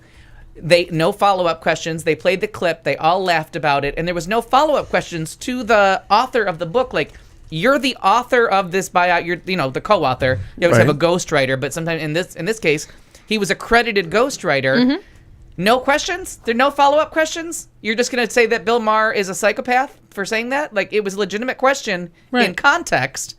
No follow-up questions. They played the clip. They all laughed about it, and there was no follow-up questions to the author of the book. Like, you're the author of this buyout. You're, the co-author. You always have a ghostwriter, but sometimes in this case, he was a credited ghostwriter. No questions? There are no follow-up questions? You're just going to say that Bill Maher is a psychopath for saying that? Like, it was a legitimate question in context,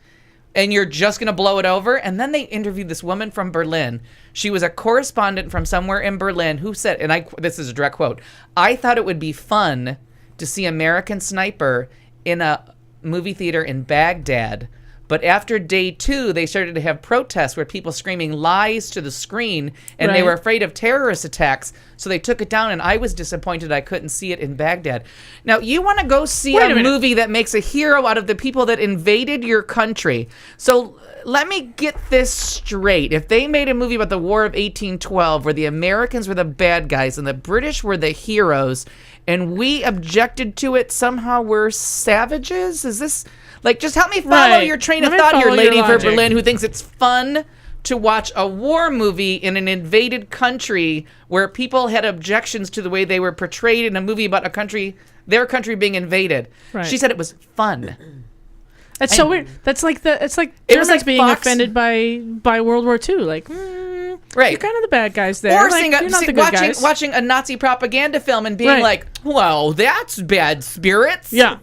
and you're just going to blow it over? And then they interviewed this woman from Berlin. She was a correspondent from somewhere in Berlin who said, and this is a direct quote, I thought it would be fun to see American Sniper in a movie theater in Baghdad. But after day 2, they started to have protests where people screaming lies to the screen, and they were afraid of terrorist attacks, so they took it down, and I was disappointed I couldn't see it in Baghdad. Now, you want to go see a movie that makes a hero out of the people that invaded your country. So let me get this straight. If they made a movie about the War of 1812, where the Americans were the bad guys and the British were the heroes, and we objected to it, somehow we're savages? Is this... Like, just help me follow your train of thought here, lady for Berlin, who thinks it's fun to watch a war movie in an invaded country where people had objections to the way they were portrayed in a movie about their country being invaded. Right. She said it was fun. That's so weird. That's like Germans being offended by World War II. Like, you're kind of the bad guys there. Or you're not the good guys. Watching a Nazi propaganda film and being like, well, that's bad spirits. Yeah.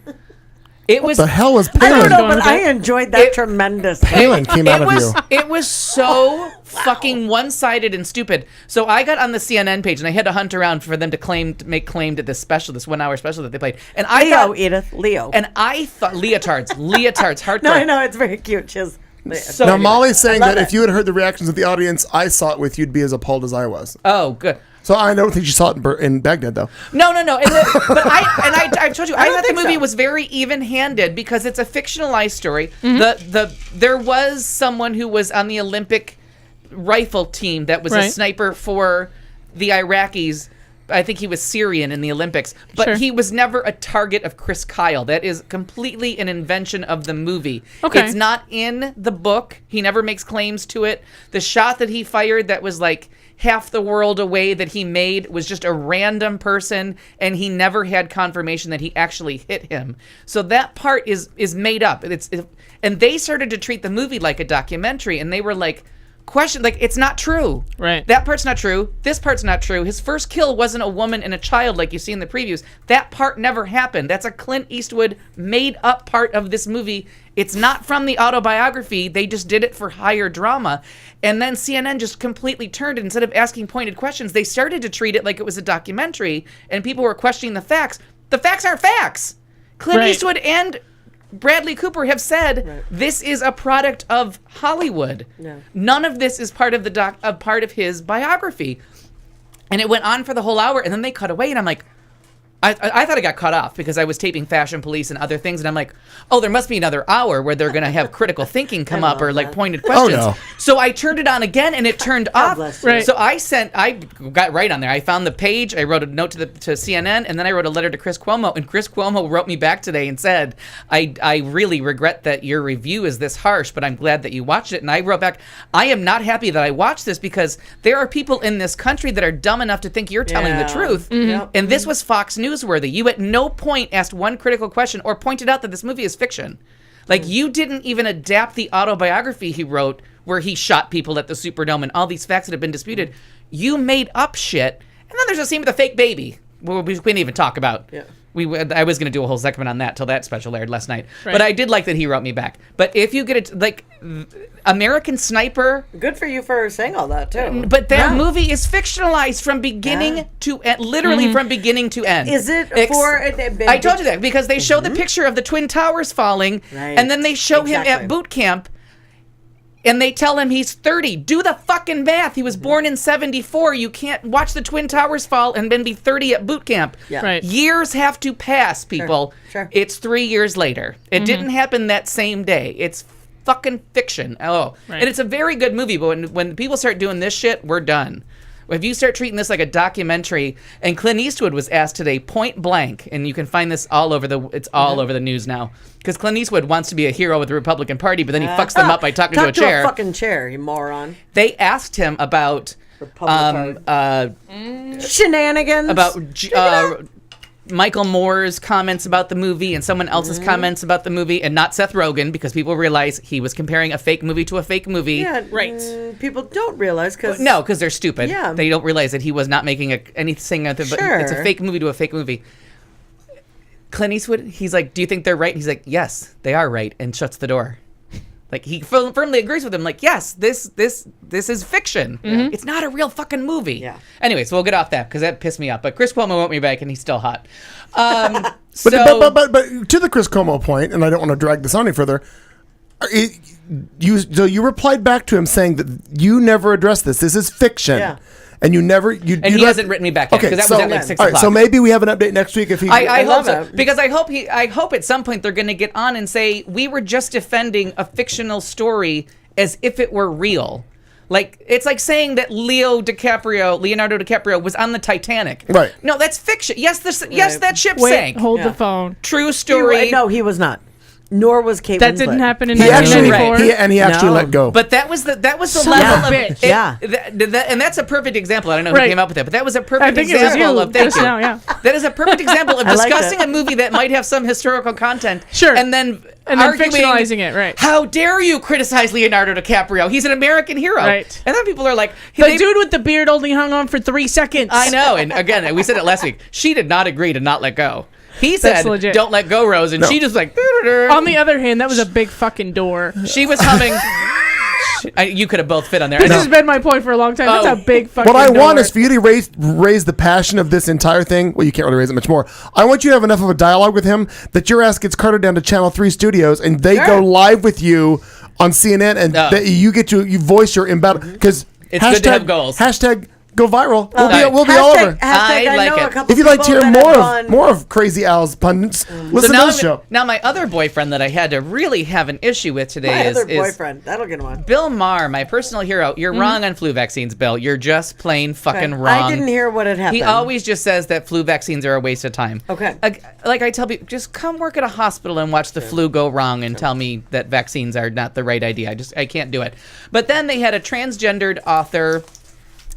What the hell was Palin? I don't know, but I enjoyed that tremendously. Palin came out of you. It was so fucking one-sided and stupid. So I got on the CNN page, and I had to hunt around for them to make claim to this special, this 1-hour special that they played. And I thought, Edith, Leo. And I thought, leotards, hardcore. No, I know, it's very cute. She's... So now, Molly's saying that if you had heard the reactions of the audience I saw it with, you'd be as appalled as I was. Oh, good. So I don't think you saw it in Baghdad, though. No. But I told you, I thought the movie was very even-handed because it's a fictionalized story. There was someone who was on the Olympic rifle team that was a sniper for the Iraqis. I think he was Syrian in the Olympics, but he was never a target of Chris Kyle. That is completely an invention of the movie. Okay. It's not in the book. He never makes claims to it. The shot that he fired that was like half the world away that he made was just a random person, and he never had confirmation that he actually hit him. So that part is made up. And they started to treat the movie like a documentary, and they were like, question, like, it's not true. Right. That part's not true. This part's not true. His first kill wasn't a woman and a child like you see in the previews. That part never happened. That's a Clint Eastwood made up part of this movie. It's not from the autobiography. They just did it for higher drama. And then CNN just completely turned it. Instead of asking pointed questions, they started to treat it like it was a documentary, and people were questioning the facts. The facts aren't facts. Clint Eastwood and Bradley Cooper have said this is a product of Hollywood. Yeah. None of this is part of part of his biography. And it went on for the whole hour, and then they cut away, and I'm like, I thought I got cut off because I was taping Fashion Police and other things, and I'm like, oh, there must be another hour where they're going to have critical thinking come up or like pointed questions. Oh, no. So I turned it on again, and it turned off. Right. So I got right on there. I found the to note to CNN, and then I wrote a letter to Chris Cuomo, and Chris Cuomo wrote me back today and said, I really regret that your review is this harsh, but I'm glad that you watched it. And I wrote back, I am not happy that I watched this because there are people in this country that are dumb enough to think you're telling the truth. Mm-hmm. And this was Fox Newsworthy. You at no point asked one critical question or pointed out that this movie is fiction. Like, you didn't even adapt the autobiography he wrote where he shot people at the Superdome and all these facts that have been disputed. You made up shit. And then there's a scene with a fake baby. We didn't even talk about. Yeah. I was going to do a whole segment on that till that special aired last night. Right. But I did like that he wrote me back. But if you get it, like, American Sniper. Good for you for saying all that, too. But that movie is fictionalized from beginning to end, literally from beginning to end. Is it I told you that because they show the picture of the Twin Towers falling, and then they show him at boot camp. And they tell him he's 30. Do the fucking math. He was born in 74. You can't watch the Twin Towers fall and then be 30 at boot camp. Yeah. Right. Years have to pass, people. Sure. It's 3 years later. It didn't happen that same day. It's fucking fiction. Oh. Right. And it's a very good movie, but when people start doing this shit, we're done. If you start treating this like a documentary, and Clint Eastwood was asked today point blank, and you can find this all over the news now, because Clint Eastwood wants to be a hero with the Republican Party, but then he fucks them up by talking to a chair. Talk to a fucking chair, you moron. They asked him about shenanigans, about Michael Moore's comments about the movie and someone else's comments about the movie, and not Seth Rogen, because people realize he was comparing a fake movie to a fake movie. Yeah, right. People don't realize because they're stupid. Yeah. They don't realize that he was not making anything. But it's a fake movie to a fake movie. Clint Eastwood, he's like, "Do you think they're right?" He's like, "Yes, they are right," and shuts the door. Like, he firmly agrees with him. Like, yes, this is fiction. It's not a real fucking movie. Yeah. Anyway, so we'll get off that because that pissed me off. But Chris Cuomo wrote me back, and he's still hot. But to the Chris Cuomo point, and I don't want to drag this on any further. You replied back to him saying that you never addressed this. This is fiction. Yeah. And he hasn't written me back yet because that was at like 6 o'clock. All right, so maybe we have an update next week if he. I hope so, because I hope at some point they're going to get on and say we were just defending a fictional story as if it were real. Like, it's like saying that Leonardo DiCaprio was on the Titanic. Right. No, that's fiction. Yes, that ship sank. Hold the phone. True story. No, he was not. Nor was Kate That Winslet. didn't happen in He 1994. He actually let go. But that was the level of bitch. And that's a perfect example. I don't know who came up with that, but that was a perfect example of just now, yeah. That is a perfect example of discussing a movie that might have some historical content. Sure. And then fictionalizing it, right. How dare you criticize Leonardo DiCaprio? He's an American hero. Right. And then people are like, the dude with the beard only hung on for 3 seconds. I know. And again, we said it last week. She did not agree to not let go. He said, "Don't let go, Rose," and she just like. On the other hand, that was a big fucking door. She was humming. You could have both fit on there. This has been my point for a long time. That's a big fucking door. What I want is for you to raise the passion of this entire thing. Well, you can't really raise it much more. I want you to have enough of a dialogue with him that your ass gets carted down to Channel 3 studios and they go live with you on CNN and you get to voice your embattled because it's good to have goals. Hashtag go viral. We'll be all over. I like it. If you'd like to hear more of Crazy Al's pundits, listen to this show. Now, my other boyfriend that I had to really have an issue with today is that'll get him on. Bill Maher, my personal hero. You're wrong on flu vaccines, Bill. You're just plain fucking wrong. I didn't hear what had happened. He always just says that flu vaccines are a waste of time. Okay. Like I tell people, just come work at a hospital and watch the flu go wrong and tell me that vaccines are not the right idea. I can't do it. But then they had a transgendered author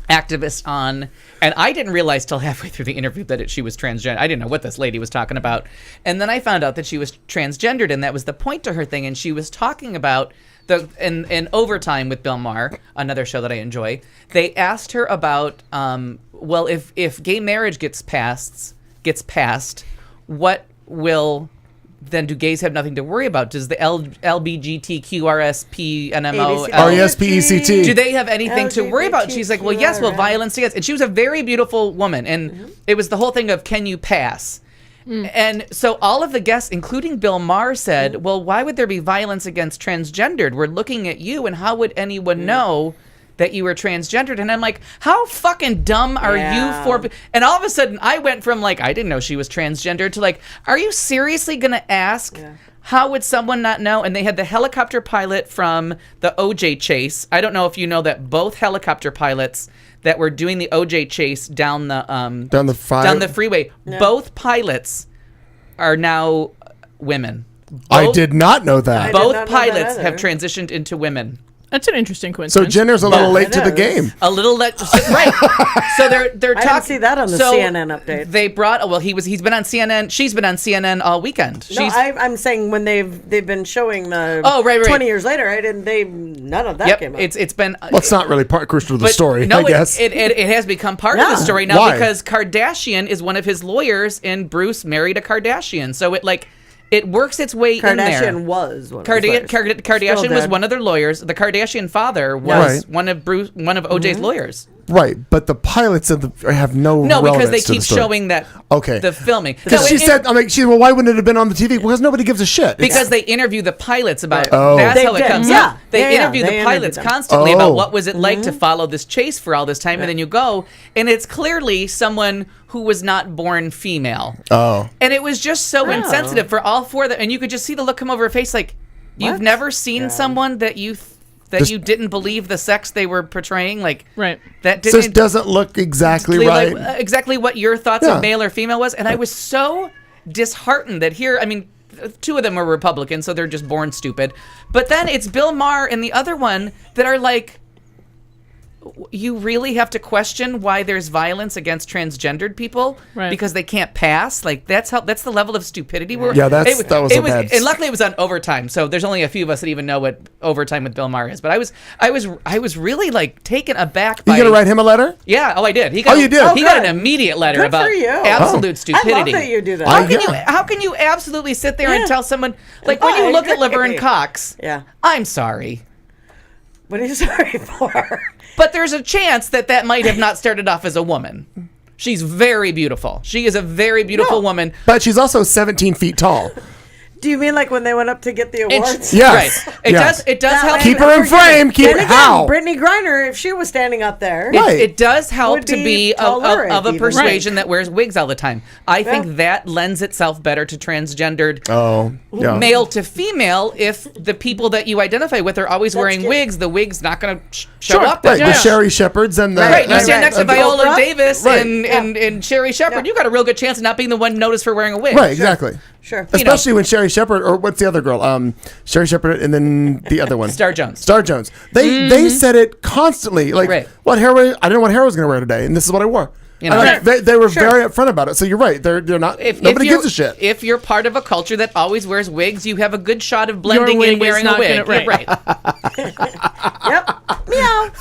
activist on, and I didn't realize till halfway through the interview that she was transgender. I didn't know what this lady was talking about, and then I found out that she was transgendered, and that was the point to her thing. And she was talking about in Overtime with Bill Maher, another show that I enjoy, they asked her about, well, if gay marriage gets passed, what will then do gays have nothing to worry about? Does the LBGTQRSPNMO RESPECT do they have anything to worry about? She's like, well, yes, well, violence against. And she was a very beautiful woman, and it was the whole thing of can you pass? And so all of the guests, including Bill Maher, said, well, why would there be violence against transgendered? We're looking at you, and how would anyone know that you were transgendered? And I'm like, how fucking dumb are you for? And all of a sudden, I went from like, I didn't know she was transgendered to like, are you seriously going to ask? Yeah. How would someone not know? And they had the helicopter pilot from the OJ chase. I don't know if you know that both helicopter pilots that were doing the OJ chase down the freeway, both pilots are now women. I did not know that. Both pilots have transitioned into women. That's an interesting coincidence. So Jenner's a little late to the game. A little late, right? So they're talking. I didn't see that on the CNN update. They brought. Well, he's been on CNN. She's been on CNN all weekend. I'm saying when they've been showing the. Oh, right. 20 years later, none of that came up. It's been. Well, it's not really crucial to the story. No, I guess it has become part of the story now because Kardashian is one of his lawyers, and Bruce married a Kardashian. So it works its way in there. Kardashian was one of Kardashian was one of their lawyers. The Kardashian father was one of OJ's lawyers. Right, but the pilots have no because they keep showing that the filming. Because she said, well, why wouldn't it have been on the TV? Because nobody gives a shit. Because they interview the pilots about that's how it comes up. They interview the pilots constantly about what was it like to follow this chase for all this time, and then you go, and it's clearly someone who was not born female. Oh. And it was just so insensitive for all four of them, and you could just see the look come over her face like, you've never seen someone that you didn't believe the sex they were portraying, like that didn't. This doesn't look exactly right. Like, exactly what your thoughts of male or female was, and I was so disheartened that here. I mean, two of them were Republicans, so they're just born stupid. But then it's Bill Maher and the other one that are like, you really have to question why there's violence against transgendered people because they can't pass. Like that's the level of stupidity we're. Yeah, that was bad. And luckily it was on Overtime, so there's only a few of us that even know what Overtime with Bill Maher is. But I was really like taken aback by. You gonna write him a letter? Yeah. Oh, I did. You did. He got an immediate letter about absolute stupidity. I love that you do that. How can you absolutely sit there and tell someone like when you look at Laverne Cox? Yeah. I'm sorry. What are you sorry for? But there's a chance that might have not started off as a woman. She's very beautiful. She is a very beautiful woman. But she's also 17 feet tall. Do you mean like when they went up to get the awards? Yes. Right. It does help. Keep her in frame. Brittany Griner, if she was standing up there. It does help to be of a persuasion that wears wigs all the time. I think that lends itself better to transgendered male to female if the people that you identify with are always wearing wigs. The wig's not going to show up. Right, the Sherry Shepherds and the... Right, you stand next to Viola Davis and Sherry Shepherd, you got a real good chance of not being the one noticed for wearing a wig. Right, exactly. Sure. Especially when Sherry Shepherd, or what's the other girl? Sherry Shepherd, and then the other one. Star Jones. They said it constantly. Like, what hair? I didn't know what hair I was going to wear today, and this is what I wore. You know, they were very upfront about it. So you're right. They're not. Nobody gives a shit. If you're part of a culture that always wears wigs, you have a good shot of blending in wearing a wig. Right. Yep. Meow.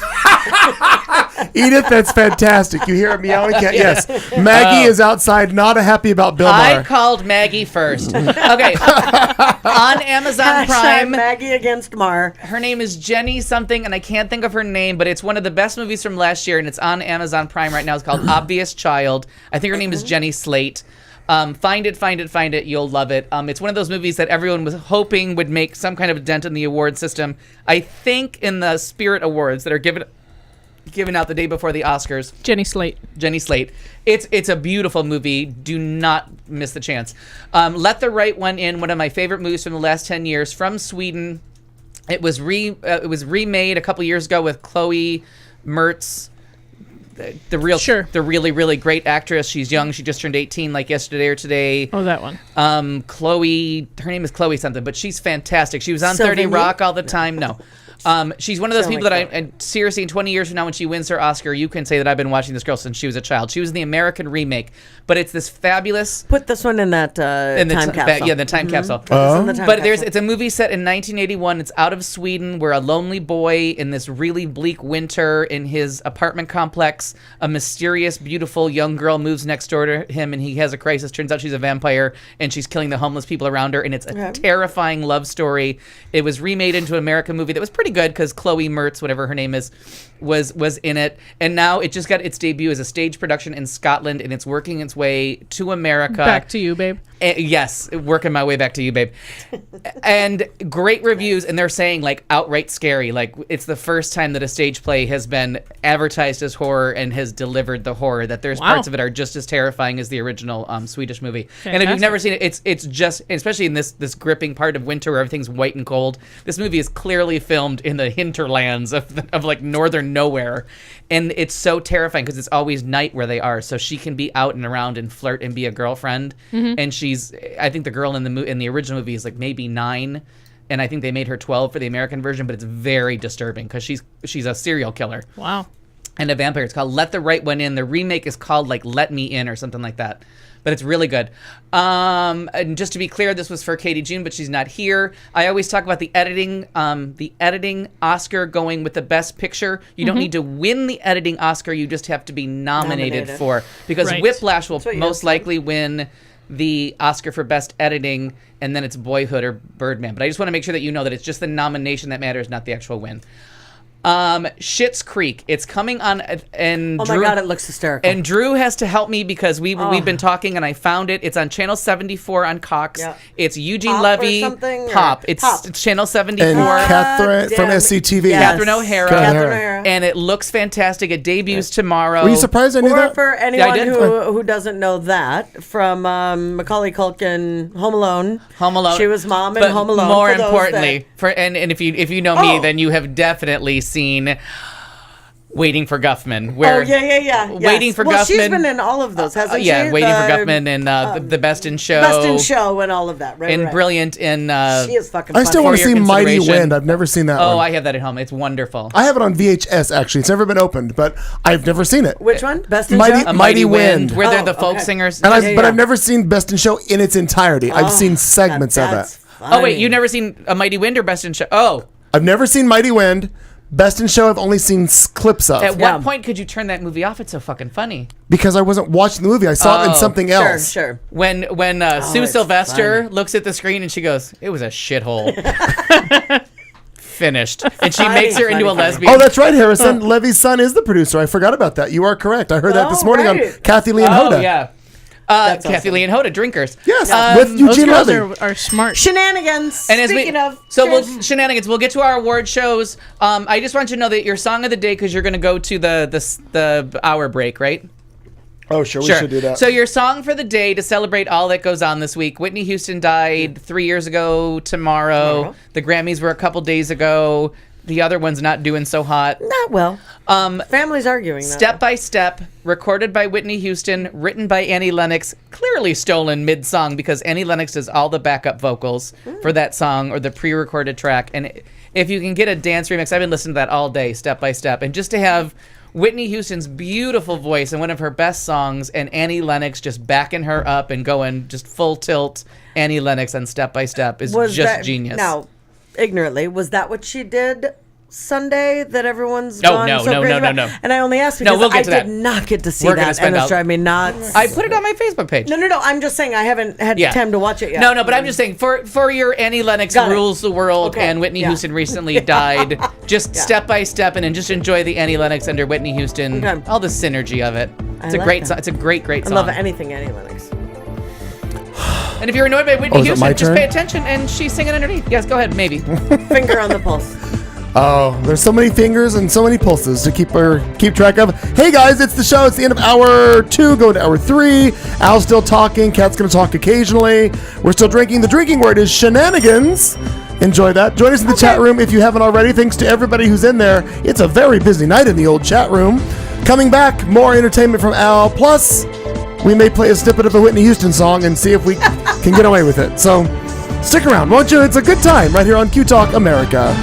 Edith, that's fantastic. You hear a meowing cat? Yes. Maggie is outside, not happy about Bill Maher. I called Maggie first. Okay. On Amazon Prime. Maggie against Maher. Her name is Jenny something, and I can't think of her name, but it's one of the best movies from last year, and it's on Amazon Prime right now. It's called Obvious Child. I think her name is Jenny Slate. Find it. You'll love it. It's one of those movies that everyone was hoping would make some kind of a dent in the award system. I think in the Spirit Awards that are given out the day before the Oscars. Jenny Slate. It's a beautiful movie. Do not miss the chance. Let the Right One In, one of my favorite movies from the last 10 years, from Sweden. It was remade a couple years ago with Chloe Mertz. The really, really great actress. She's young. She just turned 18 like yesterday or today. Oh, that one. Chloe, her name is Chloe something, but she's fantastic. She was on 30 Rock all the time. No. She's one of those Sound people like that I seriously, in 20 years from now, when she wins her Oscar, you can say that I've been watching this girl since she was a child. She was in the American remake, but it's this fabulous. Put this one in that time capsule. The time capsule. It's a movie set in 1981. It's out of Sweden, where a lonely boy in this really bleak winter in his apartment complex, a mysterious, beautiful young girl moves next door to him, and he has a crisis. Turns out she's a vampire, and she's killing the homeless people around her, and it's a terrifying love story. It was remade into an American movie that was pretty good because Chloe Mertz, whatever her name is, was in it, and now it just got its debut as a stage production in Scotland, and it's working its way to America. Back to you, babe. Yes, working my way back to you, babe. And great reviews, and they're saying like outright scary. Like it's the first time that a stage play has been advertised as horror and has delivered the horror. That there's parts of it are just as terrifying as the original Swedish movie. Fantastic. And if you've never seen it, it's just, especially in this gripping part of winter where everything's white and cold. This movie is clearly filmed in the hinterlands of like northern nowhere, and it's so terrifying because it's always night where they are. So she can be out and around and flirt and be a girlfriend, and I think the girl in the original movie is like maybe 9, and I think they made her 12 for the American version, but it's very disturbing because she's a serial killer. Wow. And a vampire. It's called Let the Right One In. The remake is called like Let Me In or something like that. But it's really good. And just to be clear, this was for Katie June, but she's not here. I always talk about the editing Oscar going with the Best Picture. You don't need to win the editing Oscar. You just have to be nominated. for. Because Whiplash will most likely win the Oscar for Best Editing, and then it's Boyhood or Birdman. But I just want to make sure that you know that it's just the nomination that matters, not the actual win. Schitt's Creek. It's coming on, and my God, it looks hysterical. And Drew has to help me because we've been talking, and I found it. It's on Channel 74 on Cox. Yep. It's Eugene Pop Levy. Pop. It's Channel 74. And Catherine from SCTV. Yes. Catherine O'Hara. Catherine O'Hara. And it looks fantastic. It debuts tomorrow. Were you surprised I knew that? For anyone who doesn't know that, from Macaulay Culkin, Home Alone. She was mom in Home Alone. More importantly, and if you know me, then you have definitely seen Waiting for Guffman. Where Waiting for Guffman. She's been in all of those, hasn't she? Yeah, Waiting for Guffman and the Best in Show. Best in Show and all of that, right? And Brilliant in... she is fucking funny. I still want to see Mighty Wind. I've never seen that one. Oh, I have that at home. It's wonderful. I have it on VHS, actually. It's never been opened, but I've never seen it. Which one? Best in Show? Mighty Wind. Where they're the folk singers. But I've never seen Best in Show in its entirety. I've seen segments of it. Oh, wait, you've never seen A Mighty Wind or Best in Show? Oh. I've never seen Mighty Wind. Best in Show I've only seen clips of. At what point could you turn that movie off? It's so fucking funny. Because I wasn't watching the movie. I saw it in something else. Sure. When Sue Sylvester looks at the screen and she goes, "It was a shithole." Finished. And she makes her into a lesbian. Oh, that's right, Harrison. Levy's son is the producer. I forgot about that. You are correct. I heard that this morning on Kathy Lee and Hoda. Oh, yeah. Kathy Lee and Hoda, drinkers. Yes, with Eugene those Levy. girls are smart. Shenanigans. And Shenanigans. We'll get to our award shows. I just want you to know that your song of the day, because you're going to go to the hour break, right? Oh, sure. We should do that. So your song for the day to celebrate all that goes on this week. Whitney Houston died 3 years ago tomorrow. The Grammys were a couple days ago. The other one's not doing so hot. Not well. Families arguing that. Step by Step, recorded by Whitney Houston, written by Annie Lennox, clearly stolen mid-song because Annie Lennox does all the backup vocals for that song or the pre-recorded track. And if you can get a dance remix, I've been listening to that all day, Step by Step. And just to have Whitney Houston's beautiful voice and one of her best songs, and Annie Lennox just backing her up and going just full tilt Annie Lennox on Step by Step is genius. Now, ignorantly, was that what she did Sunday that everyone's gone so crazy about? No. And I only asked because we'll get to I did not get to see that, and it's driving me nuts. I put it on my Facebook page. No. I'm just saying I haven't had time to watch it yet. No, but I'm just saying for your Annie Lennox rules the world and Whitney Houston recently died. Just Step by Step and just enjoy the Annie Lennox under Whitney Houston. All the synergy of it. It's a great song. It's a great song. I love anything Annie Lennox. And if you're annoyed by Whitney Houston, just pay attention and she's singing underneath. Yes, go ahead, maybe. Finger on the pulse. Oh, there's so many fingers and so many pulses to keep track of. Hey guys, it's the show. It's the end of hour 2, going to hour 3. Al's still talking. Kat's going to talk occasionally. We're still drinking. The drinking word is shenanigans. Enjoy that. Join us in the chat room if you haven't already. Thanks to everybody who's in there. It's a very busy night in the old chat room. Coming back, more entertainment from Al. Plus, we may play a snippet of the Whitney Houston song and see if we can get away with it. So stick around, won't you? It's a good time right here on Q Talk America.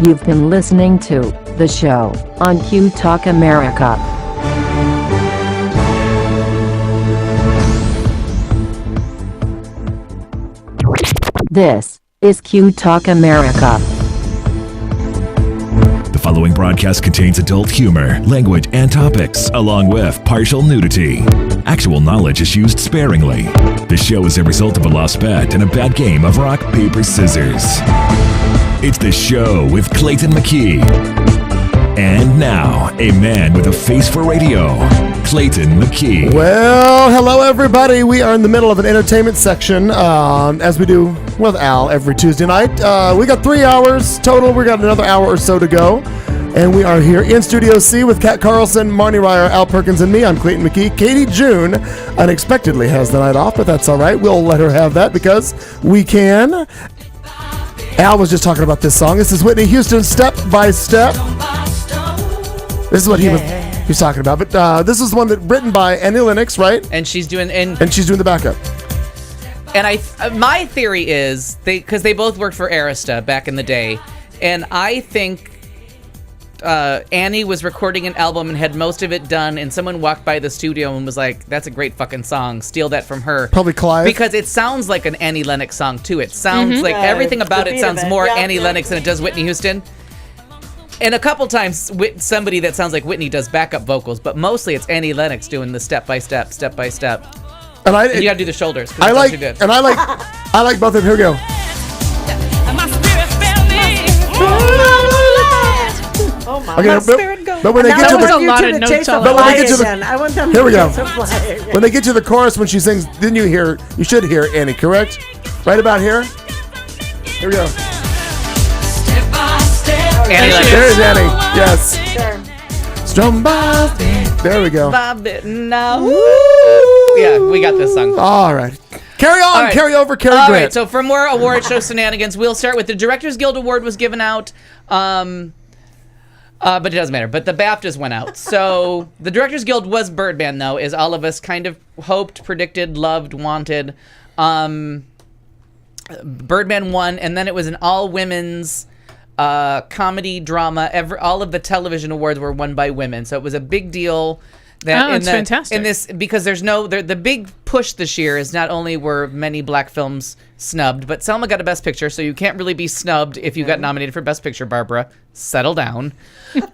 You've been listening to The Show on Q Talk America. This is Q Talk America. The following broadcast contains adult humor, language, and topics, along with partial nudity. Actual knowledge is used sparingly. The show is a result of a lost bet and a bad game of rock, paper, scissors. It's The Show with Clayton McKee. And now, a man with a face for radio, Clayton McKee. Well, hello everybody. We are in the middle of an entertainment section, as we do with Al every Tuesday night. We got 3 hours total. We got another hour or so to go. And we are here in Studio C with Kat Carlson, Marnie Ryer, Al Perkins, and me. I'm Clayton McKee. Katie June unexpectedly has the night off, but that's all right. We'll let her have that because we can. Al was just talking about this song. This is Whitney Houston, Step by Step. This is what he was talking about. But this is one that written by Annie Lennox, right? And she's doing and she's doing the backup. And my theory is because they both worked for Arista back in the day, and I think Annie was recording an album and had most of it done, and someone walked by the studio and was like, "That's a great fucking song. Steal that from her." Probably Clive. Because it sounds like an Annie Lennox song too. It sounds like everything about it sounds more Annie Lennox than it does Whitney Houston. And a couple times, somebody that sounds like Whitney does backup vocals, but mostly it's Annie Lennox doing the step by step, step by step. And you gotta do the shoulders. I like both of them. Here we go. Oh my! Okay, but when they get to the, I want them here we go. To When they get to the chorus, when she sings, then you should hear Annie, correct? Right about here. Here we go. There's Annie. Yes. Sure. Strong by. There we go. Now. Yeah, we got this song. All right. Carry on. Right. Carry over. Carry Grant. All right. So for more award show shenanigans, we'll start with the Directors Guild Award was given out. But it doesn't matter. But the BAFTAs went out. So the Directors Guild was Birdman, though, as all of us kind of hoped, predicted, loved, wanted. Birdman won, and then it was an all-women's comedy, drama. All of the television awards were won by women. So it was a big deal. It's fantastic. In this, because there's the big push this year is not only were many black films snubbed, but Selma got a Best Picture, so you can't really be snubbed if you got nominated for Best Picture, Barbara. Settle down.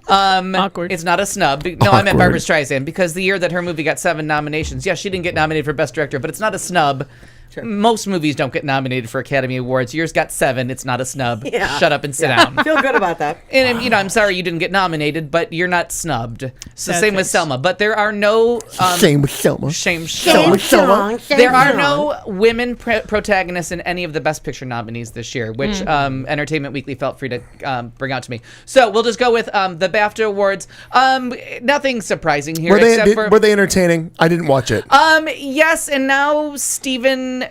Awkward. It's not a snub. No, I meant Barbra Streisand, because the year that her movie got 7 nominations, yeah, she didn't get nominated for Best Director, but it's not a snub. Sure. Most movies don't get nominated for Academy Awards. Yours got 7. It's not a snub. Yeah. Shut up and sit down. Feel good about that. And I'm sorry you didn't get nominated, but you're not snubbed. So same with Selma. But there are no shame with Selma. Selma. There are no women protagonists in any of the Best Picture nominees this year, which Entertainment Weekly felt free to bring out to me. So we'll just go with the BAFTA Awards. Nothing surprising here. Were they entertaining? I didn't watch it. Yes, and now Stephen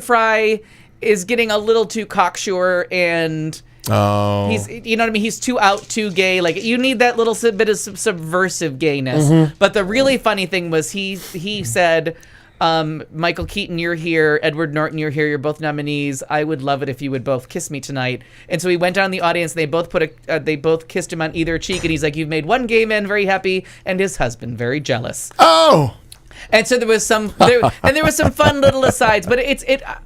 Fry is getting a little too cocksure, and he's, you know what I mean? He's too out, too gay. Like, you need that little bit of subversive gayness. Mm-hmm. But the really funny thing was he said, Michael Keaton, you're here. Edward Norton, you're here. You're both nominees. I would love it if you would both kiss me tonight. And so he went down in the audience. And they both kissed him on either cheek. And he's like, "You've made one gay man very happy, and his husband very jealous." Oh. And so there was some fun little asides, but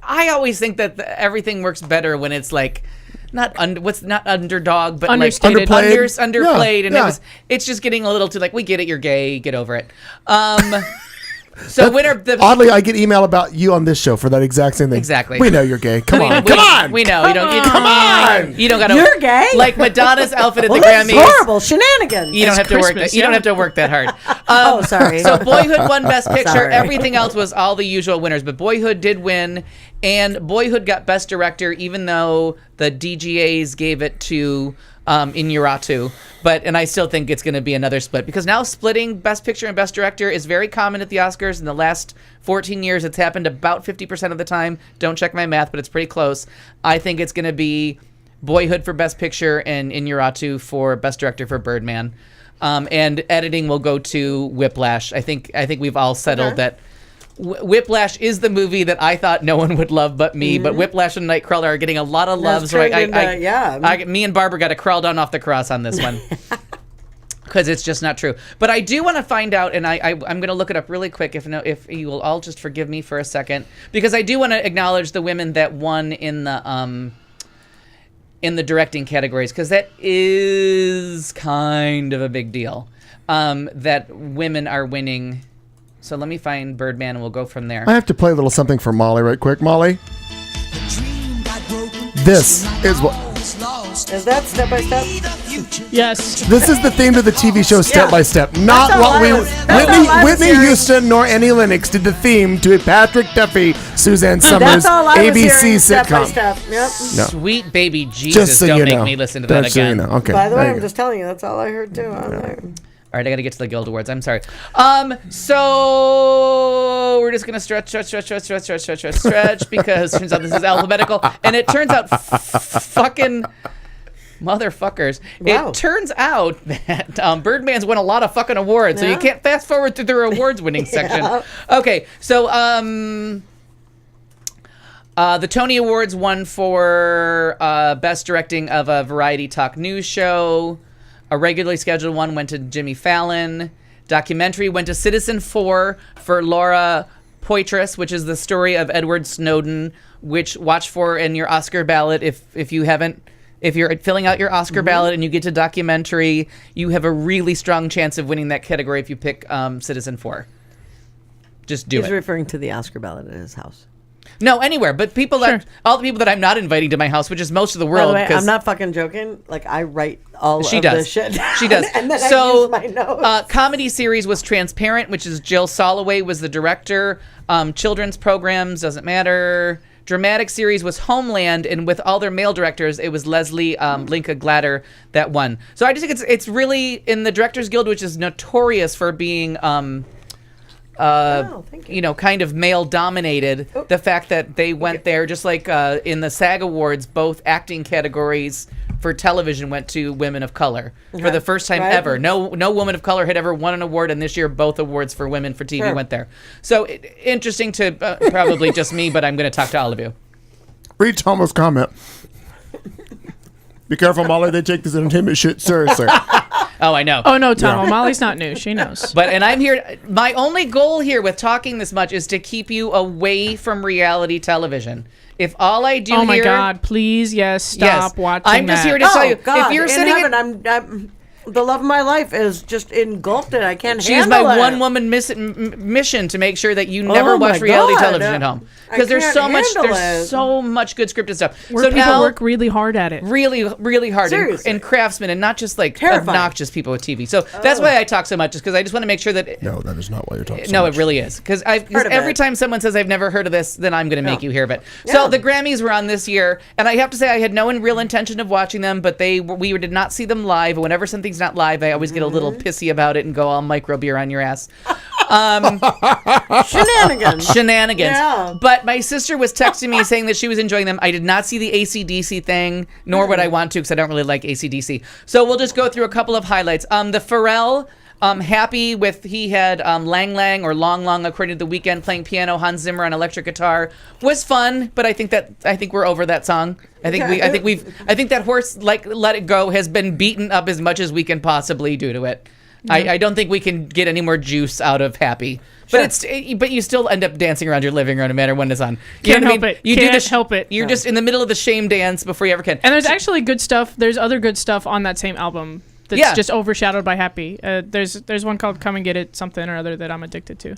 I always think that everything works better when it's like not underdog, but understated, like underplayed, and it's just getting a little too like, we get it, you're gay, get over it. So oddly, I get email about you on this show for that exact same thing. Exactly. We know you're gay. Come on. We know. Come on. You don't got to. You're gay. Like Madonna's outfit at the Grammys. Grammys. Horrible shenanigans. You don't have to work that. You don't have to work that hard. Sorry. So Boyhood won Best Picture. Sorry. Everything else was all the usual winners, but Boyhood did win, and Boyhood got Best Director, even though the DGAs gave it to Inarritu, and I still think it's going to be another split, because now splitting Best Picture and Best Director is very common at the Oscars. In the last 14 years, it's happened about 50% of the time. Don't check my math, but it's pretty close. I think it's going to be Boyhood for Best Picture and Inarritu for Best Director for Birdman, and editing will go to Whiplash. I think we've all settled that Whiplash is the movie that I thought no one would love but me. But Whiplash and Nightcrawler are getting a lot of love. So me and Barbara got to crawl down off the cross on this one. Because it's just not true. But I do want to find out, and I'm going to look it up really quick if you will all just forgive me for a second. Because I do want to acknowledge the women that won in the directing categories. Because that is kind of a big deal. That women are winning. So let me find Birdman and we'll go from there. I have to play a little something for Molly right quick. Molly, this is what... Is that Step by Step? Yes. This is the theme to the TV show Step by Step. Not what Whitney Houston nor Annie Lennox did the theme to a Patrick Duffy, Suzanne Summers ABC sitcom. Step by Step. Yep. No. Sweet baby Jesus, don't make me listen to that again. Okay. By the way, I'm just telling you, that's all I heard too. All right, I got to get to the Guild Awards. I'm sorry. So we're just gonna stretch because turns out this is alphabetical, and it turns out fucking motherfuckers. Wow. It turns out that Birdman's won a lot of fucking awards, so you can't fast forward through their awards winning section. Okay, so the Tony Awards won for best directing of a variety talk news show. A regularly scheduled one went to Jimmy Fallon. Documentary went to Citizen 4 for Laura Poitras, which is the story of Edward Snowden, which watch for in your Oscar ballot if you're filling out your Oscar ballot and you get to documentary, you have a really strong chance of winning that category if you pick Citizen 4. Just do it. He's referring to the Oscar ballot at his house. No, anywhere, but all the people that I'm not inviting to my house, which is most of the world. By the way, I'm not fucking joking. Like, I write all of this shit. She does. And then I use my notes. Comedy series was Transparent, which is Jill Soloway was the director. Children's programs, doesn't matter. Dramatic series was Homeland, and with all their male directors, it was Leslie Linka Glatter that won. So I just think it's really, in the Directors Guild, which is notorious for being... kind of male dominated. The fact that they went there, just like in the SAG Awards, both acting categories for television went to women of color for the first time ever. No woman of color had ever won an award, and this year both awards for women for TV went there. So interesting to probably just me, but I'm going to talk to all of you. Read Thomas' comment. Be careful, Molly. They take this entertainment shit seriously. Oh, I know. Oh, no, Tom. Yeah. Molly's not new. She knows. And I'm here. My only goal here with talking this much is to keep you away from reality television. If all I do here... Oh, my God. Please, stop watching I'm just here to tell you. God, if you're sitting I'm the love of my life is just engulfed in. I can't handle it. She's my one-woman mission to make sure that you never watch reality television at home. Because there's so much good scripted stuff. Where people work really hard at it. Really, really hard. And craftsmen, and not just like obnoxious people with TV. So that's why I talk so much, is because I just want to make sure that... No, that is not why you're talking so No, much. it really is. Because every time someone says I've never heard of this, then I'm going to make you hear of it. So the Grammys were on this year, and I have to say I had no real intention of watching them, but we did not see them live. Whenever something's not live, I always get a little pissy about it and go all micro beer on your ass. Shenanigans. Yeah. But my sister was texting me saying that she was enjoying them. I did not see the AC/DC thing, nor would I want to, because I don't really like AC/DC. So we'll just go through a couple of highlights. The Pharrell, happy with, he had Lang Lang or Long Long, according to The Weeknd, playing piano, Hans Zimmer on electric guitar, was fun. But I think we're over that song. I think that horse, like Let It Go, has been beaten up as much as we can possibly do to it. I don't think we can get any more juice out of Happy. But but you still end up dancing around your living room no matter when it's on. Can't help it. You can't help it. You're just in the middle of the shame dance before you ever can. And there's actually good stuff. There's other good stuff on that same album that's just overshadowed by Happy. There's one called Come and Get It something or other that I'm addicted to.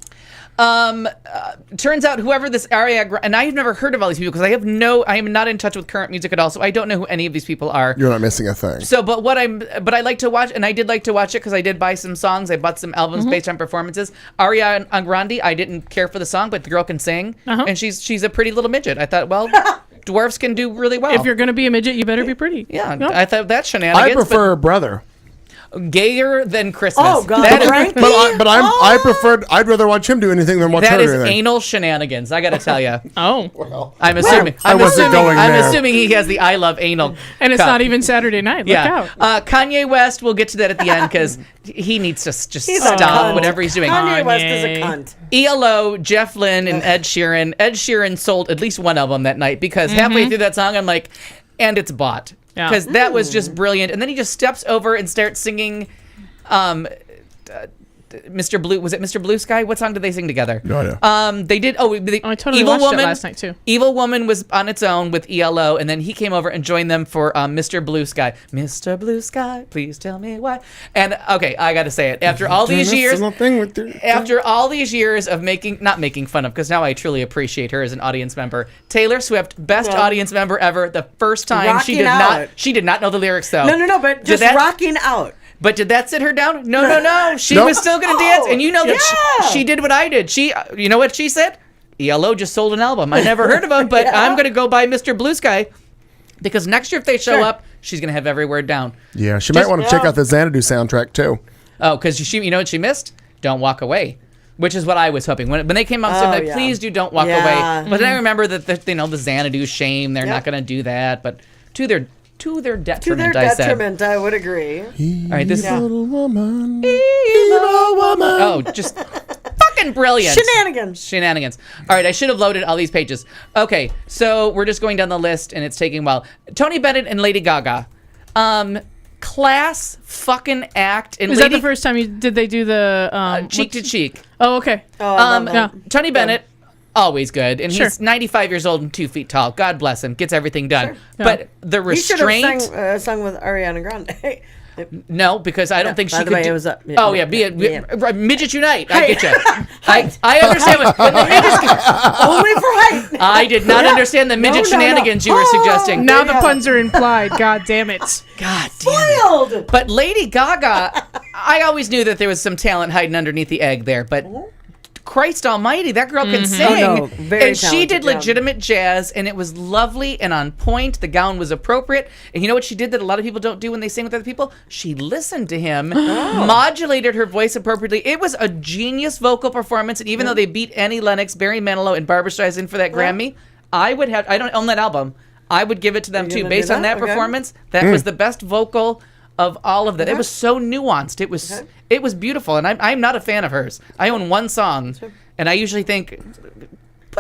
Turns out whoever this Ariana, and I've never heard of all these people because I am not in touch with current music at all, so I don't know who any of these people are. You're not missing a thing. So, but I like to watch, and I did like to watch it because I did buy some songs. I bought some albums based on performances. Ariana Grande, I didn't care for the song, but the girl can sing, and she's a pretty little midget. I thought, well, dwarfs can do really well. If you're gonna be a midget, you better be pretty. Yeah, I thought that's shenanigans. I prefer Brother. Gayer than Christmas. Oh, God. That is, Frankie? I'd rather watch him do anything than watch her that do is anything. anal shenanigans. I got to tell you. Oh. I'm assuming. I wasn't going I'm there. assuming he has the I love anal. And it's cup. not even Saturday night. Look Yeah. out. Kanye West, we'll get to that at the end because he needs to just He's a stop cunt. whatever he's doing. Kanye West is a cunt. ELO, Jeff Lynne, and Ed Sheeran. Ed Sheeran sold at least one album that night because halfway through that song, I'm like, and it's bought. Yeah. Because that was just brilliant. And then he just steps over and starts singing Mr. Blue. Was it Mr. Blue Sky? What song did they sing together? No idea. They did. I totally Evil watched Woman it last night, too. Evil Woman was on its own with ELO, and then he came over and joined them for Mr. Blue Sky. Mr. Blue Sky, please tell me why. And okay, I got to say it. After all these years, after all these years of not making fun of, because now I truly appreciate her as an audience member. Taylor Swift, best audience member ever. The first time she did not know the lyrics though. No, but just rocking out. But did that sit her down? No. She was still going to dance. And you know that she did what I did. You know what she said? ELO just sold an album. I never heard of him, but I'm going to go buy Mr. Blue Sky because next year if they show up, she's going to have every word down. Yeah, she might want to check out the Xanadu soundtrack too. Oh, because you know what she missed? Don't Walk Away. Which is what I was hoping. When they came out and said, like, please do Don't Walk Away. But then I remember that the Xanadu shame, they're not going to do that. But to their detriment, I would agree. All right, this Evil woman. Evil woman. Oh, just fucking brilliant. Shenanigans. All right, I should have loaded all these pages. Okay, so we're just going down the list, and it's taking a while. Tony Bennett and Lady Gaga. Class fucking act. And Is that the first time did they do the... cheek to cheek. Oh, okay. Tony Bennett. Always good, and he's 95 years old and 2 feet tall. God bless him, gets everything done. But the restraint. He should have sung with Ariana Grande. No, because I don't think she could. Way, it was Midget Unite. I get you. I understand what the midgets. Only for height. I did not understand the midget shenanigans you were suggesting. Now the puns are implied. God damn it. God damn it. Spoiled. But Lady Gaga, I always knew that there was some talent hiding underneath the egg there, but. Christ almighty, that girl can sing. Very and she did legitimate jazz, and it was lovely and on point. The gown was appropriate. And you know what she did that a lot of people don't do when they sing with other people? She listened to him, modulated her voice appropriately. It was a genius vocal performance, and even though they beat Annie Lennox, Barry Manilow, and Barbra Streisand for that Grammy, I don't own that album. I would give it to them too. Based on that performance, that was the best vocal of all of that. It was so nuanced. It was beautiful, and I'm not a fan of hers. I own one song, and I usually think,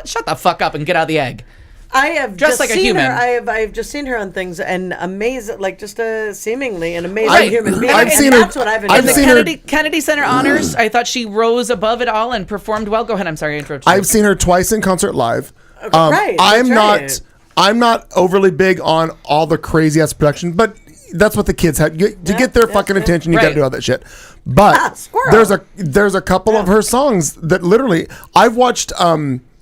shut the fuck up and get out of the egg. I have Dressed just like a seen human. her. I've just seen her on things and amazing, like just seemingly an amazing human being. I've seen her. That's what I've enjoyed. The Kennedy Center honors. I thought she rose above it all and performed well. Go ahead. I'm sorry, I interrupted you. I've seen her twice in concert live. Right. I'm not overly big on all the crazy ass production, but that's what the kids have to get their fucking attention. You got to do all that shit. But there's a couple of her songs that literally I've watched.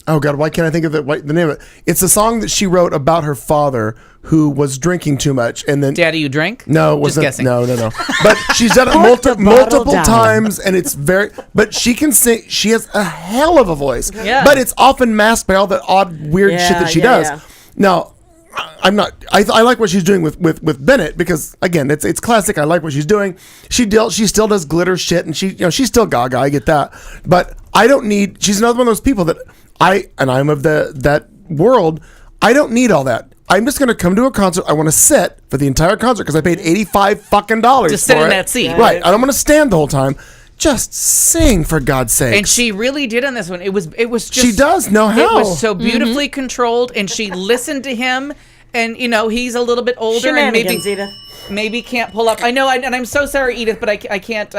Oh God, why can't I think of the name of it? It's a song that she wrote about her father who was drinking too much, and then Daddy, you drink? No, it wasn't. Just guessing. No. But she's done it multiple times, and it's very. But she can sing. She has a hell of a voice. Yeah. But it's often masked by all the odd, weird shit that she does. Yeah. Now, I'm not. I like what she's doing with Bennett because again, it's classic. I like what she's doing. She still does glitter shit, and she's still Gaga. I get that, but I don't need. She's another one of those people that I'm of that world. I don't need all that. I'm just going to come to a concert. I want to sit for the entire concert because I paid $85 fucking to sit in that seat. Right. I don't want to stand the whole time. Just sing, for God's sake. And she really did on this one. It was just. She does know how. It was so beautifully controlled, and she listened to him. And he's a little bit older, and maybe can't pull up. I know, and I'm so sorry, Edith, but I can't.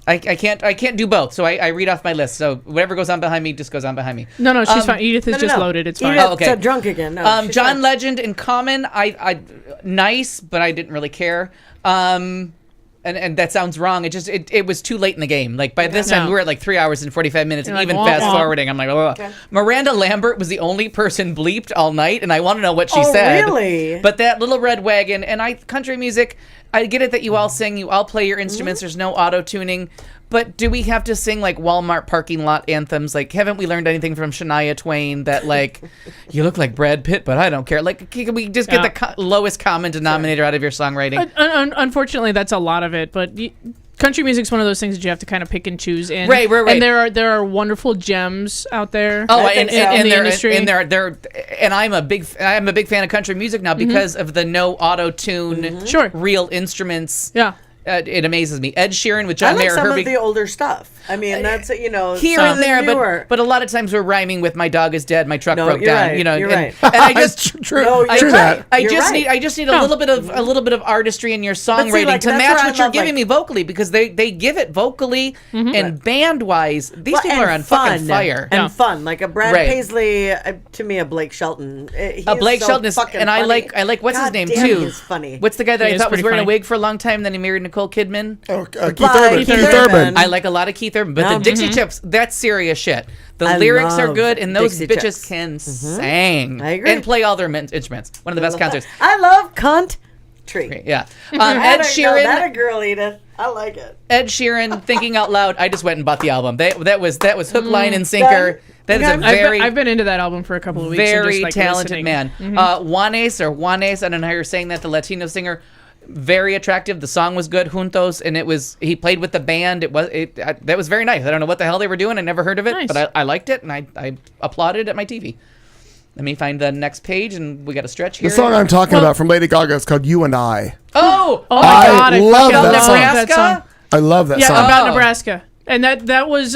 I can't do both. So I read off my list. So whatever goes on behind me just goes on behind me. No, she's fine. Edith is just loaded. It's fine. Edith's so drunk again. No, John Legend in Common. I nice, but I didn't really care. And that sounds wrong. It was too late in the game. Like by this time we were at like 3 hours and 45 minutes, and even fast forwarding, I'm like, oh. Okay. Miranda Lambert was the only person bleeped all night, and I want to know what she said. Really? But that Little Red Wagon and country music. I get it that you all sing, you all play your instruments. There's no auto tuning. But do we have to sing like Walmart parking lot anthems? Like, haven't we learned anything from Shania Twain that like, you look like Brad Pitt, but I don't care? Like, can we just get the lowest common denominator out of your songwriting? Unfortunately, that's a lot of it. But country music's one of those things that you have to kind of pick and choose in. Right. And there are wonderful gems out there. Oh, in the industry. And I'm a big fan of country music now because of the no auto tune, real instruments. Yeah. It amazes me. Ed Sheeran with John Mayer. I like some of the older stuff. I mean, that's here and there, but a lot of times we're rhyming with "My dog is dead, my truck broke down." Right, you're right. And I just I just need a little bit of artistry in your songwriting to match what you're giving me vocally, because they give it vocally and band wise. These people are on fucking fire and fun, like a Brad Paisley to me, a Blake Shelton. Blake Shelton is, and I like what's his name too. He's funny. What's the guy that I thought was wearing a wig for a long time? Then he married Nicole Kidman. Keith Urban. I like a lot of Keith Urban, but the Dixie Chicks, that's serious shit. The lyrics are good, and those Dixie bitches Chicks. can sing. I agree. And play all their instruments. One of the best concerts. I love country. Yeah. Ed Sheeran. That a girl, Edith. I like it. Ed Sheeran, Thinking Out Loud. I just went and bought the album. That was hook, line, and sinker. That is a very I've been into that album for a couple of weeks. Very and just, talented listening. man. Juanes, I don't know how you're saying that. The Latino singer. Very attractive. The song was good, Juntos, and he played with the band. That was very nice. I don't know what the hell they were doing. I never heard of it, but I liked it, and I applauded at my TV. Let me find the next page, and we got a stretch here. The song I'm talking about from Lady Gaga is called "You and I." Oh my God! I love that song. I love that song. Yeah, about Nebraska. And that was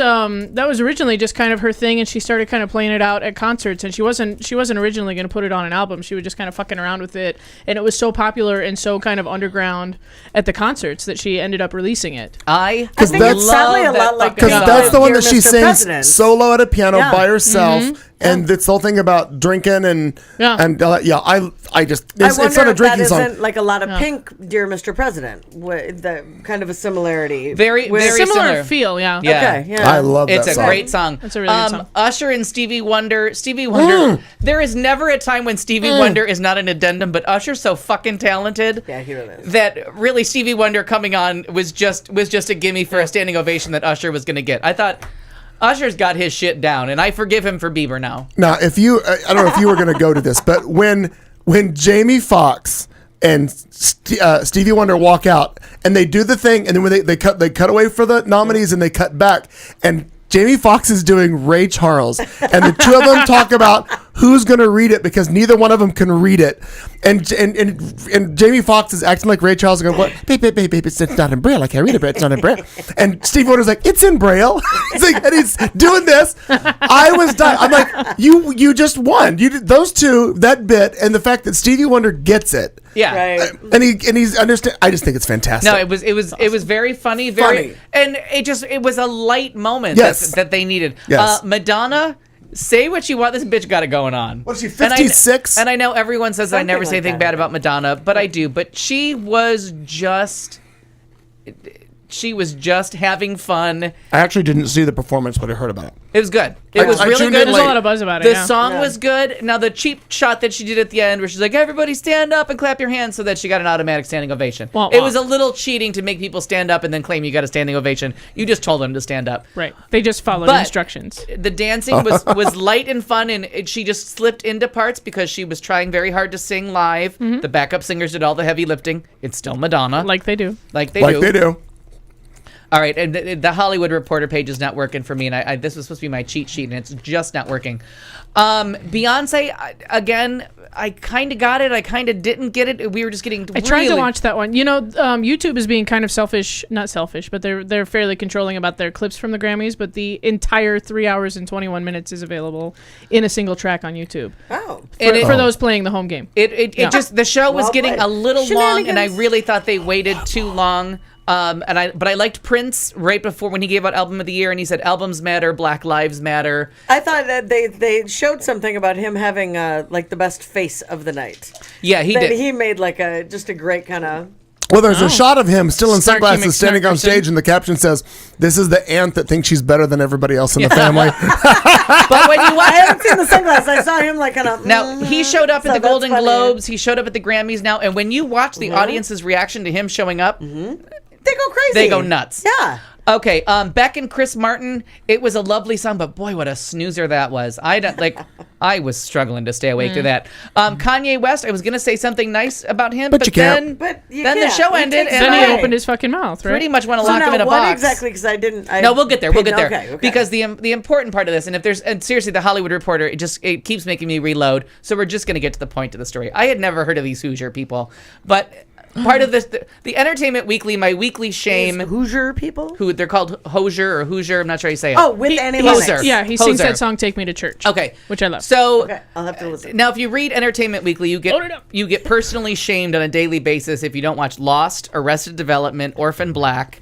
originally just kind of her thing, and she started kind of playing it out at concerts. And she wasn't originally going to put it on an album. She was just kind of fucking around with it, and it was so popular and so kind of underground at the concerts that she ended up releasing it. I think it's sadly a lot like because that's the one that she Mr. sings President. solo at a piano by herself. And it's the whole thing about drinking and it's not a drinking song. Isn't like a lot of Pink, Dear Mr. President, the kind of a similarity. Very similar feel, yeah. Okay, yeah. I love that song. It's a great song. It's a really good song. Usher and Stevie Wonder. There is never a time when Stevie Wonder is not an addendum, but Usher's so fucking talented. Yeah, he really is. That really Stevie Wonder coming on was just a gimme for a standing ovation that Usher was going to get. I thought Usher's got his shit down, and I forgive him for Bieber now. Now, I don't know if you were going to go to this, but when Jamie Foxx and Stevie Wonder walk out, and they do the thing, and then when they cut away for the nominees, and they cut back, and Jamie Foxx is doing Ray Charles, and the two of them talk about who's going to read it because neither one of them can read it, and Jamie Foxx is acting like Ray Charles, going, "What? Babe, it's not in Braille. I can't read it, but it's not in Braille." And Stevie Wonder's like, "It's in Braille." And he's doing this. I was dying. I'm like, you just won. You did those two, that bit, and the fact that Stevie Wonder gets it. Yeah, right. And he's understand. I just think it's fantastic. No, it was very funny, and it was a light moment that they needed. Yes. Madonna. Say what you want. This bitch got it going on. What's she, 56? And I know everyone says I never say anything bad about Madonna, but I do. But she was just having fun. I actually didn't see the performance, but I heard about it. It was good. It was really good. There's a lot of buzz about it. The song was good. Now the cheap shot that she did at the end, where she's like, "Everybody stand up and clap your hands," so that she got an automatic standing ovation. It was a little cheating to make people stand up and then claim you got a standing ovation. You just told them to stand up. Right. They just followed instructions. The dancing was light and fun, and she just slipped into parts because she was trying very hard to sing live. The backup singers did all the heavy lifting. It's still Madonna, like they do. Like they do. All right, and the Hollywood Reporter page is not working for me, and this was supposed to be my cheat sheet, and it's just not working. Beyonce, again, I kind of got it. I kind of didn't get it. We were just getting. I tried to watch that one. You know, YouTube is being kind of not selfish, but they're fairly controlling about their clips from the Grammys. But the entire 3 hours and 21 minutes is available in a single track on YouTube. Oh, for those playing the home game. It just the show was getting a little long, and I really thought they waited too long. But I liked Prince right before when he gave out Album of the Year, and he said albums matter, Black Lives Matter. I thought that they showed something about him having like the best face of the night. Yeah, he did. He made like just a great kind of. Well, there's a shot of him still in Snarky sunglasses standing on stage, and the caption says, "This is the aunt that thinks she's better than everybody else in the family." But when you watch, I haven't seen the sunglasses. I saw him like kind of. now he showed up So at the that's Golden funny. Globes. He showed up at the Grammys now, and when you watch the audience's reaction to him showing up, They go crazy. they go nuts. Yeah. Okay, Beck and Chris Martin. It was a lovely song, but boy, what a snoozer that was. I was struggling to stay awake to that. Kanye West. I was gonna say something nice about him, But you can't. But you then the can't. show He ended, takes and Then it he away. opened his fucking mouth, right? pretty much want to So lock him now in a what box. exactly? Because I didn't. No, we'll get there. We'll get there. Okay. Because the important part of this, and seriously, the Hollywood Reporter, it keeps making me reload. So we're just going to get to the point of the story. I had never heard of these Hoosier people, but part of this, the Entertainment Weekly, my weekly shame, These Hoosier people. who they're called Hosier or Hoosier. I'm not sure how you say it. Oh, with Annie Hoser. Lennox. Yeah, he sings Hoser. that song "Take Me to Church." Okay, which I love. So Okay, I'll have to listen. now, if you read Entertainment Weekly, Load it up. you get personally shamed on a daily basis if you don't watch Lost, Arrested Development, Orphan Black,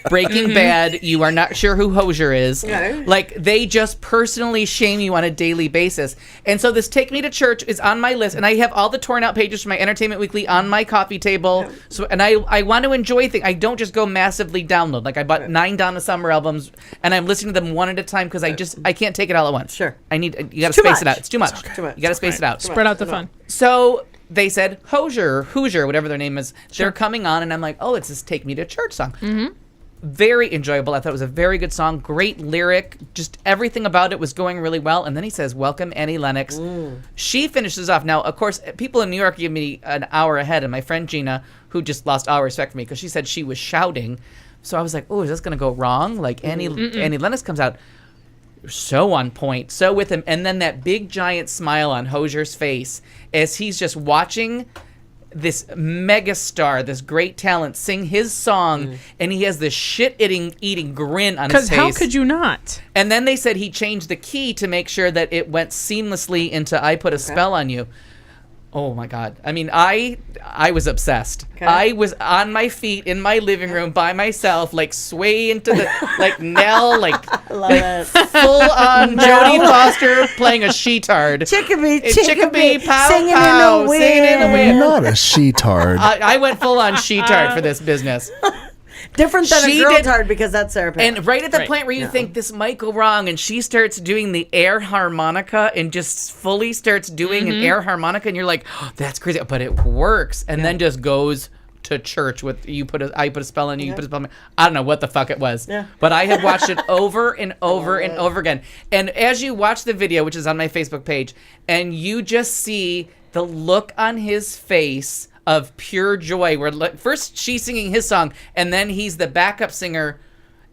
Breaking Bad. You are not sure who Hosier is. Okay. Like, they just personally shame you on a daily basis. And so this Take Me to Church is on my list, and I have all the torn out pages from my Entertainment Weekly on my coffee table. So, and I want to enjoy things. I don't just go massively download. Like, I bought 9 Donna Summer albums, and I'm listening to them one at a time because I can't take it all at once. Sure. You got to too space much. it out. It's too much. Too much. You got to space it out. Spread out the fun. So they said Hoosier, whatever their name is, they're coming on, and I'm like, oh, it's this Take Me to Church song. Mm-hmm. Very enjoyable. I thought it was a very good song, great lyric, just everything about it was going really well. And then he says, "Welcome Annie Lennox." She finishes off. Now, of course, people in New York give me an hour ahead, and my friend Gina, who just lost all respect for me because she said she was shouting. So I was like, oh, is this going to go wrong? Like Annie Lennox comes out. So on point, so with him, and then that big giant smile on Hosier's face as he's just watching this megastar, this great talent, sing his song, and he has this shit-eating grin on his face. Because how could you not? And then they said he changed the key to make sure that it went seamlessly into "I Put a Spell on You." Oh my God! I mean, I was obsessed. Okay. I was on my feet in my living room by myself, like swaying to the like Nell, like Love it. full on Jodie Foster playing a she-tard. Chickabee, pow singing pow, in the wind. singing in the wind. Not a she-tard. I went full on she-tard for this business. Different than She a girl did- tard because that's Sarah Palin. And right at the Right. point where you think this might go wrong, and she starts doing the air harmonica and just fully starts doing an air harmonica, and you're like, oh, that's crazy, but it works, and then just goes to church with I put a spell on you, you put a spell on me. I don't know what the fuck it was, but I have watched it over and over and over again. And as you watch the video, which is on my Facebook page, and you just see the look on his face of pure joy, where first she's singing his song, and then he's the backup singer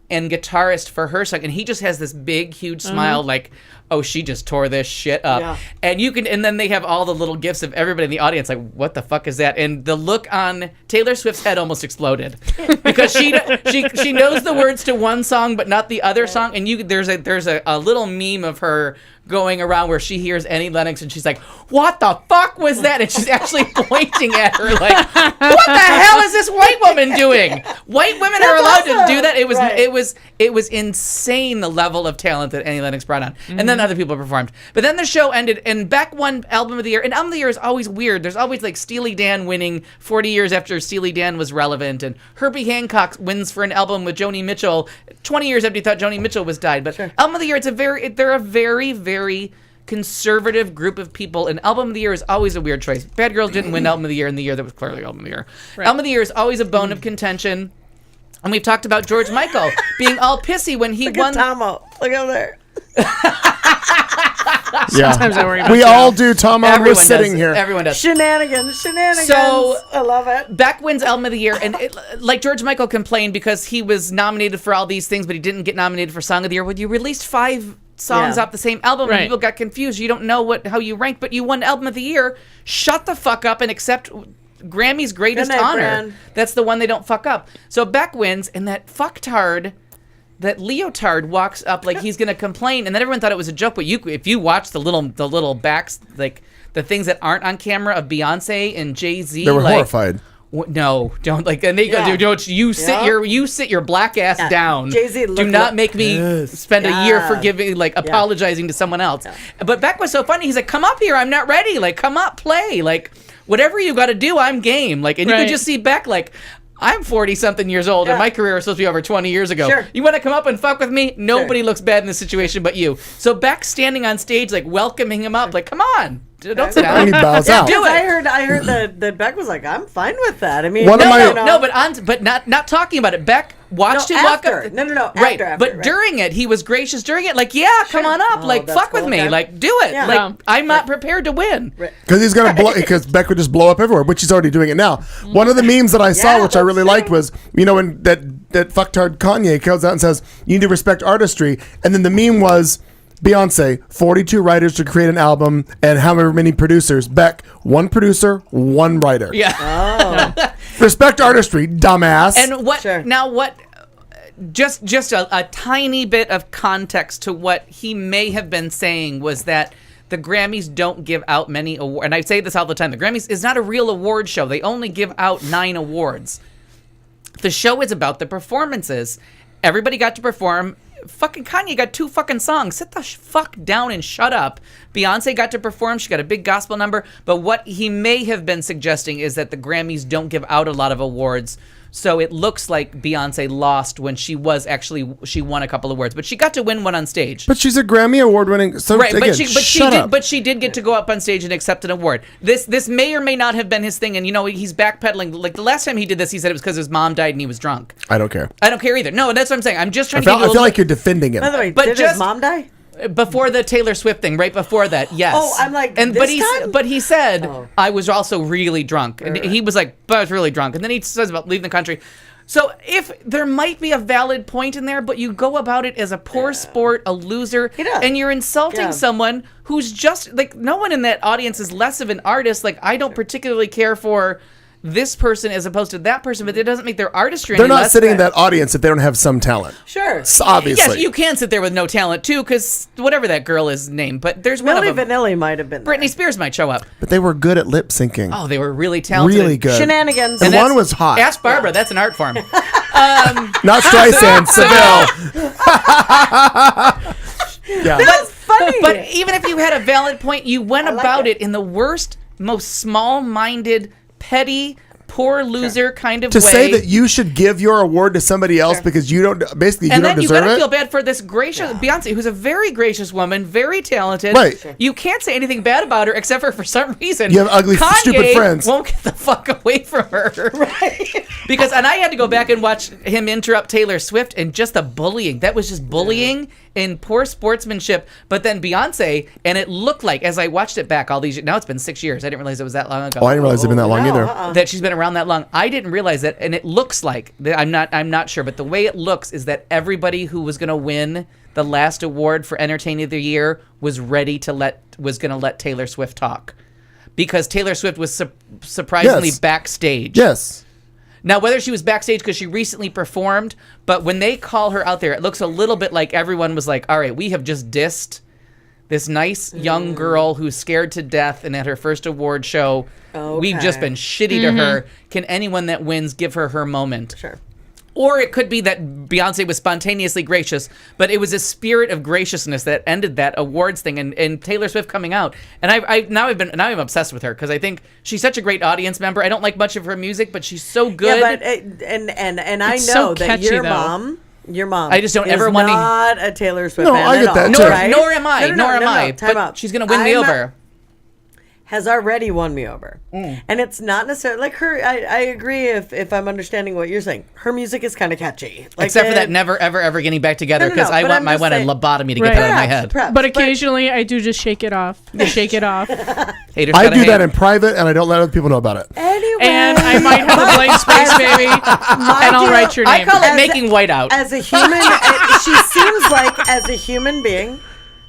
and guitarist for her song, and he just has this big, huge smile, like, oh, she just tore this shit up. Yeah. And then they have all the little gifs of everybody in the audience, like, what the fuck is that? And the look on Taylor Swift's head almost exploded because she knows the words to one song but not the other song, and there's a little meme of her going around where she hears Annie Lennox and she's like, what the fuck was that? And she's actually pointing at her like, what the hell is this white woman doing? White women are allowed to do that. It was insane, the level of talent that Annie Lennox brought on. And then other people performed. But then the show ended, and Beck won Album of the Year. And Album of the Year is always weird. There's always like Steely Dan winning 40 years after Steely Dan was relevant, and Herbie Hancock wins for an album with Joni Mitchell 20 years after you thought Joni Mitchell was died. But Album of the Year, they're a very, very conservative group of people, and Album of the Year is always a weird choice. Bad Girls didn't win Album of the Year in the year that was clearly Album of the Year. Right. Album of the Year is always a bone of contention. And we've talked about George Michael being all pissy when he won. Look at Tomo. Look over there. Sometimes I worry about We you. all do. Tom was Everyone sitting does. here. Everyone does. Shenanigans. So- I love it. Beck wins Album of the Year, and like George Michael complained because he was nominated for all these things, but he didn't get nominated for Song of the Year. Well, you released 5 songs Yeah. off the same album, Right. and people got confused. You don't know how you rank, but you won Album of the Year. Shut the fuck up and accept Grammy's greatest Good night, honor. Bran. That's the one they don't fuck up. So Beck wins, and that fucktard, that leotard, walks up like he's gonna complain, and then everyone thought it was a joke. But if you watch the little backs, like the things that aren't on camera of Beyonce and Jay-Z, They were like, horrified. no, don't, like, and they go, Yeah. don't you sit your black ass down. Jay-Z, do look- not make me spend a year forgiving, like, apologizing to someone else. But Beck was so funny. He's like, come up here, I'm not ready. Like, come up, play. Like, whatever you got to do, I'm game. Like, and you Right. could just see Beck like, I'm 40-something years old, and my career was supposed to be over 20 years ago. Sure. You want to come up and fuck with me? Nobody looks bad in this situation but you. So Beck standing on stage, like, welcoming him up, like, come on. Don't sit down. And he bows out. Do it. I heard that Beck was like, I'm fine with that. I mean, One of my- No, but not talking about it. Beck watched him walk after. up. No, Right, after, but right. during it, he was gracious. During it, like, yeah, come on up, Oh, like, that's fuck with cool, me, okay. like, do it. Yeah. Like, Yeah. I'm not prepared to win. Because he's gonna blow. Because Beck would just blow up everywhere, which he's already doing it now. One of the memes that I saw, Yeah, which I really that's liked, true. was when that fucktard Kanye comes out and says you need to respect artistry, and then the meme was Beyonce, 42 writers to create an album, and however many producers. Beck, 1 producer, 1 writer. Yeah. Respect artistry, dumbass. And what Sure. now? What? Just a tiny bit of context to what he may have been saying was that the Grammys don't give out many awards, and I say this all the time. The Grammys is not a real award show. They only give out 9 awards. The show is about the performances. Everybody got to perform. Fucking Kanye got 2 fucking songs. Sit the fuck down and shut up. Beyonce got to perform. She got a big gospel number. But what he may have been suggesting is that the Grammys don't give out a lot of awards. So it looks like Beyonce lost when she won a couple of awards, but she got to win one on stage. But she's a Grammy award winning. So Right, again, but she did get to go up on stage and accept an award. This may or may not have been his thing, and he's backpedaling. Like the last time he did this, he said it was because his mom died and he was drunk. I don't care. I don't care either. No, that's what I'm saying. I'm just trying I to give you feel like you're defending him. By the way, But did just- his mom die? before the Taylor Swift thing, right before that, yes. Oh, I'm like, but this he time? but he said Oh. I was also really drunk, and he was like, but I was really drunk, and then he says about leaving the country. So if there might be a valid point in there, but you go about it as a poor sport, a loser, He does. and you're insulting Yeah. someone who's just like, no one in that audience is less of an artist. Like, I don't particularly care for this person as opposed to that person, but it doesn't make their artistry They're any not less sitting in bad. that audience if they don't have some talent. Sure. So obviously. Yes, you can sit there with no talent too, because whatever that girl is named, but there's one Milli of them. Vanilli might have been there. Britney Spears might show up. But they were good at lip syncing. Oh, they were really talented. Really good. Shenanigans. And that's- one was hot. Ask Barbara. That's an art form. Not Streisand, Seville. Yeah. That's funny. But even if you had a valid point, you went like about it. it in the worst, most small-minded, petty, poor loser kind of To way. say that you should give your award to somebody else because you don't, basically, you and don't then you deserve gotta it. feel bad for this gracious Beyonce, who's a very gracious woman, very talented. Right. Sure. You can't say anything bad about her except for some reason You have ugly, Kanye stupid friends. won't get the fuck away from her. Right. Because and I had to go back and watch him interrupt Taylor Swift and just the bullying. That was just bullying and poor sportsmanship. But then Beyonce, and it looked like as I watched it back all these years, now it's been 6 years. I didn't realize it was that long ago. Oh, I didn't realize it'd been that long either. That she's been around that long. I didn't realize that, and it looks like I'm not sure, but the way it looks is that everybody who was going to win the last award for Entertainer of the Year was going to let Taylor Swift talk, because Taylor Swift was surprisingly Yes. backstage. Yes. Now, whether she was backstage because she recently performed, but when they call her out there, it looks a little bit like everyone was like, all right, we have just dissed this nice young girl who's scared to death and at her first award show. We've just been shitty to her. Can anyone that wins give her her moment? Sure. Or it could be that Beyonce was spontaneously gracious, but it was a spirit of graciousness that ended that awards thing, and Taylor Swift coming out. And I'm obsessed with her because I think she's such a great audience member. I don't like much of her music, but she's so good. Yeah, but and I It's know so that catchy, your though. mom. I just don't is ever want to- not a Taylor Swift No, fan I at get all, that, nor, too. right? nor am I. No, nor am I. Time But out. she's gonna win me I'm not- over. Has already won me over, and it's not necessarily like her. I agree if I'm understanding what you're saying. Her music is kind of catchy, like Except for that never, ever, ever getting back together, No, because I but want I'm my just one a saying- lobotomy to get Right. that out of my head. Perhaps, But occasionally I do just shake it off. Shake it off. Haters I gotta do hate. that in private, and I don't let other people know about it. Anyway, And I might have a blank space, baby. And I'll write your I name. call it As making white out. as a human, she seems like as a human being,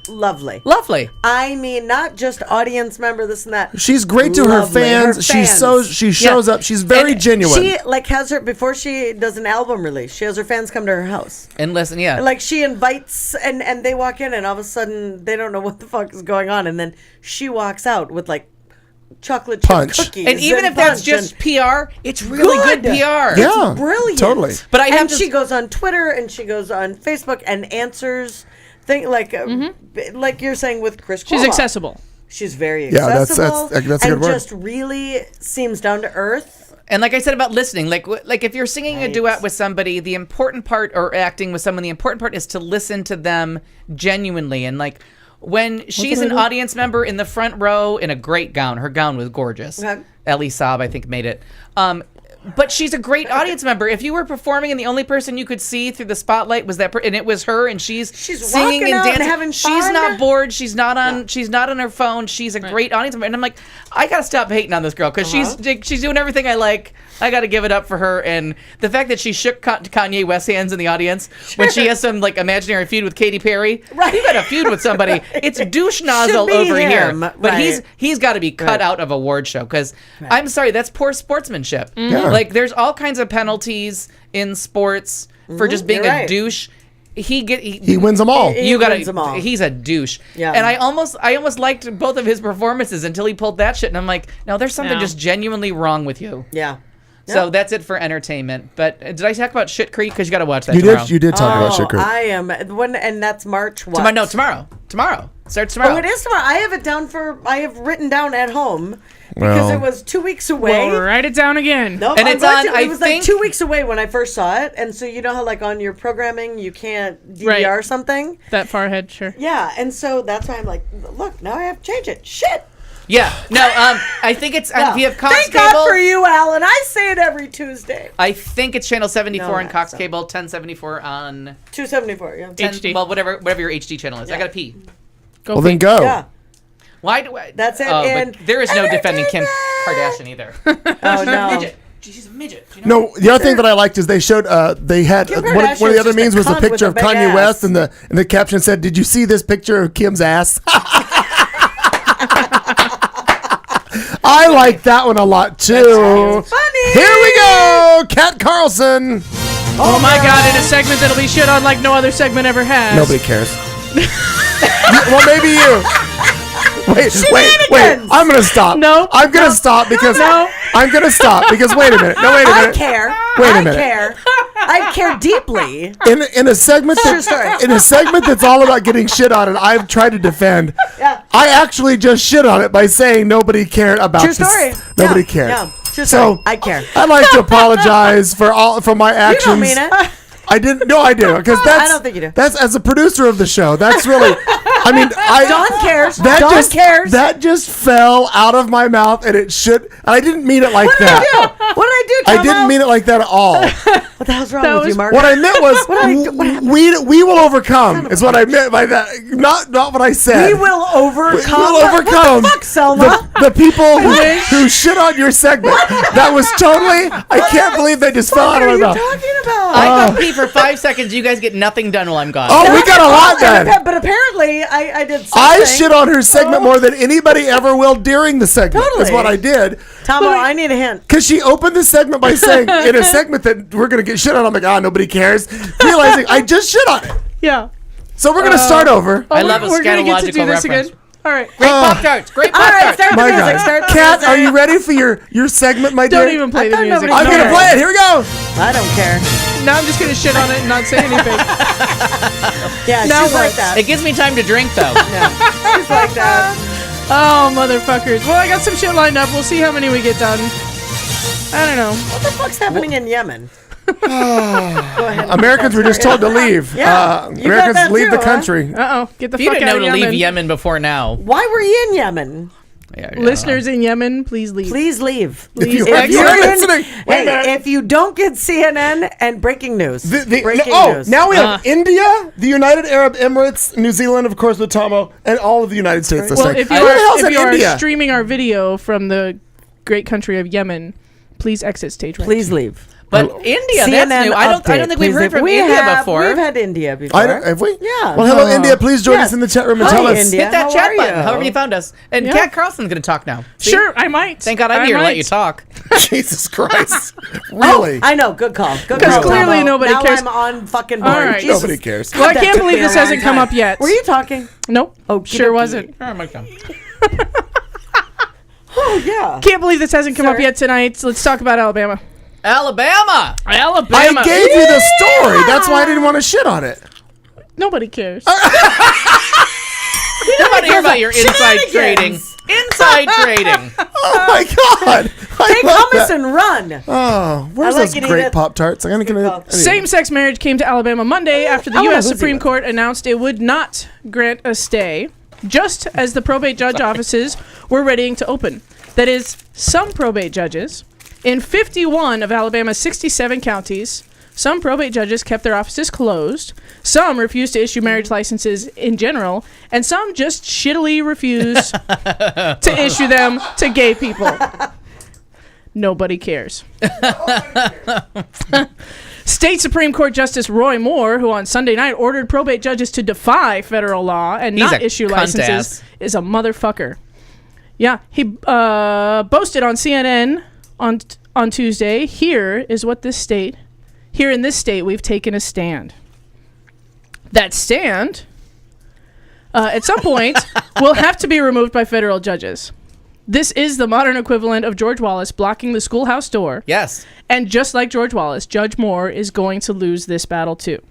lovely. Lovely. I mean, not just audience member, this and that. She's great to her Lovely. fans. Her She fans. shows up. She's very And genuine. She like has her before she does an album release. She has her fans come to her house. And listen, yeah. Like she invites and they walk in and all of a sudden they don't know what the fuck is going on, and then she walks out with like chocolate chip Punch. cookies. And even if that's punch just and PR, it's really good PR. Yeah. brilliant. Totally. But I have and to- she goes on Twitter and she goes on Facebook and answers things like like you're saying with Chris. She's Cuomo. accessible. She's very Yeah, accessible. that's a good and word. just really seems down to earth. And like I said about listening, like if you're singing a duet with somebody, the important part, or acting with someone, the important part is to listen to them genuinely. And like when she's an audience member in the front row in a great gown, her gown was gorgeous. Okay. Ellie Saab, I think, made it. But she's a great audience member. If you were performing and the only person you could see through the spotlight was that, and it was her, and she's singing and rocking out dancing, and having she's fun. not bored. She's not on her phone. She's a great audience member. And I'm like, I gotta stop hating on this girl because she's doing everything I like. I gotta give it up for her. And the fact that she shook Kanye West's hands in the audience when she has some like imaginary feud with Katy Perry. Right, you got a feud with somebody. It's douche nozzle over here, but he's got to be cut out of award show because I'm sorry, that's poor sportsmanship. Yeah. Like there's all kinds of penalties in sports for just being a douche. He wins them all. Wins them all. He's a douche. Yeah. And I almost liked both of his performances until he pulled that shit, and I'm like, no, there's something just genuinely wrong with you. Yeah. So that's it for entertainment. But did I talk about Shit Creek? Because you got to watch that tomorrow. You did talk about Shit Creek. I am and that's March what? Tomorrow. Starts tomorrow. Oh, it is tomorrow. I have written down at home because it was 2 weeks away. Well, write it down again. Nope, and it's on. It was like 2 weeks away when I first saw it, and so you know how like on your programming you can't DVR something that far ahead, sure. Yeah, and so that's why I'm like, look, now I have to change it. Shit. Yeah. No. I think it's if you have Cox Thank Cable. God for you, Alan. I say it every Tuesday. I think it's channel 74 on Cox so. Cable, 1074 on 274. Yeah. 10, HD. well, whatever your HD channel is. I gotta pee. Well, then go. Yeah. Why do I? That's it. But there is no defending Kim Kardashian either. Oh no. Midget. She's a midget. You know? No, the other thing that I liked is they showed they had Kim one of the Kardashian's other just a memes was a cunt picture of with a big Kanye ass. West and the caption said, "Did you see this picture of Kim's ass?" I like that one a lot too. Funny. Here we go, Kat Carlson. Oh my God! In a segment that'll be shit on like no other segment ever has. Nobody cares. Well, maybe you. Wait. I'm gonna stop. No. I'm gonna stop because No. I'm gonna stop because wait a minute. No, wait a minute. I care. Wait a minute. I care deeply. In a segment that's all about getting shit on and I've tried to defend. Yeah. I actually just shit on it by saying nobody cared about True this. story. Nobody Yeah, cared. yeah. True So story. I care. I'd like to apologize for my actions. You don't mean it. I didn't. No, I do because that's. I don't think you do. That's as a producer of the show. That's really. I mean, Dawn cares. That Dawn just cares. That just fell out of my mouth, and it should. And I didn't mean it like that. What did I do, I Tomo? didn't mean it like that at all. What the hell's wrong with you, Mark? What I meant was What we will overcome. Is what I meant by that. Not what I said. We will overcome. We will overcome. What the fuck, Selma? The people who shit on your segment. That was totally. I can't believe they just fell out of my What are you mouth. talking about? I go pee for 5 seconds. You guys get nothing done while I'm gone. Oh, we got a lot done. But apparently, I did something. I shit on her segment more than anybody ever will during the segment. Totally. Is what I did. Tomo, I need a hint. Because she opened the segment by saying, in a segment that we're going to get shit on, I'm like, nobody cares. Realizing I just shit on it. Yeah. So we're going to start over. I love a We're gonna get to do scatological this reference. again. All right. Great Pop-Tarts. Great All right, Pop-Tarts. start the My music. God. Start the Kat, music. are you ready for your segment, my dear? Don't even play the thought music. nobody I'm going to play it. Here we go. I don't care. Now I'm just gonna shit on it and not say anything. Yeah, Now she's like what? that. It gives me time to drink, though. She's like that. Oh, motherfuckers. Well, I got some shit lined up. We'll see how many we get done. I don't know. What the fuck's happening in Yemen? Go ahead. Americans were just told to leave. Yeah, you got Americans that leave too, the huh? country. Uh-oh. Get the If you fuck didn't out know of to Yemen. leave Yemen before now. Why were you in Yemen? Yeah, Listeners in Yemen, please leave. Please leave. If you If are you're in- listening, wait a minute. Hey, if you don't get CNN and breaking news. Breaking news. Now we have India, the United Arab Emirates, New Zealand, of course, with Tomo, and all of the United States. Well, if you Who the hell's are, in if you are India? streaming our video from the great country of Yemen, please exit stage right. Please leave. But India, CNN that's new. I don't think we've Please heard leave. from We India have, before. We've had India before. Have we? Yeah. Well, hello, India. Please join us in the chat room and Hi, tell us. India. Hit that How chat are button, you? however you found us. And Yeah. Kat Carlson's going to talk now. See? Sure, I might. Thank God I'm I here to let might. you talk. Jesus Christ. Really? I know. Good call. Good Because call. clearly Tomo. nobody now cares. I'm on fucking board. All right. Jesus. Nobody cares. Well, I That can't took me believe a this long hasn't come time. up yet. Were you talking? Nope. Okey Sure dokey. wasn't. Oh, my God. Oh, yeah. Can't believe this hasn't come up Sir. yet tonight. So let's talk about Alabama. Alabama. Alabama. I gave you the story. That's why I didn't want to shit on it. Nobody cares. You I want to hear about your inside trading. Inside trading. Oh my God! Take hummus and run. Oh, where's I like those eating great it. Pop-Tarts? I'm gonna Same-sex marriage came to Alabama Monday after the I wanna U.S. go see Supreme that. Court announced it would not grant a stay, just as the probate judge offices were readying to open. That is, some probate judges in 51 of Alabama's 67 counties. Some probate judges kept their offices closed. Some refused to issue marriage licenses in general, and some just shittily refused to issue them to gay people. Nobody cares. State Supreme Court Justice Roy Moore, who on Sunday night ordered probate judges to defy federal law and not issue licenses, is a motherfucker. Yeah, he boasted on CNN on Tuesday. Here in this state, we've taken a stand. That stand, at some point, will have to be removed by federal judges. This is the modern equivalent of George Wallace blocking the schoolhouse door. Yes. And just like George Wallace, Judge Moore is going to lose this battle too.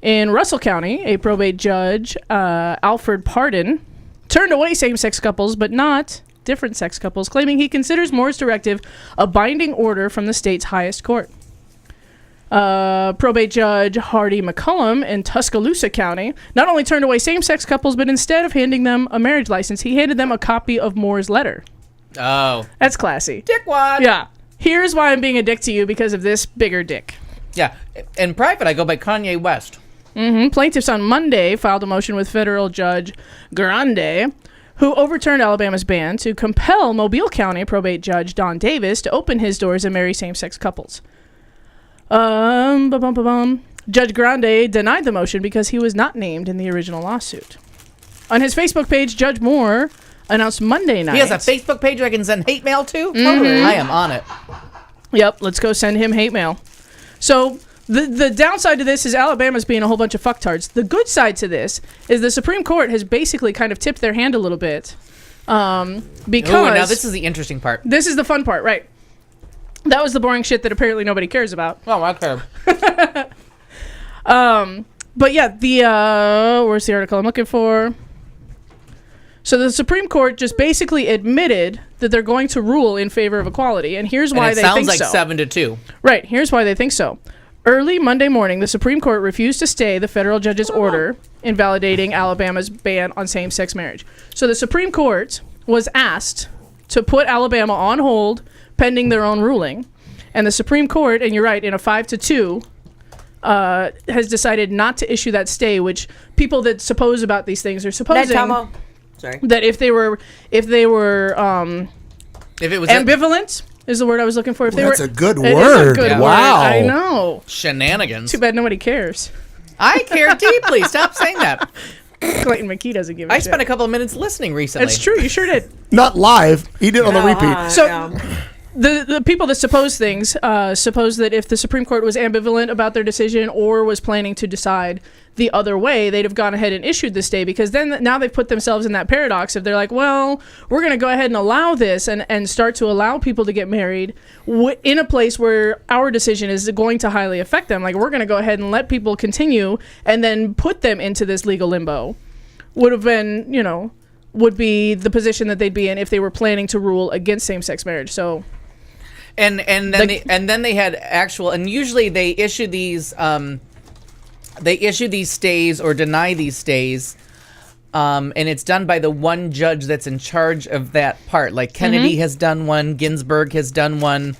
In Russell County, a probate judge, Alfred Pardon, turned away same-sex couples, but not different sex couples, claiming he considers Moore's directive a binding order from the state's highest court. Probate Judge Hardy McCullum in Tuscaloosa County not only turned away same-sex couples, but instead of handing them a marriage license, he handed them a copy of Moore's letter. Oh. That's classy. Dickwad. Yeah. Here's why I'm being a dick to you, because of this bigger dick. Yeah. In private, I go by Kanye West. Plaintiffs on Monday filed a motion with federal judge Grande, who overturned Alabama's ban to compel Mobile County probate judge Don Davis to open his doors and marry same-sex couples. Judge Grande denied the motion because he was not named in the original lawsuit. On his Facebook page, Judge Moore announced Monday night. He has a Facebook page I can send hate mail to? Totally. I am on it. Yep, let's go send him hate mail. So the downside to this is Alabama's being a whole bunch of fucktards. The good side to this is the Supreme Court has basically kind of tipped their hand a little bit. Because Ooh, now this is the interesting part. This is the fun part, right? That was the boring shit that apparently nobody cares about. Oh, okay. But yeah, where's the article I'm looking for? So the Supreme Court just basically admitted that they're going to rule in favor of equality, and here's why they think so. Sounds like 7-2. Right, here's why they think so. Early Monday morning, the Supreme Court refused to stay the federal judge's order invalidating Alabama's ban on same-sex marriage. So the Supreme Court was asked to put Alabama on hold pending their own ruling, and the Supreme Court, and you're right, in a 5-2, has decided not to issue that stay, which people that suppose about these things are supposing that if it was ambivalent is the word I was looking for. That's a good It is a word. good word. Wow. I know. Shenanigans. Too bad nobody cares. I care deeply. Stop saying that. Clayton McKee doesn't give a I shit. spent a couple of minutes listening recently. It's true. You sure did. Not live. He did it on the repeat. So the people that suppose things suppose that if the Supreme Court was ambivalent about their decision or was planning to decide the other way, they'd have gone ahead and issued this stay, because then now they've put themselves in that paradox of they're like, well, we're going to go ahead and allow this and start to allow people to get married in a place where our decision is going to highly affect them. Like, we're going to go ahead and let people continue and then put them into this legal limbo. Would have been, would be the position that they'd be in if they were planning to rule against same-sex marriage. So, and then they had actual, and usually they issue these stays or deny these stays, and it's done by the one judge that's in charge of that part. Like Kennedy has done one, Ginsburg has done one.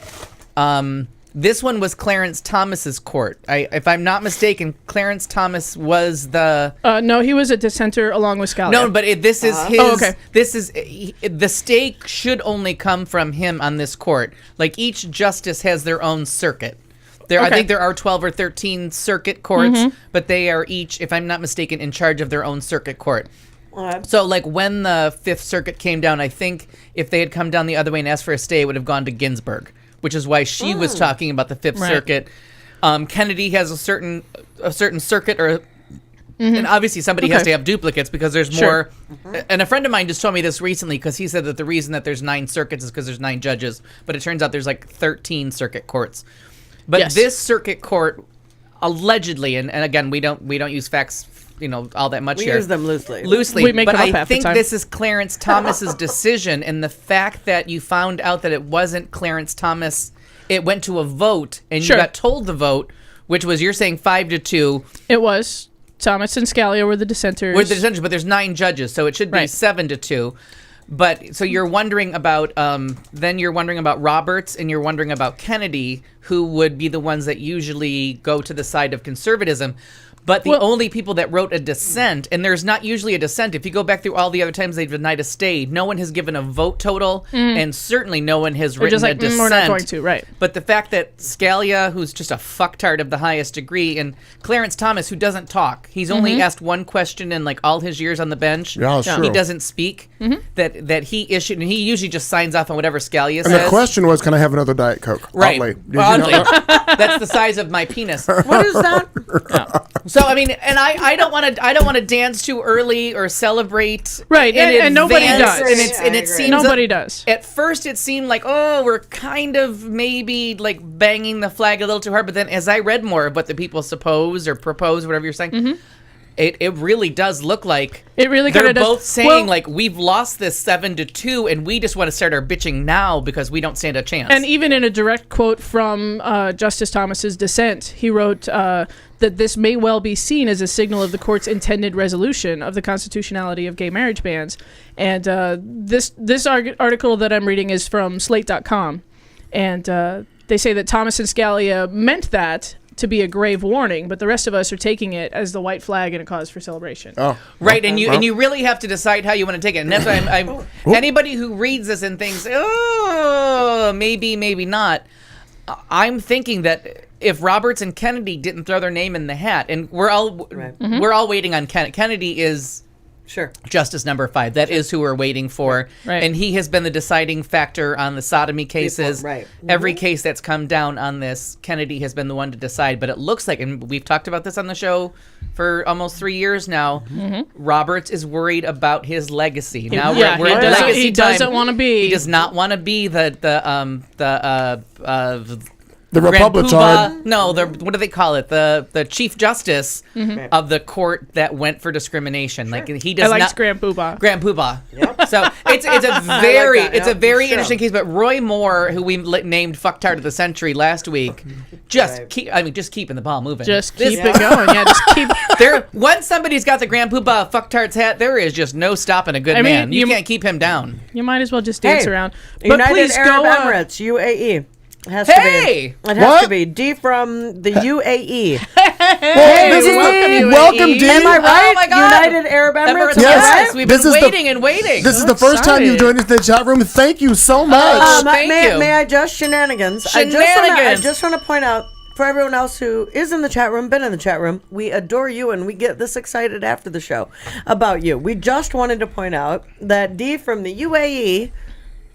This one was Clarence Thomas's court. If I'm not mistaken, Clarence Thomas was the... no, he was a dissenter along with Scalia. No, but this is his... Oh, okay. This is... the stay should only come from him on this court. Like, each justice has their own circuit. I think there are 12 or 13 circuit courts, but they are each, if I'm not mistaken, in charge of their own circuit court. So, like, when the Fifth Circuit came down, I think if they had come down the other way and asked for a stay, it would have gone to Ginsburg, which is why she was talking about the Fifth Circuit. Kennedy has a certain circuit, or and obviously somebody has to have duplicates because there's more. And a friend of mine just told me this recently, because he said that the reason that there's 9 circuits is because there's 9 judges, but it turns out there's like 13 circuit courts. But this circuit court allegedly, and again, we don't use facts all that much We here. use them loosely. We make but them up I half the think time. this is Clarence Thomas's decision, and the fact that you found out that it wasn't Clarence Thomas, it went to a vote, and Sure. you got told the vote, which was you're saying 5-2. It was Thomas and Scalia were the dissenters. But there's 9 judges, so it should be Right. 7-2. But so you're wondering about Roberts, and you're wondering about Kennedy, who would be the ones that usually go to the side of conservatism. But the only people that wrote a dissent, and there's not usually a dissent. If you go back through all the other times they've denied a stay, no one has given a vote total, and certainly no one has written a dissent. we're not going to, right. But the fact that Scalia, who's just a fucktard of the highest degree, and Clarence Thomas, who doesn't talk, he's only asked one question in like all his years on the bench. Yeah, sure. He doesn't speak. That he issued, and he usually just signs off on whatever Scalia says. And the question was, can I have another Diet Coke? Right. Oddly. Did you know Oddly. that? That's the size of my penis. What is that? So I mean, and I don't want to dance too early or celebrate. Right, in and nobody advance, does. And it seems Nobody does. At first, it seemed like, oh, we're kind of maybe like banging the flag a little too hard. But then, as I read more of what the people suppose or propose, whatever you're saying, it really does look like It really they're kinda does. both saying Well- like we've lost this 7-2, and we just want to start our bitching now because we don't stand a chance. And even in a direct quote from Justice Thomas's dissent, he wrote that this may well be seen as a signal of the court's intended resolution of the constitutionality of gay marriage bans. And this article that I'm reading is from Slate.com. And they say that Thomas and Scalia meant that to be a grave warning, but the rest of us are taking it as the white flag and a cause for celebration. Oh. Right, and you really have to decide how you want to take it, and that's why I'm anybody who reads this and thinks, oh, maybe not. I'm thinking that if Roberts and Kennedy didn't throw their name in the hat, and we're all waiting on Kennedy. Kennedy is Sure. Justice number 5. That is who we're waiting for, Right. and he has been the deciding factor on the sodomy cases. Right. Every case that's come down on this, Kennedy has been the one to decide. But it looks like, and we've talked about this on the show for almost 3 years now, Roberts is worried about his legacy. Now we're he into doesn't- legacy he time. doesn't wanna be- He does not want to be the The Grand Republican. Poobah- No, what do they call it? The Chief Justice of the court that went for discrimination. Like he does I liked not. Grand Poobah. Grand Poobah. So it's a very that. it's a Yep, very sure. interesting case. But Roy Moore, who we named fucktard of the century last week, just keeping the ball moving. Just keep it going. Yeah, just keep. There, once somebody's got the Grand Poobah fucktard's hat, there is just no stopping a good I mean, man. You you- can't keep him down. You might as well just dance Hey, around. But United please Arab go. Emirates, UAE. It has Hey! to be. It has What? to be. D from the UAE. Well, this is welcome, welcome, UAE. D. Am I right? Oh my God. United Arab Emirates. Emirates, Yes. yes, we've This been is the- waiting and waiting. This is the first time you've joined us in the chat room. Thank you so much. Thank you. May I just shenanigans? I just want to point out for everyone else who is in the chat room, been in the chat room, we adore you and we get this excited after the show about you. We just wanted to point out that D from the UAE.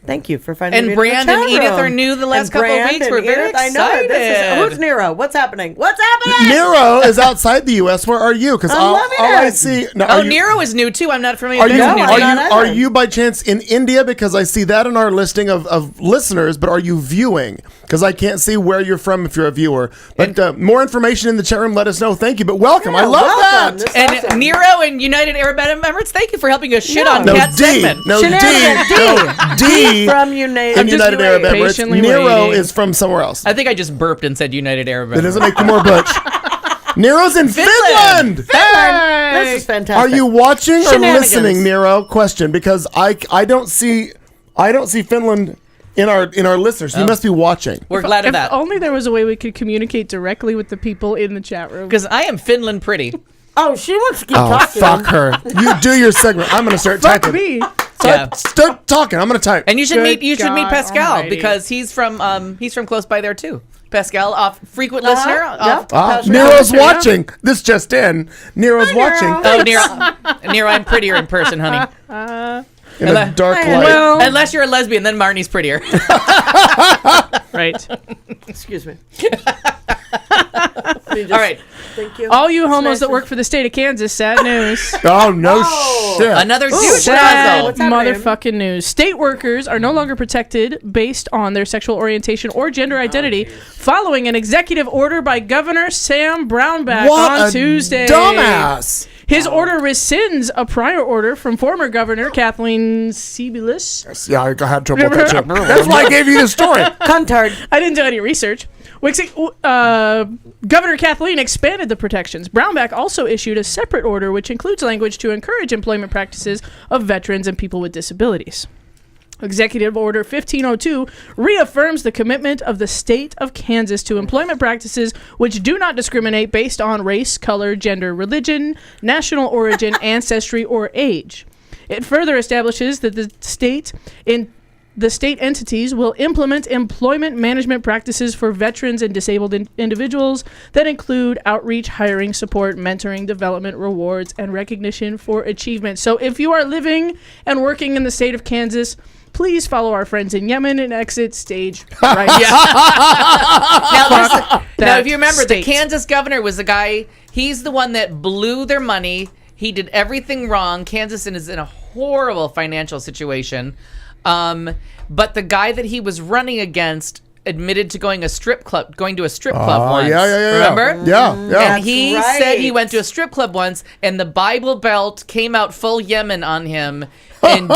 Thank you for finding And me in Brand the chat and Edith room. are new the last And couple of Brand weeks. and We're very Edith, I know it. excited. Who's Nero? What's happening? What's happening? Nero is outside the U.S. Where are you? Because I'm all loving I it. see. No, Oh, are you, Nero is new too. I'm not familiar Are with you, No, Nero. I'm are not you either. are you by chance in India? Because I see that in our listing of listeners, but are you viewing? Because I can't see where you're from if you're a viewer. But more information in the chat room. Let us know. Thank you. But welcome. I Yeah, love welcome. that. This is And awesome. Nero and United Arab Emirates, thank you for helping us shit on No Cat's D. segment. No D. Shenanigans. No D. From United. in United Arab Emirates. patiently Nero waiting. is from somewhere else. I think I just burped and said United Arab That Emirates. doesn't make you more butch. Nero's in Finland. This is fantastic. Are you watching or Shenanigans. listening, Nero? Question, because I don't see Finland in our listeners. You must be watching. We're glad of If that. only there was a way we could communicate directly with the people in the chat room. Because I am Finland pretty. Oh, she wants to keep Oh, talking. fuck her. You do your segment. I'm going to start Fuck typing. me. Yeah. Start talking. I'm going to type. And you should Good meet God Pascal almighty. because he's from close by there too. Pascal, frequent listener. Yep. Nero's watching. This just in. Nero's watching. Oh, Nero, I'm prettier in person, honey. In a dark light. Well, Unless you're a lesbian, then Marnie's prettier. right. Excuse me. All right. Thank you. All you homos nice that to- work for the state of Kansas, sad news. Oh, no shit. Another douche Sad What's happening? motherfucking news. State workers are no longer protected based on their sexual orientation or gender identity following an executive order by Governor Sam Brownback What on a Tuesday. dumbass. His order rescinds a prior order from former Governor Kathleen Sebelius. Yeah, I had trouble with that too. That's why I gave you the story. Cuntard. I didn't do any research. Governor Kathleen expanded the protections. Brownback also issued a separate order which includes language to encourage employment practices of veterans and people with disabilities. Executive Order 1502 reaffirms the commitment of the state of Kansas to employment practices which do not discriminate based on race, color, gender, religion, national origin, ancestry, or age. It further establishes that the state entities will implement employment management practices for veterans and disabled individuals that include outreach, hiring, support, mentoring, development, rewards, and recognition for achievement. So if you are living and working in the state of Kansas, please follow our friends in Yemen and exit stage right. Now, if you remember, the Kansas governor was the guy, he's the one that blew their money. He did everything wrong. Kansas is in a horrible financial situation. But the guy that he was running against admitted to going to a strip club once. Yeah. Remember? Yeah. And he said he went to a strip club once, and the Bible Belt came out full Yemen on him, and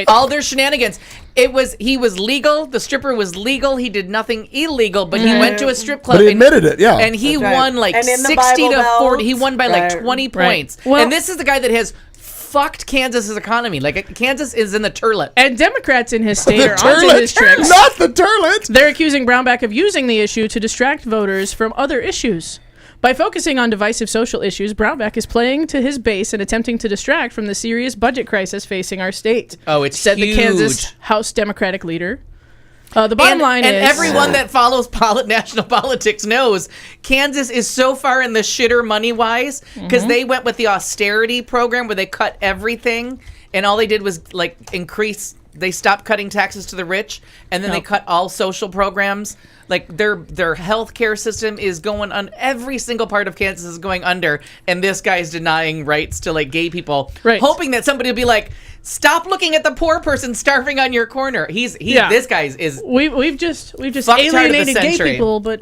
all their shenanigans. He was legal. The stripper was legal. He did nothing illegal, but he went to a strip club. But he admitted it, yeah. And he won like 60 to 40. He won by like 20 points. Well, and this is the guy that has fucked Kansas's economy. Like, Kansas is in the turlet. And Democrats in his state are onto his tricks. Not the turlet. They're accusing Brownback of using the issue to distract voters from other issues. By focusing on divisive social issues, Brownback is playing to his base and attempting to distract from the serious budget crisis facing our state. Oh, it's said huge. the Kansas House Democratic leader. The bottom line is... And everyone that follows national politics knows Kansas is so far in the shitter money-wise because they went with the austerity program where they cut everything, and all they did was, like, increase... They stopped cutting taxes to the rich, and then they cut all social programs. Like, their health care system is going on. Every single part of Kansas is going under, and this guy's denying rights to, like, gay people, hoping that somebody will be like, stop looking at the poor person starving on your corner. This guy is. We've just alienated gay people, but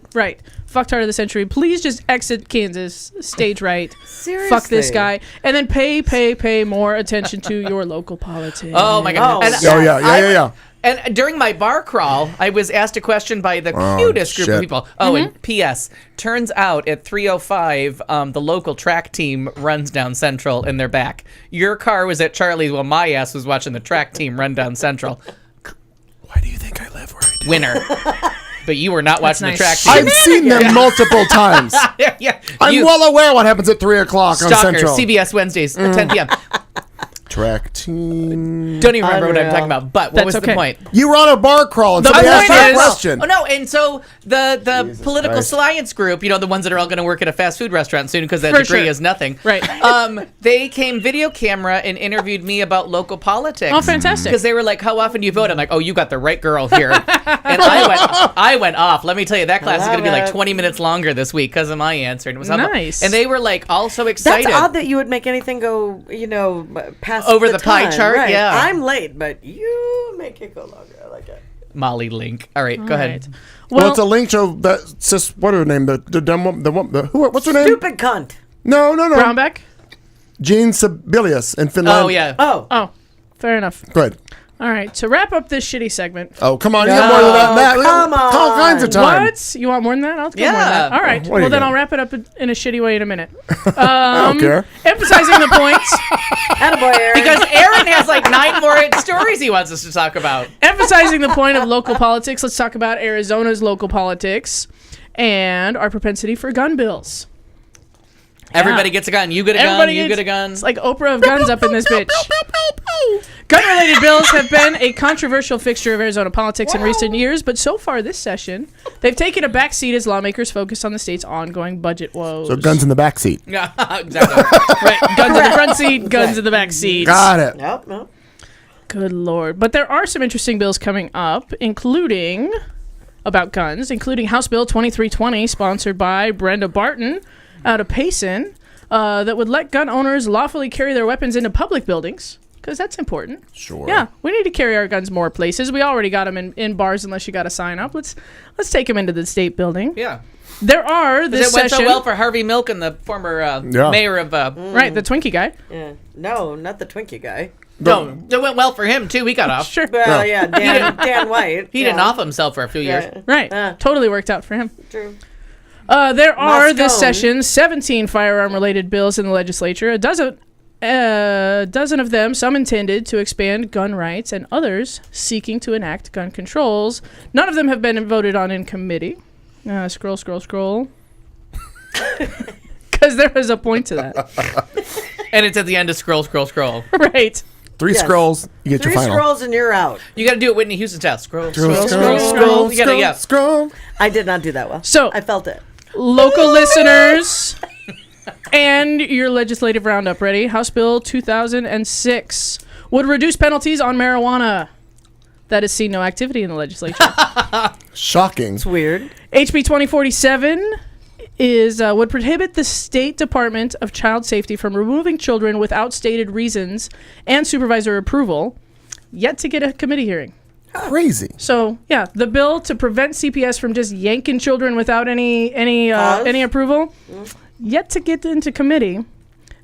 fucked heart of the century. Please just exit Kansas stage right. Seriously. Fuck this guy, and then pay more attention to your local politics. Oh my god! Yeah. And during my bar crawl, I was asked a question by the cutest group of people. Oh, and P.S. Turns out at 3:05, the local track team runs down Central in their back. Your car was at Charlie's while my ass was watching the track team run down Central. Why do you think I live where I do? Winner. But you were not watching the track team. I've seen them multiple times. I'm well aware what happens at 3 o'clock on Central. CBS Wednesdays at 10 p.m. Track team. Don't even remember what I'm talking about. But what was the point? You were on a bar crawl and somebody asked you a question. Oh no! And so the political science group, the ones that are all going to work at a fast food restaurant soon because that degree is nothing. Right. They came video camera and interviewed me about local politics. Oh, fantastic! Because they were like, "How often do you vote?" I'm like, "Oh, you got the right girl here." And I went off. Let me tell you, that class is going to be like 20 minutes longer this week because of my answer. And it was nice. And they were like all so excited. That's odd that you would make anything go, past over the pie chart. Right. Yeah, I'm late, but you make it go longer. I like it. Molly Link. All right, go ahead. Well, it's a link show that's just what her name? The dumb woman. What's her name? Stupid cunt. No. Brownback. Jean Sebelius in Finland. Oh yeah. Oh, fair enough. Good. All right, to wrap up this shitty segment. Oh, come on. You got more than that. Come on. All kinds of time. What? You want more than that? I'll go more than that. All right. Well, then I'll wrap it up in a shitty way in a minute. I don't care. Emphasizing the points. Attaboy, Aaron. Because Aaron has like 9 more stories he wants us to talk about. Emphasizing the point of local politics, let's talk about Arizona's local politics and our propensity for gun bills. Everybody gets a gun. You get a gun. You get a gun. It's like Oprah of guns up in this bitch. Gun-related bills have been a controversial fixture of Arizona politics in recent years, but so far this session, they've taken a backseat as lawmakers focus on the state's ongoing budget woes. So guns in the back seat. Yeah, exactly. Right, guns in the front seat, guns in the back seat. Got it. Nope. Good Lord. But there are some interesting bills coming up, including about guns, including House Bill 2320, sponsored by Brenda Barton out of Payson, that would let gun owners lawfully carry their weapons into public buildings. because that's important. Sure. Yeah, we need to carry our guns more places. We already got them in bars unless you got to sign up. Let's take them into the state building. Yeah. There are this It went session. so well for Harvey Milk and the former mayor of... Right, the Twinkie guy. Yeah. No, not the Twinkie guy. No, it went well for him, too. He got off. Sure. Well, yeah, Dan White. He didn't off himself for a few years. Right. Totally worked out for him. True. There are this Moscone. session 17 firearm-related bills in the legislature. A dozen of them, some intended to expand gun rights, and others seeking to enact gun controls. None of them have been voted on in committee. Scroll. Because there was a point to that. And it's at the end of scroll. Right. 3 scrolls, you get your final. 3 scrolls and you're out. You got to do it Whitney Houston style. Scroll. Scroll. You gotta, Scroll. I did not do that well. So I felt it. local listeners and your legislative roundup. Ready? House Bill 2006 would reduce penalties on marijuana. That has seen no activity in the legislature. Shocking. It's weird. HB 2047 would prohibit the State Department of Child Safety from removing children without stated reasons and supervisor approval, yet to get a committee hearing. Crazy. So, yeah, the bill to prevent CPS from just yanking children without any approval, yet to get into committee.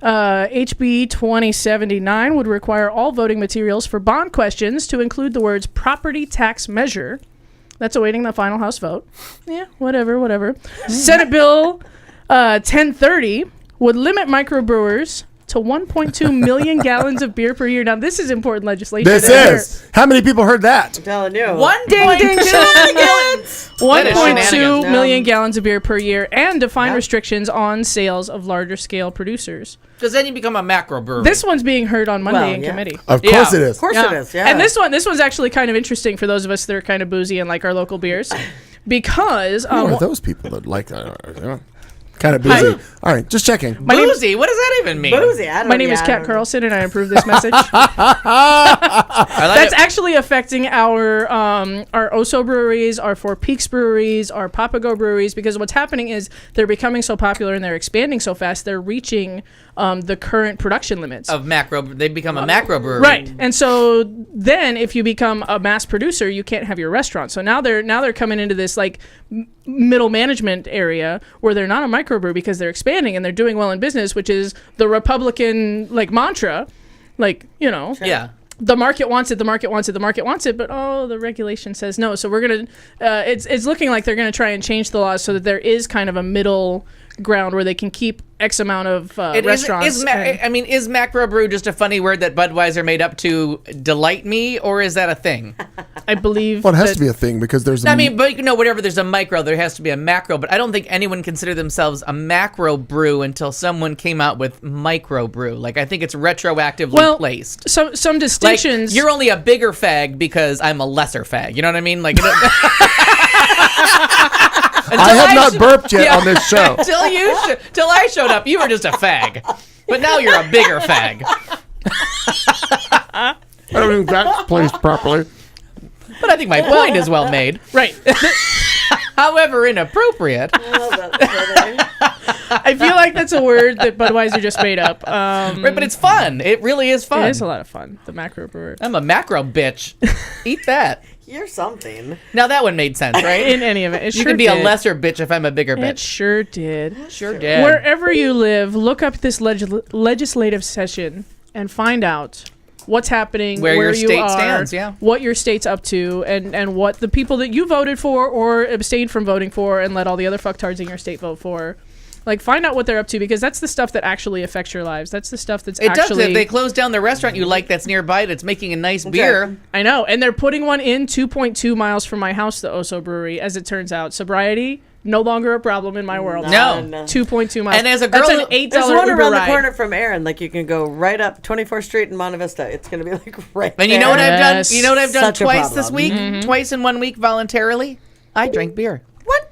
HB 2079 would require all voting materials for bond questions to include the words property tax measure. That's awaiting the final House vote. Yeah, whatever. Senate Bill 1030 would limit microbrewers to 1.2 million gallons of beer per year. Now, this is important legislation. This is. How many people heard that? I'm telling you. 1.2 million gallons of beer per year, and define restrictions on sales of larger scale producers. Because then you become a macro brewery. This one's being heard on Monday in committee. Of course it is. Of course it is, yeah. And this one's actually kind of interesting for those of us that are kind of boozy and like our local beers. Because... Who are those people that like that? Kind of boozy. All right, just checking. Boozy? What does that even mean? Boozy. My name is Kat Carlson, and I approve this message. I That's actually affecting our Oso breweries, our Four Peaks breweries, our Papago breweries, because what's happening is they're becoming so popular and they're expanding so fast, they're reaching the current production limits. of macro. They become a macro brewery. Right, and so then if you become a mass producer, you can't have your restaurant. So now they're coming into this like middle management area where they're not a microbrew because they're expanding and they're doing well in business, which is the Republican like mantra, like Yeah. the market wants it, the market wants it, the market wants it, but the regulation says no. So we're gonna it's looking like they're gonna try and change the laws so that there is kind of a middle ground where they can keep X amount of restaurants. Is macro brew just a funny word that Budweiser made up to delight me, or is that a thing? I believe. Well, it has to be a thing because there's. Whatever. There's a micro, there has to be a macro. But I don't think anyone considered themselves a macro brew until someone came out with micro brew. Like I think it's retroactively placed. Some distinctions. Like, you're only a bigger fag because I'm a lesser fag. You know what I mean? Like. I have not burped yet on this show. Till I showed up, you were just a fag. But now you're a bigger fag. I don't think that's placed properly. But I think my point is well made. Right. However inappropriate. I feel like that's a word that Budweiser just made up. Right, but it's fun. It really is fun. It is a lot of fun. The macro brewer. I'm a macro bitch. Eat that. You're something. Now that one made sense, right? In any event, it you sure can be did. a lesser bitch if I'm a bigger bitch. It sure did. Sure did. Wherever you live, look up this legislative session and find out what's happening, where your you state are, stands, yeah. what your state's up to, and what the people that you voted for or abstained from voting for and let all the other fucktards in your state vote for. Like, find out what they're up to, because that's the stuff that actually affects your lives. That's the stuff that's It does. actually... If they close down the restaurant you like that's nearby that's making a nice beer. I know. And they're putting one in 2.2 miles from my house, the Oso Brewery, as it turns out. Sobriety, no longer a problem in my world. No. 2.2 miles. And as a girl... That's an $8 There's one Uber around ride. the corner from Aaron. Like, you can go right up 24th Street in Monte Vista. It's going to be, like, right And you know what I've done? You know what I've done Such a twice this problem. week? Mm-hmm. Twice in 1 week voluntarily? I drank beer. What?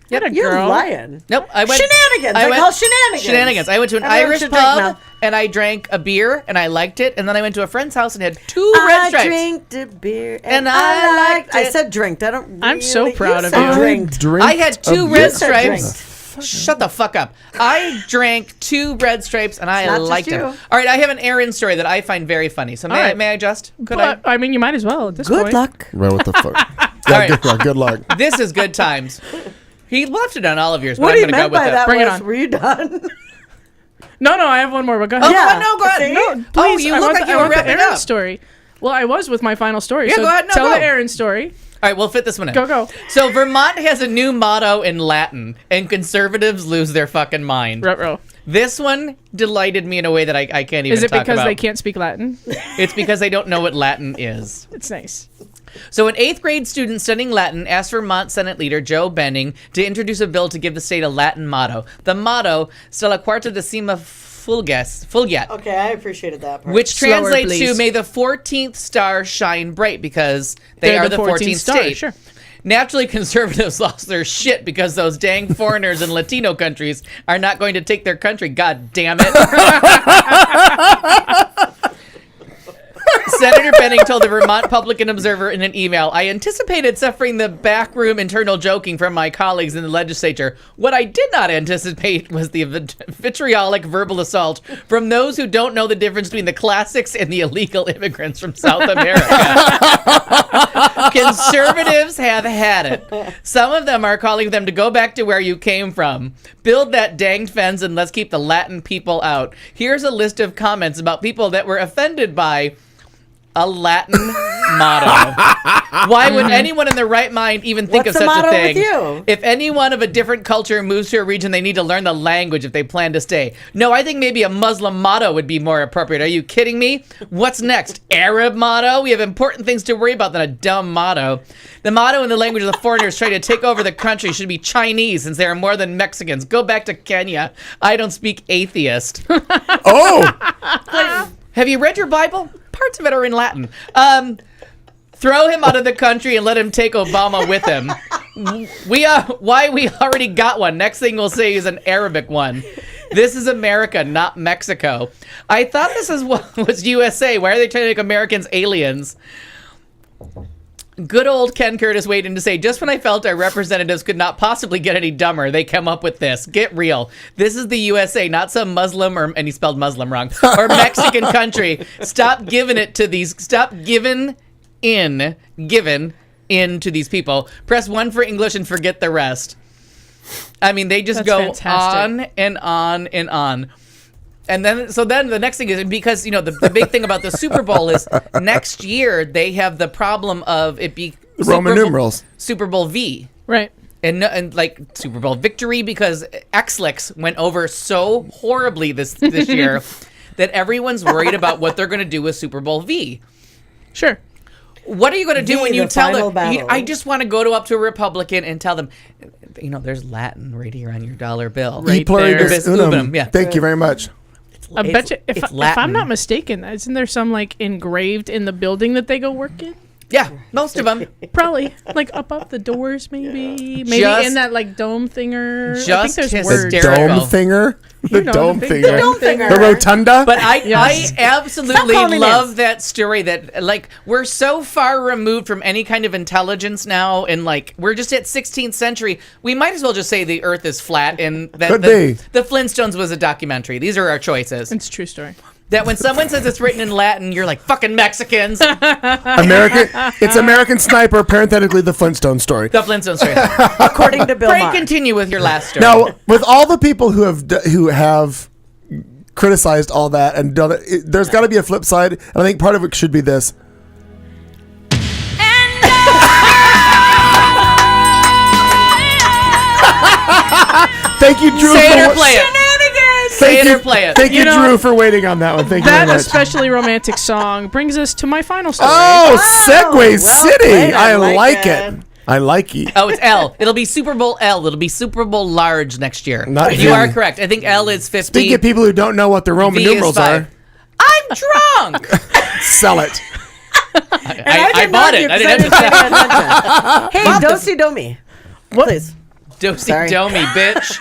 Yep. You're Girl. lying. Nope. I went... Shenanigans. I call shenanigans. Shenanigans. I went to an Everyone Irish should drink pub, now. and I drank a beer, and I liked it. And then I went to a friend's house and had 2 red stripes. I drank the beer And I liked I it. said drinked. I don't. I'm so really- proud of said you. Drinked. Drink I had 2 a red beer. stripes. Shut the fuck up. I drank 2 Red Stripes and I liked them. All right, I have an Aaron story that I find very funny. So may I just? I mean, you might as well at this point. Good luck. Right, what the fuck? All right. Good luck. This is good times. He left it on all of yours, but What I'm he going to go meant with by it. that Bring it was, on. were you done? No, I have one more. But go ahead. Oh, Yeah. no, go ahead. See? No, Please, you I look want like the- you I were want the wrapping Aaron up. story. Well, I was with my final story. Yeah, so go ahead. No, tell go. the Aaron story. All right, we'll fit this one in. Go. So Vermont has a new motto in Latin, and conservatives lose their fucking mind. Ruh-roh. This one delighted me in a way that I can't even Is it talk because about. they can't speak Latin? It's because they don't know what Latin is. It's nice. So an 8th grade student studying Latin asked Vermont Senate Leader Joe Benning to introduce a bill to give the state a Latin motto. The motto, Stella Quarta Decima Fulget, Okay, I appreciated that part. which Slower, translates to please. May the 14th star shine bright, because they They're are the 14th star, state. sure. Naturally, conservatives lost their shit because those dang foreigners in Latino countries are not going to take their country. God damn it. Senator Benning told the Vermont Publican Observer in an email, I anticipated suffering the backroom internal joking from my colleagues in the legislature. What I did not anticipate was the vitriolic verbal assault from those who don't know the difference between the classics and the illegal immigrants from South America. Conservatives have had it. Some of them are calling them to go back to where you came from. Build that danged fence and let's keep the Latin people out. Here's a list of comments about people that were offended by a Latin motto. Why would anyone in their right mind even think What's of the such a motto thing? with you? If anyone of a different culture moves to a region, they need to learn the language if they plan to stay. No, I think maybe a Muslim motto would be more appropriate. Are you kidding me? What's next? Arab motto? We have important things to worry about than a dumb motto. The motto in the language of the foreigners trying to take over the country should be Chinese, since they are more than Mexicans. Go back to Kenya. I don't speak atheist. Oh, Have you read your Bible? Parts of it are in Latin. Throw him out of the country and let him take Obama with him. Why we already got one. Next thing we'll say is an Arabic one. This is America, not Mexico. I thought this was USA. Why are they trying to make Americans aliens? Good old Ken Curtis waiting to say, just when I felt our representatives could not possibly get any dumber, they come up with this. Get real. This is the USA, not some Muslim, and he spelled Muslim wrong, or Mexican country. Stop giving to these people. Press 1 for English and forget the rest. I mean, they just That's go fantastic. on and on and on. And then the next thing is, because, the big thing about the Super Bowl is next year they have the problem of it be Roman numerals. Super Bowl V. Right. And like Super Bowl victory, because Xlix went over so horribly this year that everyone's worried about what they're going to do with Super Bowl V. Sure. What are you going to do V, when you the tell final them? battle. I just want to go up to a Republican and tell them, there's Latin right here on your dollar bill. Right E pluribus there. unum. Unum, yeah. Thank you very much. I bet you, it's if Latin. I'm not mistaken, isn't there some like engraved in the building that they go work in? Yeah, most of them. Probably like up the doors, maybe Just- in that like dome thinger. I think just there's his words. The Hysterical. dome thinger. The know, dome the big thinger. dome thinger. The rotunda. But I Yes. absolutely Stop calling me love names. that story that, like, we're so far removed from any kind of intelligence now, and, like, we're just at 16th century. We might as well just say the earth is flat, and that Could be. the Flintstones was a documentary. These are our choices. It's a true story. That when someone says it's written in Latin, you're like, fucking Mexicans. It's American Sniper, parenthetically the Flintstone story. The Flintstones story. According to Bill Frank, Maher. continue with your last story. Now, with all the people who have criticized all that and done it, there's got to be a flip side, and I think part of it should be this. Thank you, Drew. Say it for or play it. Say it or play it. Thank you, You know, Drew, for waiting on that one. Thank you That very much. especially romantic song brings us to my final story. Oh, Segway well City. played. I I like like it. it. I like it. Oh, it's L. It'll be Super Bowl L. It'll be Super Bowl large next year. Not You V. are correct. I think L is 50. Speaking of people who don't know what the Roman V is numerals 5. are, I'm drunk. sell it. I bought it. I didn't have to Hey, Dosey Domi. What? Please. Dosey Sorry. Domi, bitch.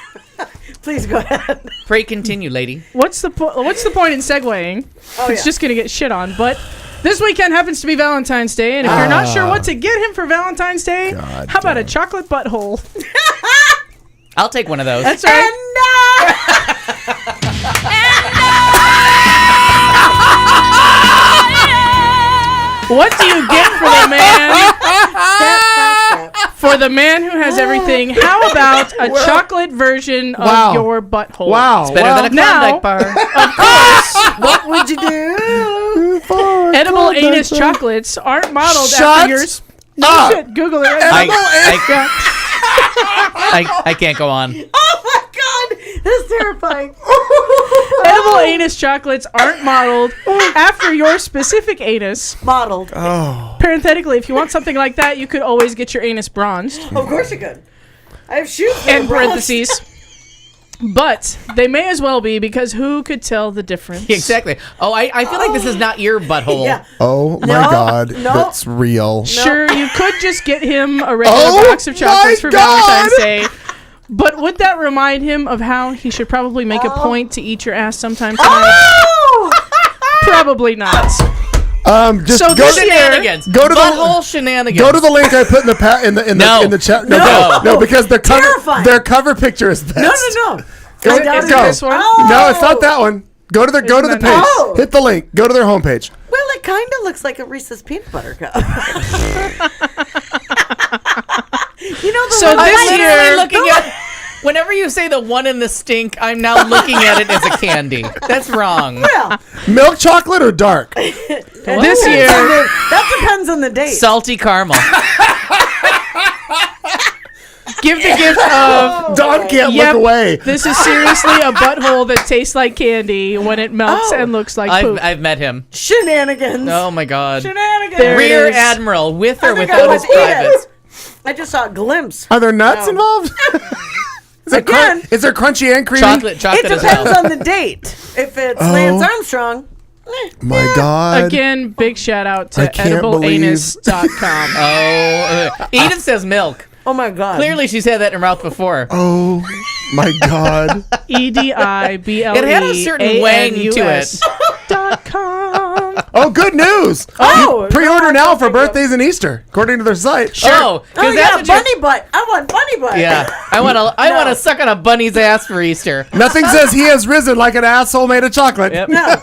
Please go ahead. Pray continue, lady. What's the point in segueing? It's yeah. just gonna get shit on. But this weekend happens to be Valentine's Day, and if you're not sure what to get him for Valentine's Day, God how about a damn. chocolate butthole? I'll take one of those. That's right. What do you get for the man? For the man who has everything, how about a chocolate version of your butthole? Wow. It's better than a Klondike bar. Of course, What would you do? edible anus chocolates aren't modeled Shut after yours. No up. shit, Google it right now. I can't go on. Oh my god, that's terrifying. Edible anus chocolates aren't modeled after your specific anus. Modeled. Parenthetically, if you want something like that, you could always get your anus bronzed. Of course you could. I have shoes. In parentheses. But they may as well be, because who could tell the difference? Exactly. Oh, I feel like this is not your butthole. Yeah. Oh my God, that's real. Sure, you could just get him a regular box of chocolates for Valentine's Day. But would that remind him of how he should probably make a point to eat your ass sometime tonight? Probably not. Just So go, this year- Shenanigans. Go to the- butthole shenanigans. go to the link I put in the No. in the chat. No. No, because Terrifying. their cover picture is best. No. Go, I doubt Is it. it go. this one? No, it's not that one. Go to the Isn't page. that nice? Oh. Hit the link. Go to their homepage. Well, it kind of looks like a Reese's peanut butter cup. You know the So little this light- year- looking at. Whenever you say the one in the stink, I'm now looking at it as a candy. That's wrong. Well, Milk chocolate or dark? This year, that depends on the date. Salty caramel. give the gift of... Don can't Yep. look away. This is seriously a butthole that tastes like candy when it melts and looks like poop. I've met him. Shenanigans. Oh my god. Shenanigans. There it Rear is. Admiral, with or I think without I his would eat it. privates. I just saw a glimpse. Are there nuts No. involved? Is it Again. is there crunchy and creamy? Chocolate It as depends well. on the date. If it's Lance Armstrong, My God. Again, big shout out I to can't edibleanus.com. Oh, Edith says milk. oh my god. Clearly, she's had that in her mouth before. Oh my God. EDIBLEANUS.com. It had a certain wang to it. Oh, good news. Oh, Pre-order now for birthdays and Easter, according to their site. Sure. Oh Because yeah, that's what bunny butt. I want bunny butt. Yeah, I want to suck on a bunny's ass for Easter. Nothing says he has risen like an asshole made of chocolate. Yep. No.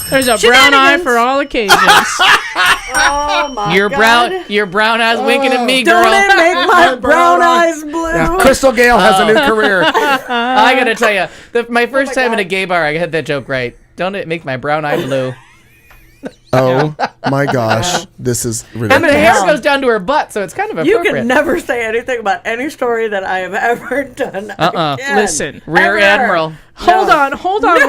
There's a brown eye Shenanigans. for all occasions. Oh my Your god. brown eyes winking at me, Don't girl. it make my brown eyes blue? Yeah, Crystal Gale has a new career. I gotta tell you, my first time in a gay bar, I had that joke right. Don't it make my brown eye blue? Oh my gosh, this is And the ridiculous. hair goes down to her butt, so it's kind of You appropriate. can never say anything about any story that I have ever done. again. Listen. Rear Ever. Admiral. Hold on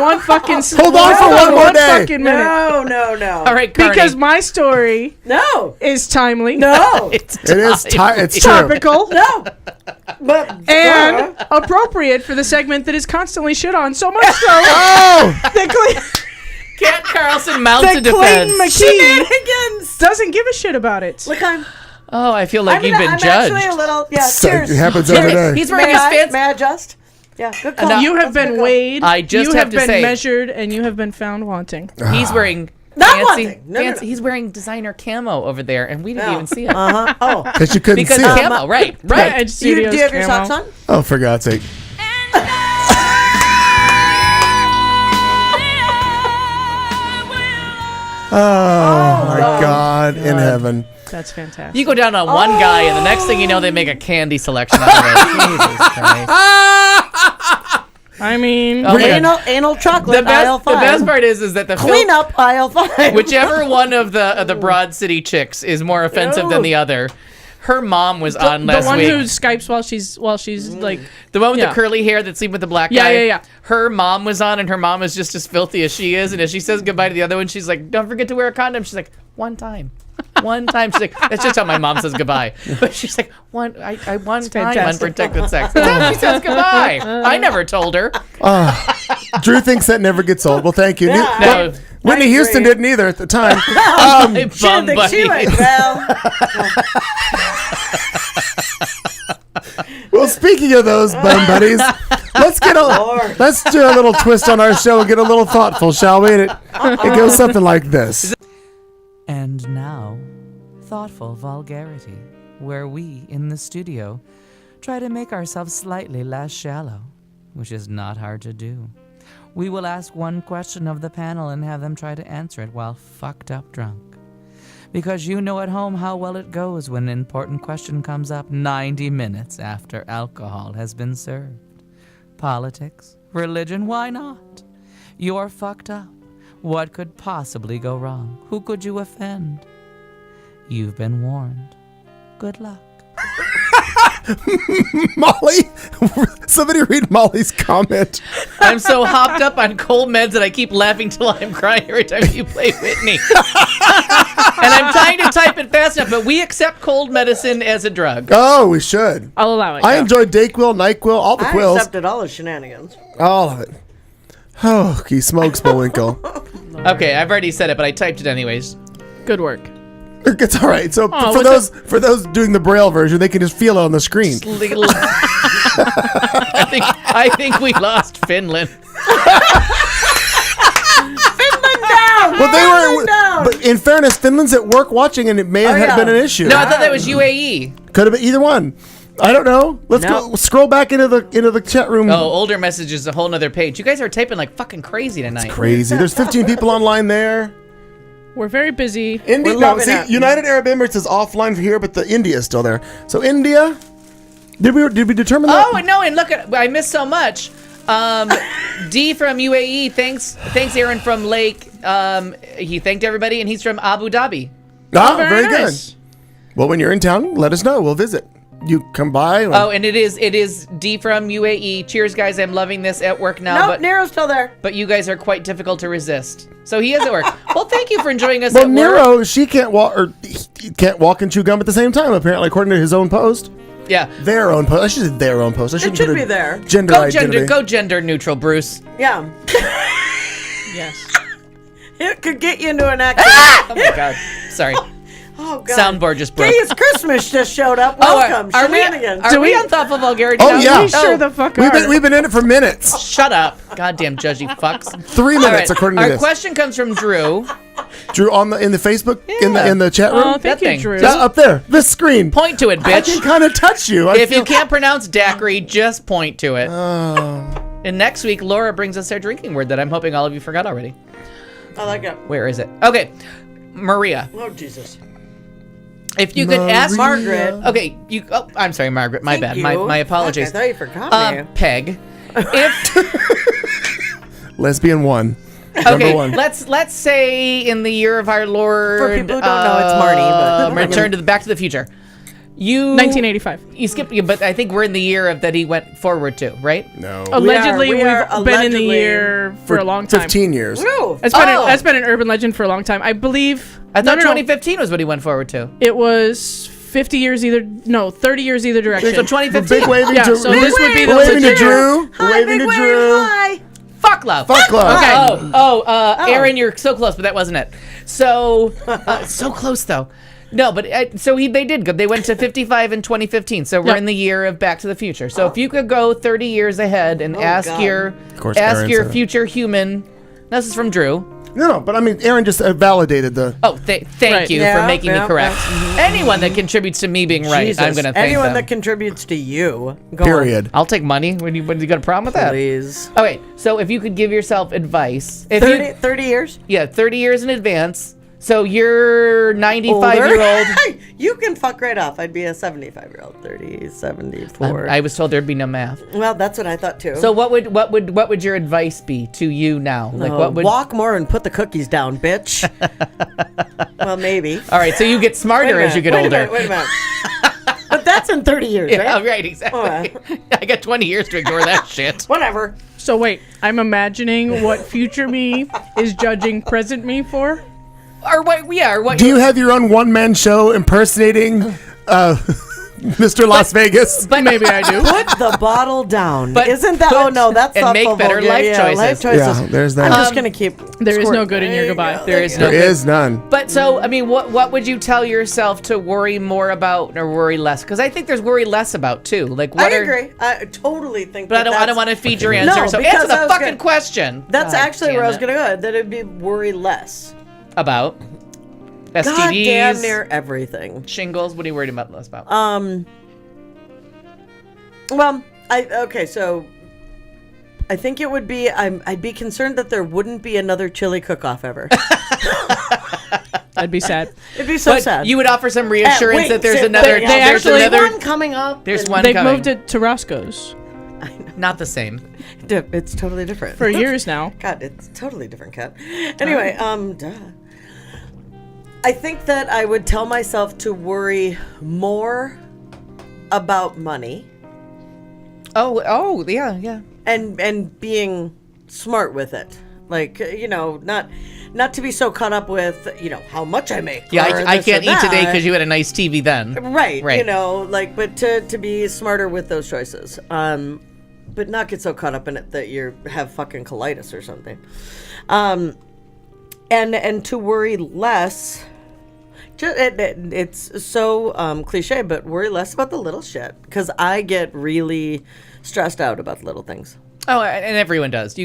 one fucking Hold on for one more day. fucking minute. No. All right, Carney. Because my story No. is timely, No. it's It is. It's true. topical, No. But and appropriate for the segment that is constantly shit on, so much so Oh, that, Cat Carlson mounts a that Clayton defense. McKee shenanigans. doesn't give a shit about it. Look, I'm Oh, I feel like you've been I'm judged. actually a little. Yeah. so Cheers. it happens every day. He's wearing May his I, fancy. may I adjust? Yeah. Good call. No. You have That's a good been call. weighed. I just you have have to been say- measured, and you have been found wanting. He's wearing Not fancy. wanting. No, no, fancy. no. He's wearing designer camo over there, and we didn't No. even see it Oh. Because you couldn't because see it. camo. Right. Edge Do Studios you have your camo. socks on? Oh, for God's sake. Oh my God in heaven. That's fantastic. You go down on one guy, and the next thing you know, they make a candy selection out of it. Jesus Christ. I mean, Oh, yeah. Anal chocolate. The aisle best, the 5. best part is that the Clean up aisle 5. whichever one of the Broad City chicks is more offensive than the other. Her mom was on the last one week. who Skypes while she's like, The one with Yeah. the curly hair that's sleeping with the black Yeah, guy. yeah. Her mom was on, and her mom is just as filthy as she is. And as she says goodbye to the other one, she's like, "Don't forget to wear a condom." She's like, "One time." One time. She's like, that's just how my mom says goodbye. But she's like, one time fantastic. unprotected sex. That's how she says goodbye. I never told her. Drew thinks that never gets old. Well, thank you. Yeah. No. Whitney Houston didn't either at the time. My She bum didn't think she buddy. went well. Well, speaking of those bum buddies, let's do a little twist on our show and get a little thoughtful, shall we? And it goes something like this. And now, thoughtful vulgarity, where we in the studio try to make ourselves slightly less shallow, which is not hard to do. We will ask one question of the panel and have them try to answer it while fucked up drunk. Because you know at home how well it goes when an important question comes up 90 minutes after alcohol has been served. Politics, religion, why not? You're fucked up. What could possibly go wrong? Who could you offend? You've been warned. Good luck. Molly, somebody read Molly's comment. I'm so hopped up on cold meds that I keep laughing till I'm crying every time you play Whitney. And I'm trying to type it fast enough, but we accept cold medicine as a drug. Oh, we should. I'll allow it. I enjoyed Dayquil, NyQuil, all the I quills. accepted all the shenanigans. All of it. Oh, he smokes Bullwinkle. Okay, I've already said it, but I typed it anyways. Good work. It's all right. So Oh, for those doing the Braille version, they can just feel it on the screen. I think we lost Finland. Well, they were. But in fairness, Finland's at work watching, and it may have been an issue. No, I thought that was UAE. Could have been either one. I don't know. Let's go scroll back into the chat room. Oh, older messages, a whole nother page. You guys are typing like fucking crazy tonight. Crazy. There's 15 people online there. We're very busy. India. No, see, United Arab Emirates is offline here, but the India is still there. So India. Did we determine that? Oh no! And look at I missed so much. D from UAE. Thanks, Aaron from Lake. He thanked everybody, and he's from Abu Dhabi. Oh, very nice. good. Well, when you're in town, let us know. We'll visit. You come by. Oh, and it is D from UAE. Cheers, guys! I'm loving this at work now. Nope, Nero's still there. But you guys are quite difficult to resist. So he is at work. Well, thank you for enjoying us. Well, at work. Nero, she can't walk, or he can't walk and chew gum at the same time. Apparently, according to his own post. Yeah. Their own post. I should say their own post. I It should be there. Gender identity. Go gender neutral, Bruce. Yeah. Yes. It could get you into an accident. Oh my God. Sorry. Oh, God. Soundboard just broke. Gay's Christmas just showed up. Welcome. Are we on thoughtful vulgarity? Oh, now? yeah. We sure the fuck We've are. been in it for minutes. Shut up. Goddamn judgy fucks. 3 minutes, All right, according to our this. question comes from Drew. Drew in the Facebook in the chat room. Oh, thank That you, thing. Drew. Yeah, up there, this screen. Point to it, I bitch. can kind of touch you. If you can't pronounce daiquiri, just point to it. And next week, Laura brings us our drinking word that I'm hoping all of you forgot already. I like it. Where is it? Okay, Maria. Oh, Jesus. If you could ask Margaret. Okay, you. Oh, I'm sorry, Margaret. My bad. You. My apologies. Fuck, I thought you forgot me. Peg. If Lesbian 1. okay, Number 1. let's say in the year of our Lord. For people who don't know, it's Marty, but Return to the Back to the Future. You 1985. You skipped, but I think we're in the year of that he went forward to, right? No. Allegedly, we are we've been in the allegedly year for a long time. 15 years. Woo. That's been an urban legend for a long time. I believe. I thought no. 2015 was what he went forward to. It was 50 years 30 years either direction. So We're 2015. big waving Yeah, to so this would be the we're waving to legit- Drew. We're Hi, waving to big wave. Drew. Hi. Fuck love. Fuck love. Okay. Aaron, you're so close, but that wasn't it. So, so close though. No, but they did good. They went to 55 in 2015. So we're Yep. in the year of Back to the Future. So if you could go 30 years ahead and ask God. your course, Aaron your said it. future human. This is from Drew. No, but I mean, Aaron just validated the. Oh, thank Right. you Yeah, for making me yeah, correct. Anyone that contributes to me being right, Jesus. I'm going to thank Anyone them. that contributes to you. Go Period. I'll take money. When you got a problem with on, that? please. Okay, so if you could give yourself advice, if 30 years? yeah, 30 years in advance. So you're 95-year-old. You can fuck right off. I'd be a 75-year-old. 30, 74. I was told there'd be no math. Well, that's what I thought too. So what would your advice be to you now? Like what would? walk more and put the cookies down, bitch. Well, maybe. All right, so you get smarter as you get older. Wait a minute. But that's in 30 years, Yeah, right? right, exactly. I got 20 years to ignore that shit. Whatever. So wait, I'm imagining what future me is judging present me for. Or what? Yeah, or what? Do you have your own one-man show impersonating Mr. Las Vegas? But Maybe I do. Put the bottle down. But Isn't that? put- Oh no, that's and thoughtful make better vulgar. life Yeah, choices. Life choices. Yeah, there's that. I'm just gonna keep. There is no squirting. good in your goodbye. There is no. There is none. But so, I mean, what would you tell yourself to worry more about or worry less? Because I think there's worry less about too. Like what I are? agree. I totally think. But I don't want to feed your answer. No, so because answer the I was fucking gonna- question. That's God actually damn where I was it. gonna go. That it'd be worry less. About God STDs, damn near everything. shingles. What are you worried about less about? Well, so I think it would be. I'd be concerned that there wouldn't be another chili cook-off ever. I'd be sad. It'd be so sad. You would offer some reassurance that there's another. there's one coming up. There's one They've coming. moved it to Roscoe's. Not the same. It's totally different. For years now. God, it's totally different, Kat. Anyway, I think that I would tell myself to worry more about money. Oh, yeah. And being smart with it. Like, not to be so caught up with, how much I make. Yeah, I can't eat today because you had a nice TV then. Right. But to be smarter with those choices. But not get so caught up in it that you have fucking colitis or something. And to worry less. It's so cliche, but worry less about the little shit. Because I get really stressed out about the little things. Oh, and everyone does.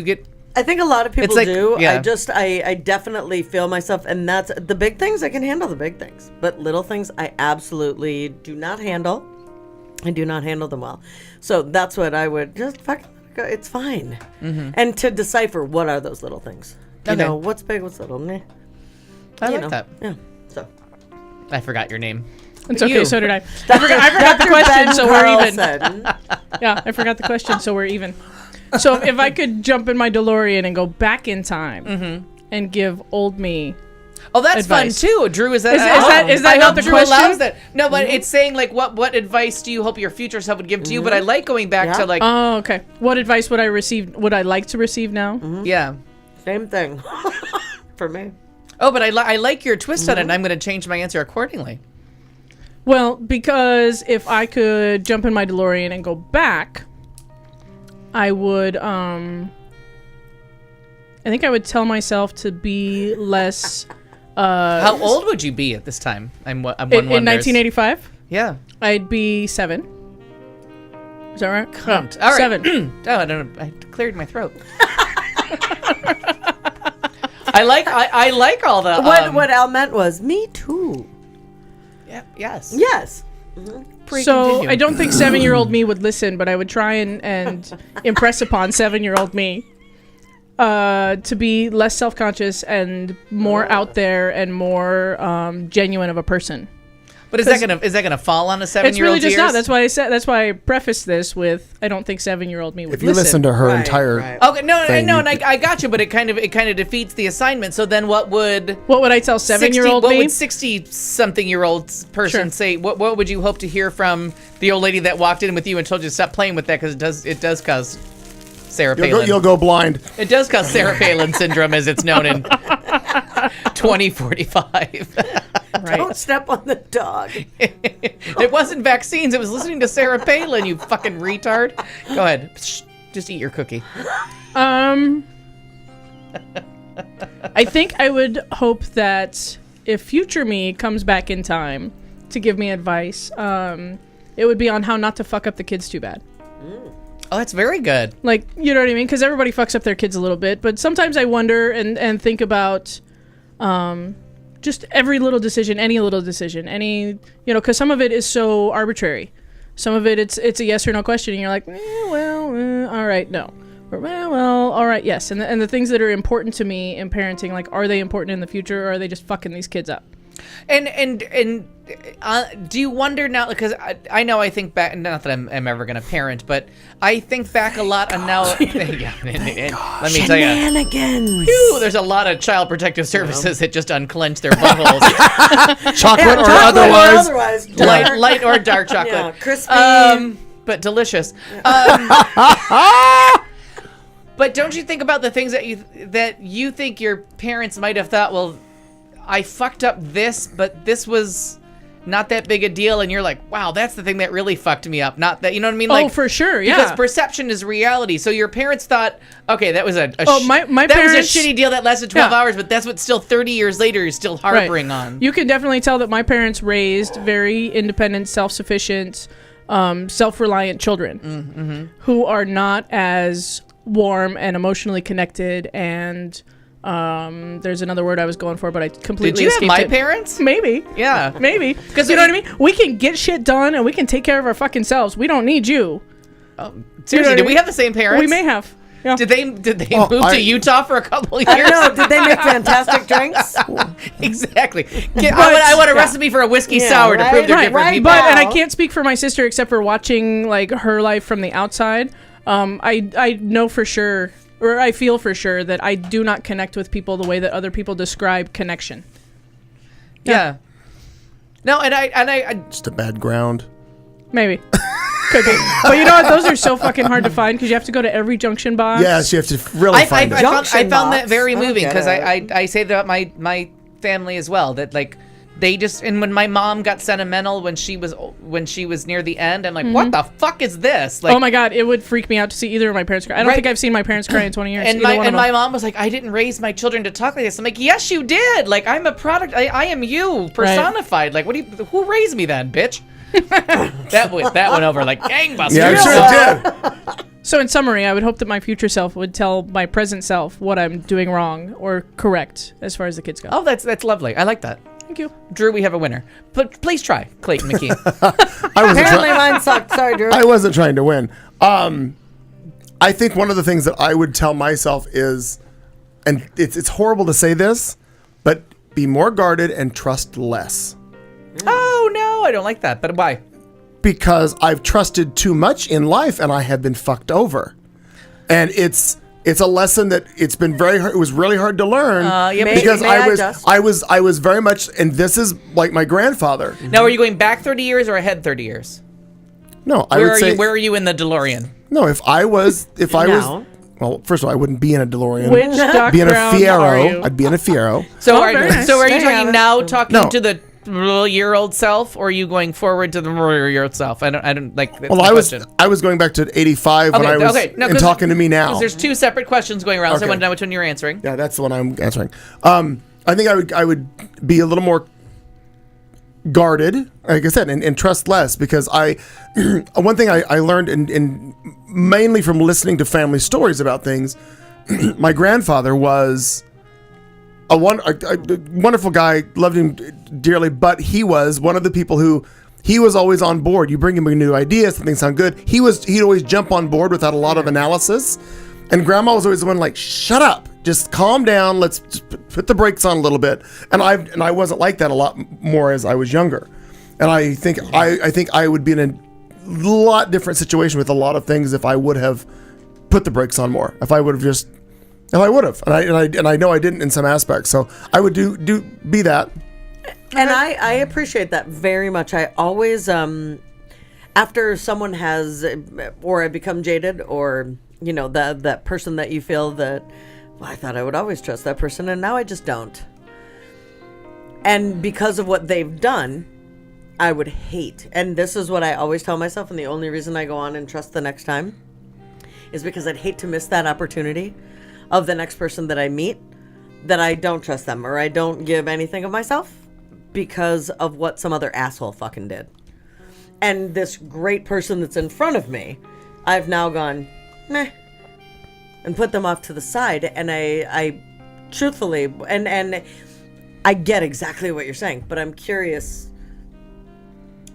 I think a lot of people do. Yeah. I definitely feel myself, and that's the big things. I can handle the big things, but little things I absolutely do not handle. I do not handle them well. So that's what I would just it's fine. Mm-hmm. And to decipher what are those little things. What's big, what's little. Meh. I like that. Yeah. So I forgot your name. It's okay, so did I. I forgot the question, so we're even. Yeah, I forgot the question, so we're even. So if I could jump in my DeLorean and go back in time and give old me that's advice. fun too. Drew, is that not the Drew question? Allows that. No, but it's saying like what advice do you hope your future self would give to you? But I like going back to like. Oh, okay. What advice would I receive? Would I like to receive now? Mm-hmm. Yeah. Same thing for me. Oh, but I like your twist on it, and I'm going to change my answer accordingly. Well, because if I could jump in my DeLorean and go back, I would, I think I would tell myself to be less, How old would you be at this time? I'm one in 1985? Yeah. I'd be 7. Is that right? All right. 7. Oh, I don't know. I cleared my throat. I like all the... What Al meant was, me too. Yeah, yes. Yes. So I don't think 7-year-old me would listen, but I would try and impress upon 7-year-old me to be less self-conscious and more out there and more genuine of a person. But is that gonna fall on a 7-year-old? It's really just not. That's why I said. That's why I prefaced this with I don't think 7-year-old me would listen. If you listen to her entire okay, no, and I got you, but it kind of defeats the assignment. So then, what would I tell 7-year-old me? What would 60-something-year-old person say? What would you hope to hear from the old lady that walked in with you and told you to stop playing with that because it does cause Sarah Palin. You'll go blind. It does cause Sarah Palin syndrome, as it's known in 2045. Right. Don't step on the dog. It wasn't vaccines. It was listening to Sarah Palin, you fucking retard. Go ahead. Just eat your cookie. I think I would hope that if future me comes back in time to give me advice, it would be on how not to fuck up the kids too bad. Oh, that's very good. Like, you know what I mean? Because everybody fucks up their kids a little bit. But sometimes I wonder and think about just every little decision, any little decision, because some of it is so arbitrary. Some of it, it's a yes or no question. And you're like, all right, no. Or, well, all right, yes. And the things that are important to me in parenting, like, are they important in the future or are they just fucking these kids up? And do you wonder now, because I know I think back, not that I'm ever going to parent, but I think back a lot on now. Let me tell you. There's a lot of child protective services that just unclench their buttholes. Chocolate or otherwise. Light or dark chocolate. Yeah, crispy. But delicious. But don't you think about the things that you think your parents might have thought, well, I fucked up this, but this was not that big a deal, and you're like, wow, that's the thing that really fucked me up. Not that, you know what I mean? Like, for sure, yeah. Because perception is reality. So your parents thought, okay, that was a my that parents, was a shitty deal that lasted 12 hours, but that's what still 30 years later you're still harboring on. You can definitely tell that my parents raised very independent, self-sufficient, self-reliant children who are not as warm and emotionally connected and there's another word I was going for, but I completely escaped it. Did you have my parents? Maybe. Yeah. Maybe. Because you know what I mean? We can get shit done and we can take care of our fucking selves. We don't need you. Seriously, did we have the same parents? We may have. Yeah. Did they move to Utah for a couple of years? I don't know. Did they make fantastic drinks? Exactly. I want a recipe for a whiskey sour to prove they're different people. But and I can't speak for my sister except for watching like her life from the outside. I know for sure, or I feel for sure that I do not connect with people the way that other people describe connection. Yeah. No, and I just a bad ground. Maybe. Could be. But you know what? Those are so fucking hard to find because you have to go to every junction box. Yes, you have to really find it. I found that very moving because I say that about my family as well. That like they just, and when my mom got sentimental when she was near the end, I'm like, what the fuck is this? Like, oh my god, it would freak me out to see either of my parents cry. I don't think I've seen my parents cry in 20 years. And my mom was like, I didn't raise my children to talk like this. I'm like, yes, you did. Like, I'm a product. I am you personified. Like, who raised me then, bitch? that went over like gangbusters. Yeah, I'm sure it did. So in summary, I would hope that my future self would tell my present self what I'm doing wrong or correct as far as the kids go. Oh, that's lovely. I like that. Thank you. Drew, we have a winner. But please try, Clayton McKee. Apparently mine sucked. Sorry, Drew. I wasn't trying to win. I think one of the things that I would tell myself is, and it's horrible to say this, but be more guarded and trust less. Oh, no, I don't like that. But why? Because I've trusted too much in life and I have been fucked over. And it's a lesson that it's been very hard. It was really hard to learn because I was very much, and this is like my grandfather. Now, are you going back 30 years or ahead 30 years? No, where are you in the DeLorean? No, if I was, well, first of all, I wouldn't be in a DeLorean. Which duck be in a ground are you? Fiero. I'd be in a Fiero. So are you talking now, No. to the year-old self, or are you going forward to the year-old self? I don't like. Well, I was going back to 85 when I was and talking to me now. There's two separate questions going around, so I want to know which one you're answering. Yeah, that's the one I'm answering. I think I would be a little more guarded, like I said, and trust less, because one thing I learned in mainly from listening to family stories about things. My grandfather was a wonderful guy, loved him dearly, but he was one of the people who he was always on board. You bring him a new idea, something sound good. He'd always jump on board without a lot of analysis. And Grandma was always the one like, shut up, just calm down. Let's just put the brakes on a little bit. And I wasn't like that a lot more as I was younger. And I think I would be in a lot different situation with a lot of things if I would have put the brakes on more. If I would have, and I know I didn't in some aspects. So I would be that. And I appreciate that very much. I always, after someone has, or I become jaded, or that person that you feel that, well, I thought I would always trust that person, and now I just don't. And because of what they've done, I would hate. And this is what I always tell myself, and the only reason I go on and trust the next time is because I'd hate to miss that opportunity of the next person that I meet, that I don't trust them or I don't give anything of myself because of what some other asshole fucking did. And this great person that's in front of me, I've now gone, meh, and put them off to the side. And I truthfully, and I get exactly what you're saying, but I'm curious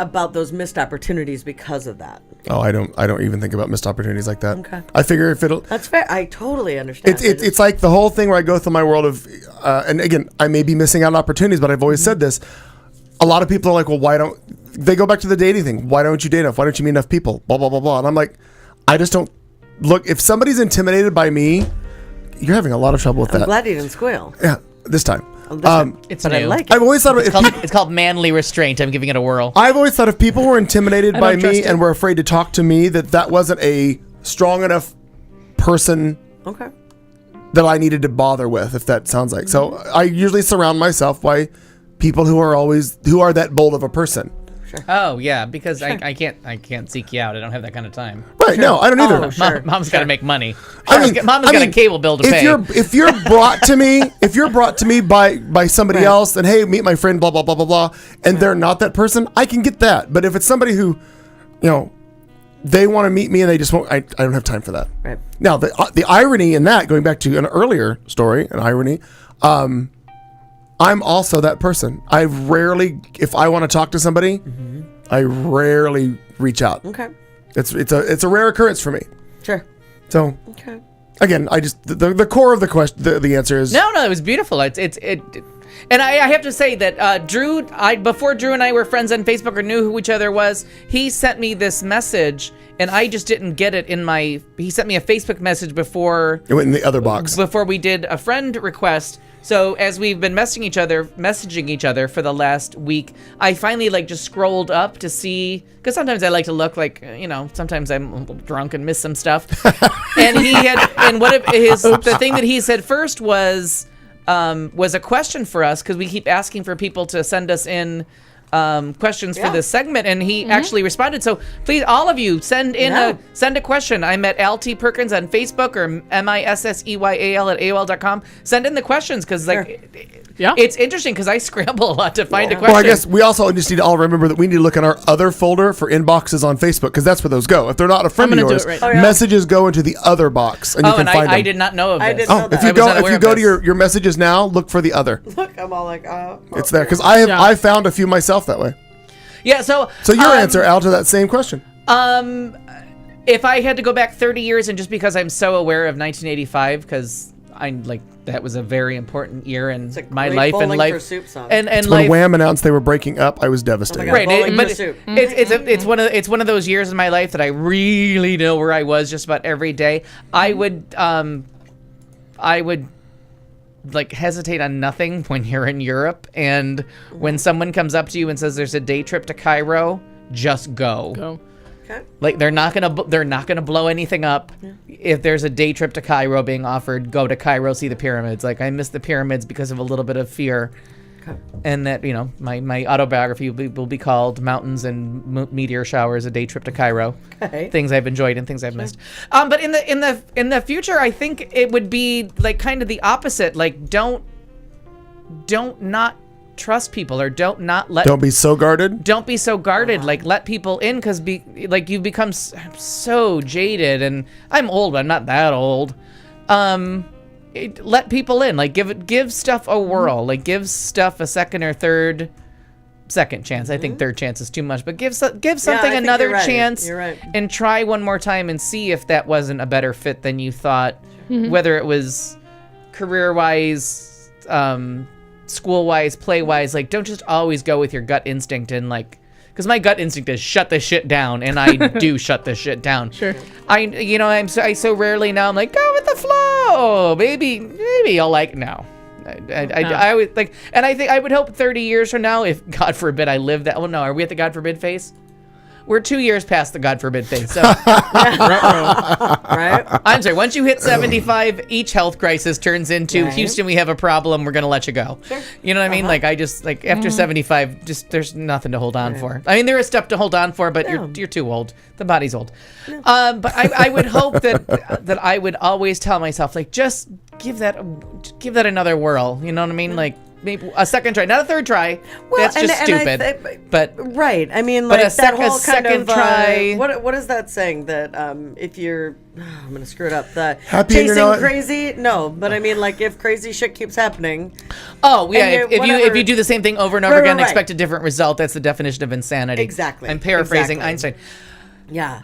about those missed opportunities because of that. Oh, I don't even think about missed opportunities like that. Okay. I figure if it'll... That's fair. I totally understand. It's like the whole thing where I go through my world of... and again, I may be missing out on opportunities, but I've always said this. A lot of people are like, well, why don't... They go back to the dating thing. Why don't you date enough? Why don't you meet enough people? Blah, blah, blah, blah. And I'm like, I just don't... Look, if somebody's intimidated by me, you're having a lot of trouble with that. I'm glad you didn't squeal. Yeah, this time. It's but new. I like it. I've always thought it's called manly restraint. I'm giving it a whirl. I've always thought if people were intimidated by me and were afraid to talk to me, that wasn't a strong enough person that I needed to bother with, if that sounds like. So I usually surround myself by people who are that bold of a person. Oh yeah, because I can't seek you out. I don't have that kind of time. Right? Sure. No, I don't either. Mom's got to make money. Mama's got a cable bill to pay. If you're brought to me, by somebody else, then hey, meet my friend, blah blah blah blah blah, and they're not that person, I can get that. But if it's somebody who, they want to meet me and they just won't, I don't have time for that. Right. Now the irony in that, going back to an earlier story, I'm also that person. I rarely, if I want to talk to somebody, I rarely reach out. Okay. It's a rare occurrence for me. Sure. So Okay. again, I just the core of the question, the answer is No, it was beautiful. And I have to say that before Drew and I were friends on Facebook or knew who each other was, he sent me this message, and I just didn't get it he sent me a Facebook message before it went in the other box. Before we did a friend request. So as we've been messaging each other for the last week, I finally just scrolled up to see, because sometimes I like to look sometimes I'm drunk and miss some stuff. And the thing that he said first was a question for us, because we keep asking for people to send us in questions for this segment, and he actually responded. So please, all of you, send a question. I'm at Al T. Perkins on Facebook, or MISSEYAL@AOL.com. Send in the questions, because it's interesting, because I scramble a lot to find a question. Well, I guess we also just need to all remember that we need to look in our other folder for inboxes on Facebook, because that's where those go. If they're not a friend of yours, messages go into the other box, and you can find them. I did not know of this. I didn't know that. If you go to your messages now, look for the other. Look, I'm all like, oh. It's there, because I found a few myself that way. Yeah, so your answer, Al, to that same question. If I had to go back 30 years, and just because I'm so aware of 1985, because that was a very important year in my life and life. For Soup song. And when life, Wham announced they were breaking up, I was devastated. Right, but Soup. it's one of those years in my life that I really know where I was just about every day. I would hesitate on nothing when you're in Europe, and when someone comes up to you and says there's a day trip to Cairo, just go. Okay. They're not gonna blow anything up. Yeah. If there's a day trip to Cairo being offered, go to Cairo, see the pyramids. I miss the pyramids because of a little bit of fear. Okay. And that, my autobiography will be called Mountains and Meteor Showers, a Day Trip to Cairo. Okay. Things I've enjoyed and things I've missed. But in the future, I think it would be kind of the opposite. Don't not trust people, or don't be so guarded. Don't be so guarded. Let people in, because you've become so jaded, and I'm old, but I'm not that old. Let people in. Give stuff a whirl. Give stuff a second or second chance. I think third chance is too much, but give something another chance. You're right. And try one more time and see if that wasn't a better fit than you thought. Whether it was career-wise, school-wise, play-wise. Don't just always go with your gut instinct, and because my gut instinct is shut this shit down, and I do shut this shit down. Sure. I so rarely now I'm go with the flow. Maybe you'll no. I would and I think I would hope 30 years from now, if God forbid I live that. Well, no, are we at the God forbid phase? We're 2 years past the God forbid phase. So, right? I'm sorry. Once you hit 75, each health crisis turns into Houston. We have a problem. We're gonna let you go. Sure. You know what I mean? I just after 75, just there's nothing to hold on for. I mean, there is stuff to hold on for, but you're too old. The body's old. No. But I would hope that I would always tell myself just give that another whirl. You know what I mean? Maybe a second try, not a third try. Well, that's just stupid. But right, I mean, that whole second try. What is that saying? That if you're, I'm gonna screw it up. The happy chasing crazy. No, but I mean, if crazy shit keeps happening. Oh yeah, if you do the same thing over and over again, and expect a different result, that's the definition of insanity. Exactly. I'm paraphrasing Einstein. Yeah.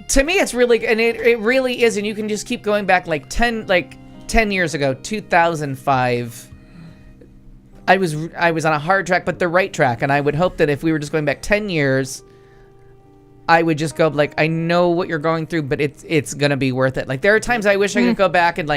To me, it's really, and it really is, and you can just keep going back 10 years ago, 2005, I was on a hard track, but the right track. And I would hope that if we were just going back 10 years, I would just go I know what you're going through, but it's going to be worth it. There are times I wish I could go back and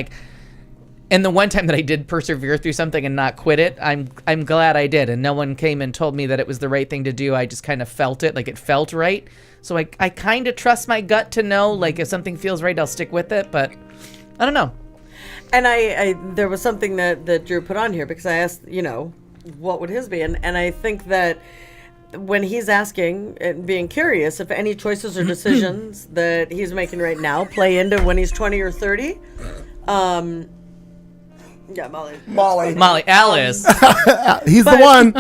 and the one time that I did persevere through something and not quit it, I'm glad I did. And no one came and told me that it was the right thing to do. I just kind of felt it, it felt right. So I kind of trust my gut to know, if something feels right, I'll stick with it. But I don't know. And I there was something that Drew put on here, because I asked, what would his be? And I think that when he's asking and being curious if any choices or decisions that he's making right now play into when he's 20 or 30, Yeah, Molly. Molly. Alice. He's the one.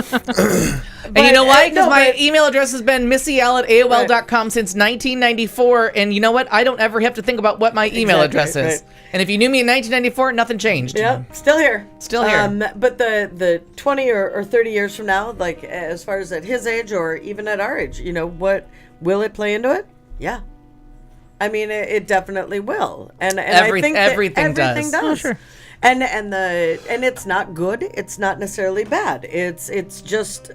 And you know why? Because my email address has been missyl@aol.com since 1994. And you know what? I don't ever have to think about what my email address is. Right. And if you knew me in 1994, nothing changed. Yeah, still here. Still here. But the 20 or 30 years from now, like as far as at his age or even at our age, what will it play into it? Yeah. I mean, it definitely will. And I think everything does. Oh, sure. And it's not good. It's not necessarily bad. It's just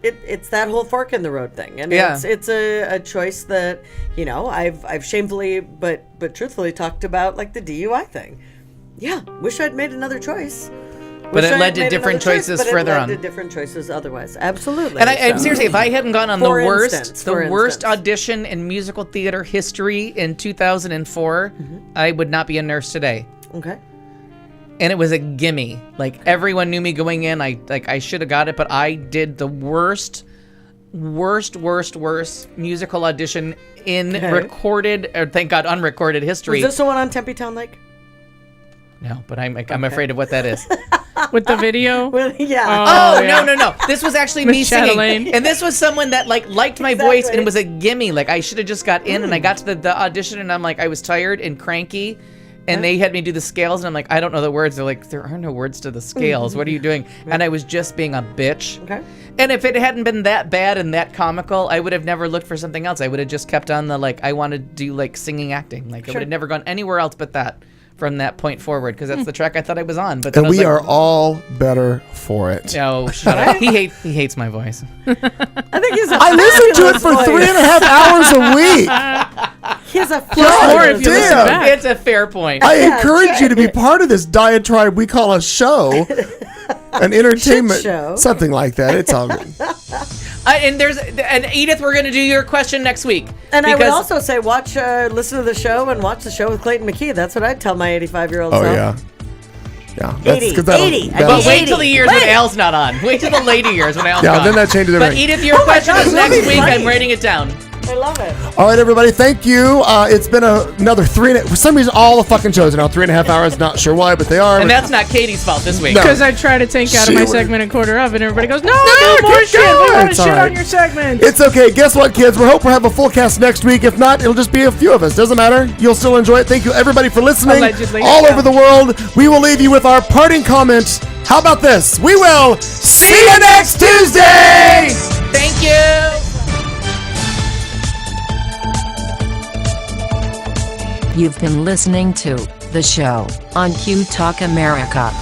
it's that whole fork in the road thing, and it's a choice that I've shamefully but truthfully talked about, like the DUI thing. Yeah, wish I'd made another choice. But it led to different choices further on. It led to different choices otherwise. Absolutely. And seriously, if I hadn't gone on the worst audition in musical theater history in 2004, I would not be a nurse today. Okay. And it was a gimme. Like, everyone knew me going in. I should have got it, but I did the worst musical audition in recorded, or thank God, unrecorded history. Was this the one on Tempe Town Lake? No, but I'm afraid of what that is. With the video? Yeah. No. This was actually me singing. And this was someone that liked my voice, and it was a gimme. Like, I should have just got in, and I got to the audition, and I'm like, I was tired and cranky. And they had me do the scales, and I'm like, I don't know the words. They're like, there are no words to the scales. What are you doing? And I was just being a bitch. Okay. And if it hadn't been that bad and that comical, I would have never looked for something else. I would have just kept on I want to do singing acting. I would have never gone anywhere else but that from that point forward, because that's the track I thought I was on. But and we are all better for it. Oh, shut up. He hates my voice. I think he's I listen to it for 3.5 hours a week. He has a more if you listen back. It's a fair point. I encourage you to be part of this diatribe we call a show, an entertainment show, something like that. It's all good. And Edith, we're going to do your question next week. And I would also say listen to the show and watch the show with Clayton McKee. That's what I'd tell my 85-year-old self. Oh, yeah. Yeah, that's 80. But wait till the years when Al's not on. Wait till the later years when Al's gone. Yeah, then that changes everything. But Edith, your question is next week. I'm writing it down. I love it. All right, everybody, thank you. It's been another for some reason, all the fucking shows are now 3.5 hours. Not sure why, but they are. And that's not Katie's fault this week. Because I try to take out of my segment a quarter of it, and everybody goes, no more shit. We want to shit on your segment. It's okay. Guess what, kids? We hope we'll have a full cast next week. If not, it'll just be a few of us. Doesn't matter. You'll still enjoy it. Thank you, everybody, for listening. Allegedly. All over the world. We will leave you with our parting comments. How about this? We will see you next Tuesday. Thank you. You've been listening to The Show on Q Talk America.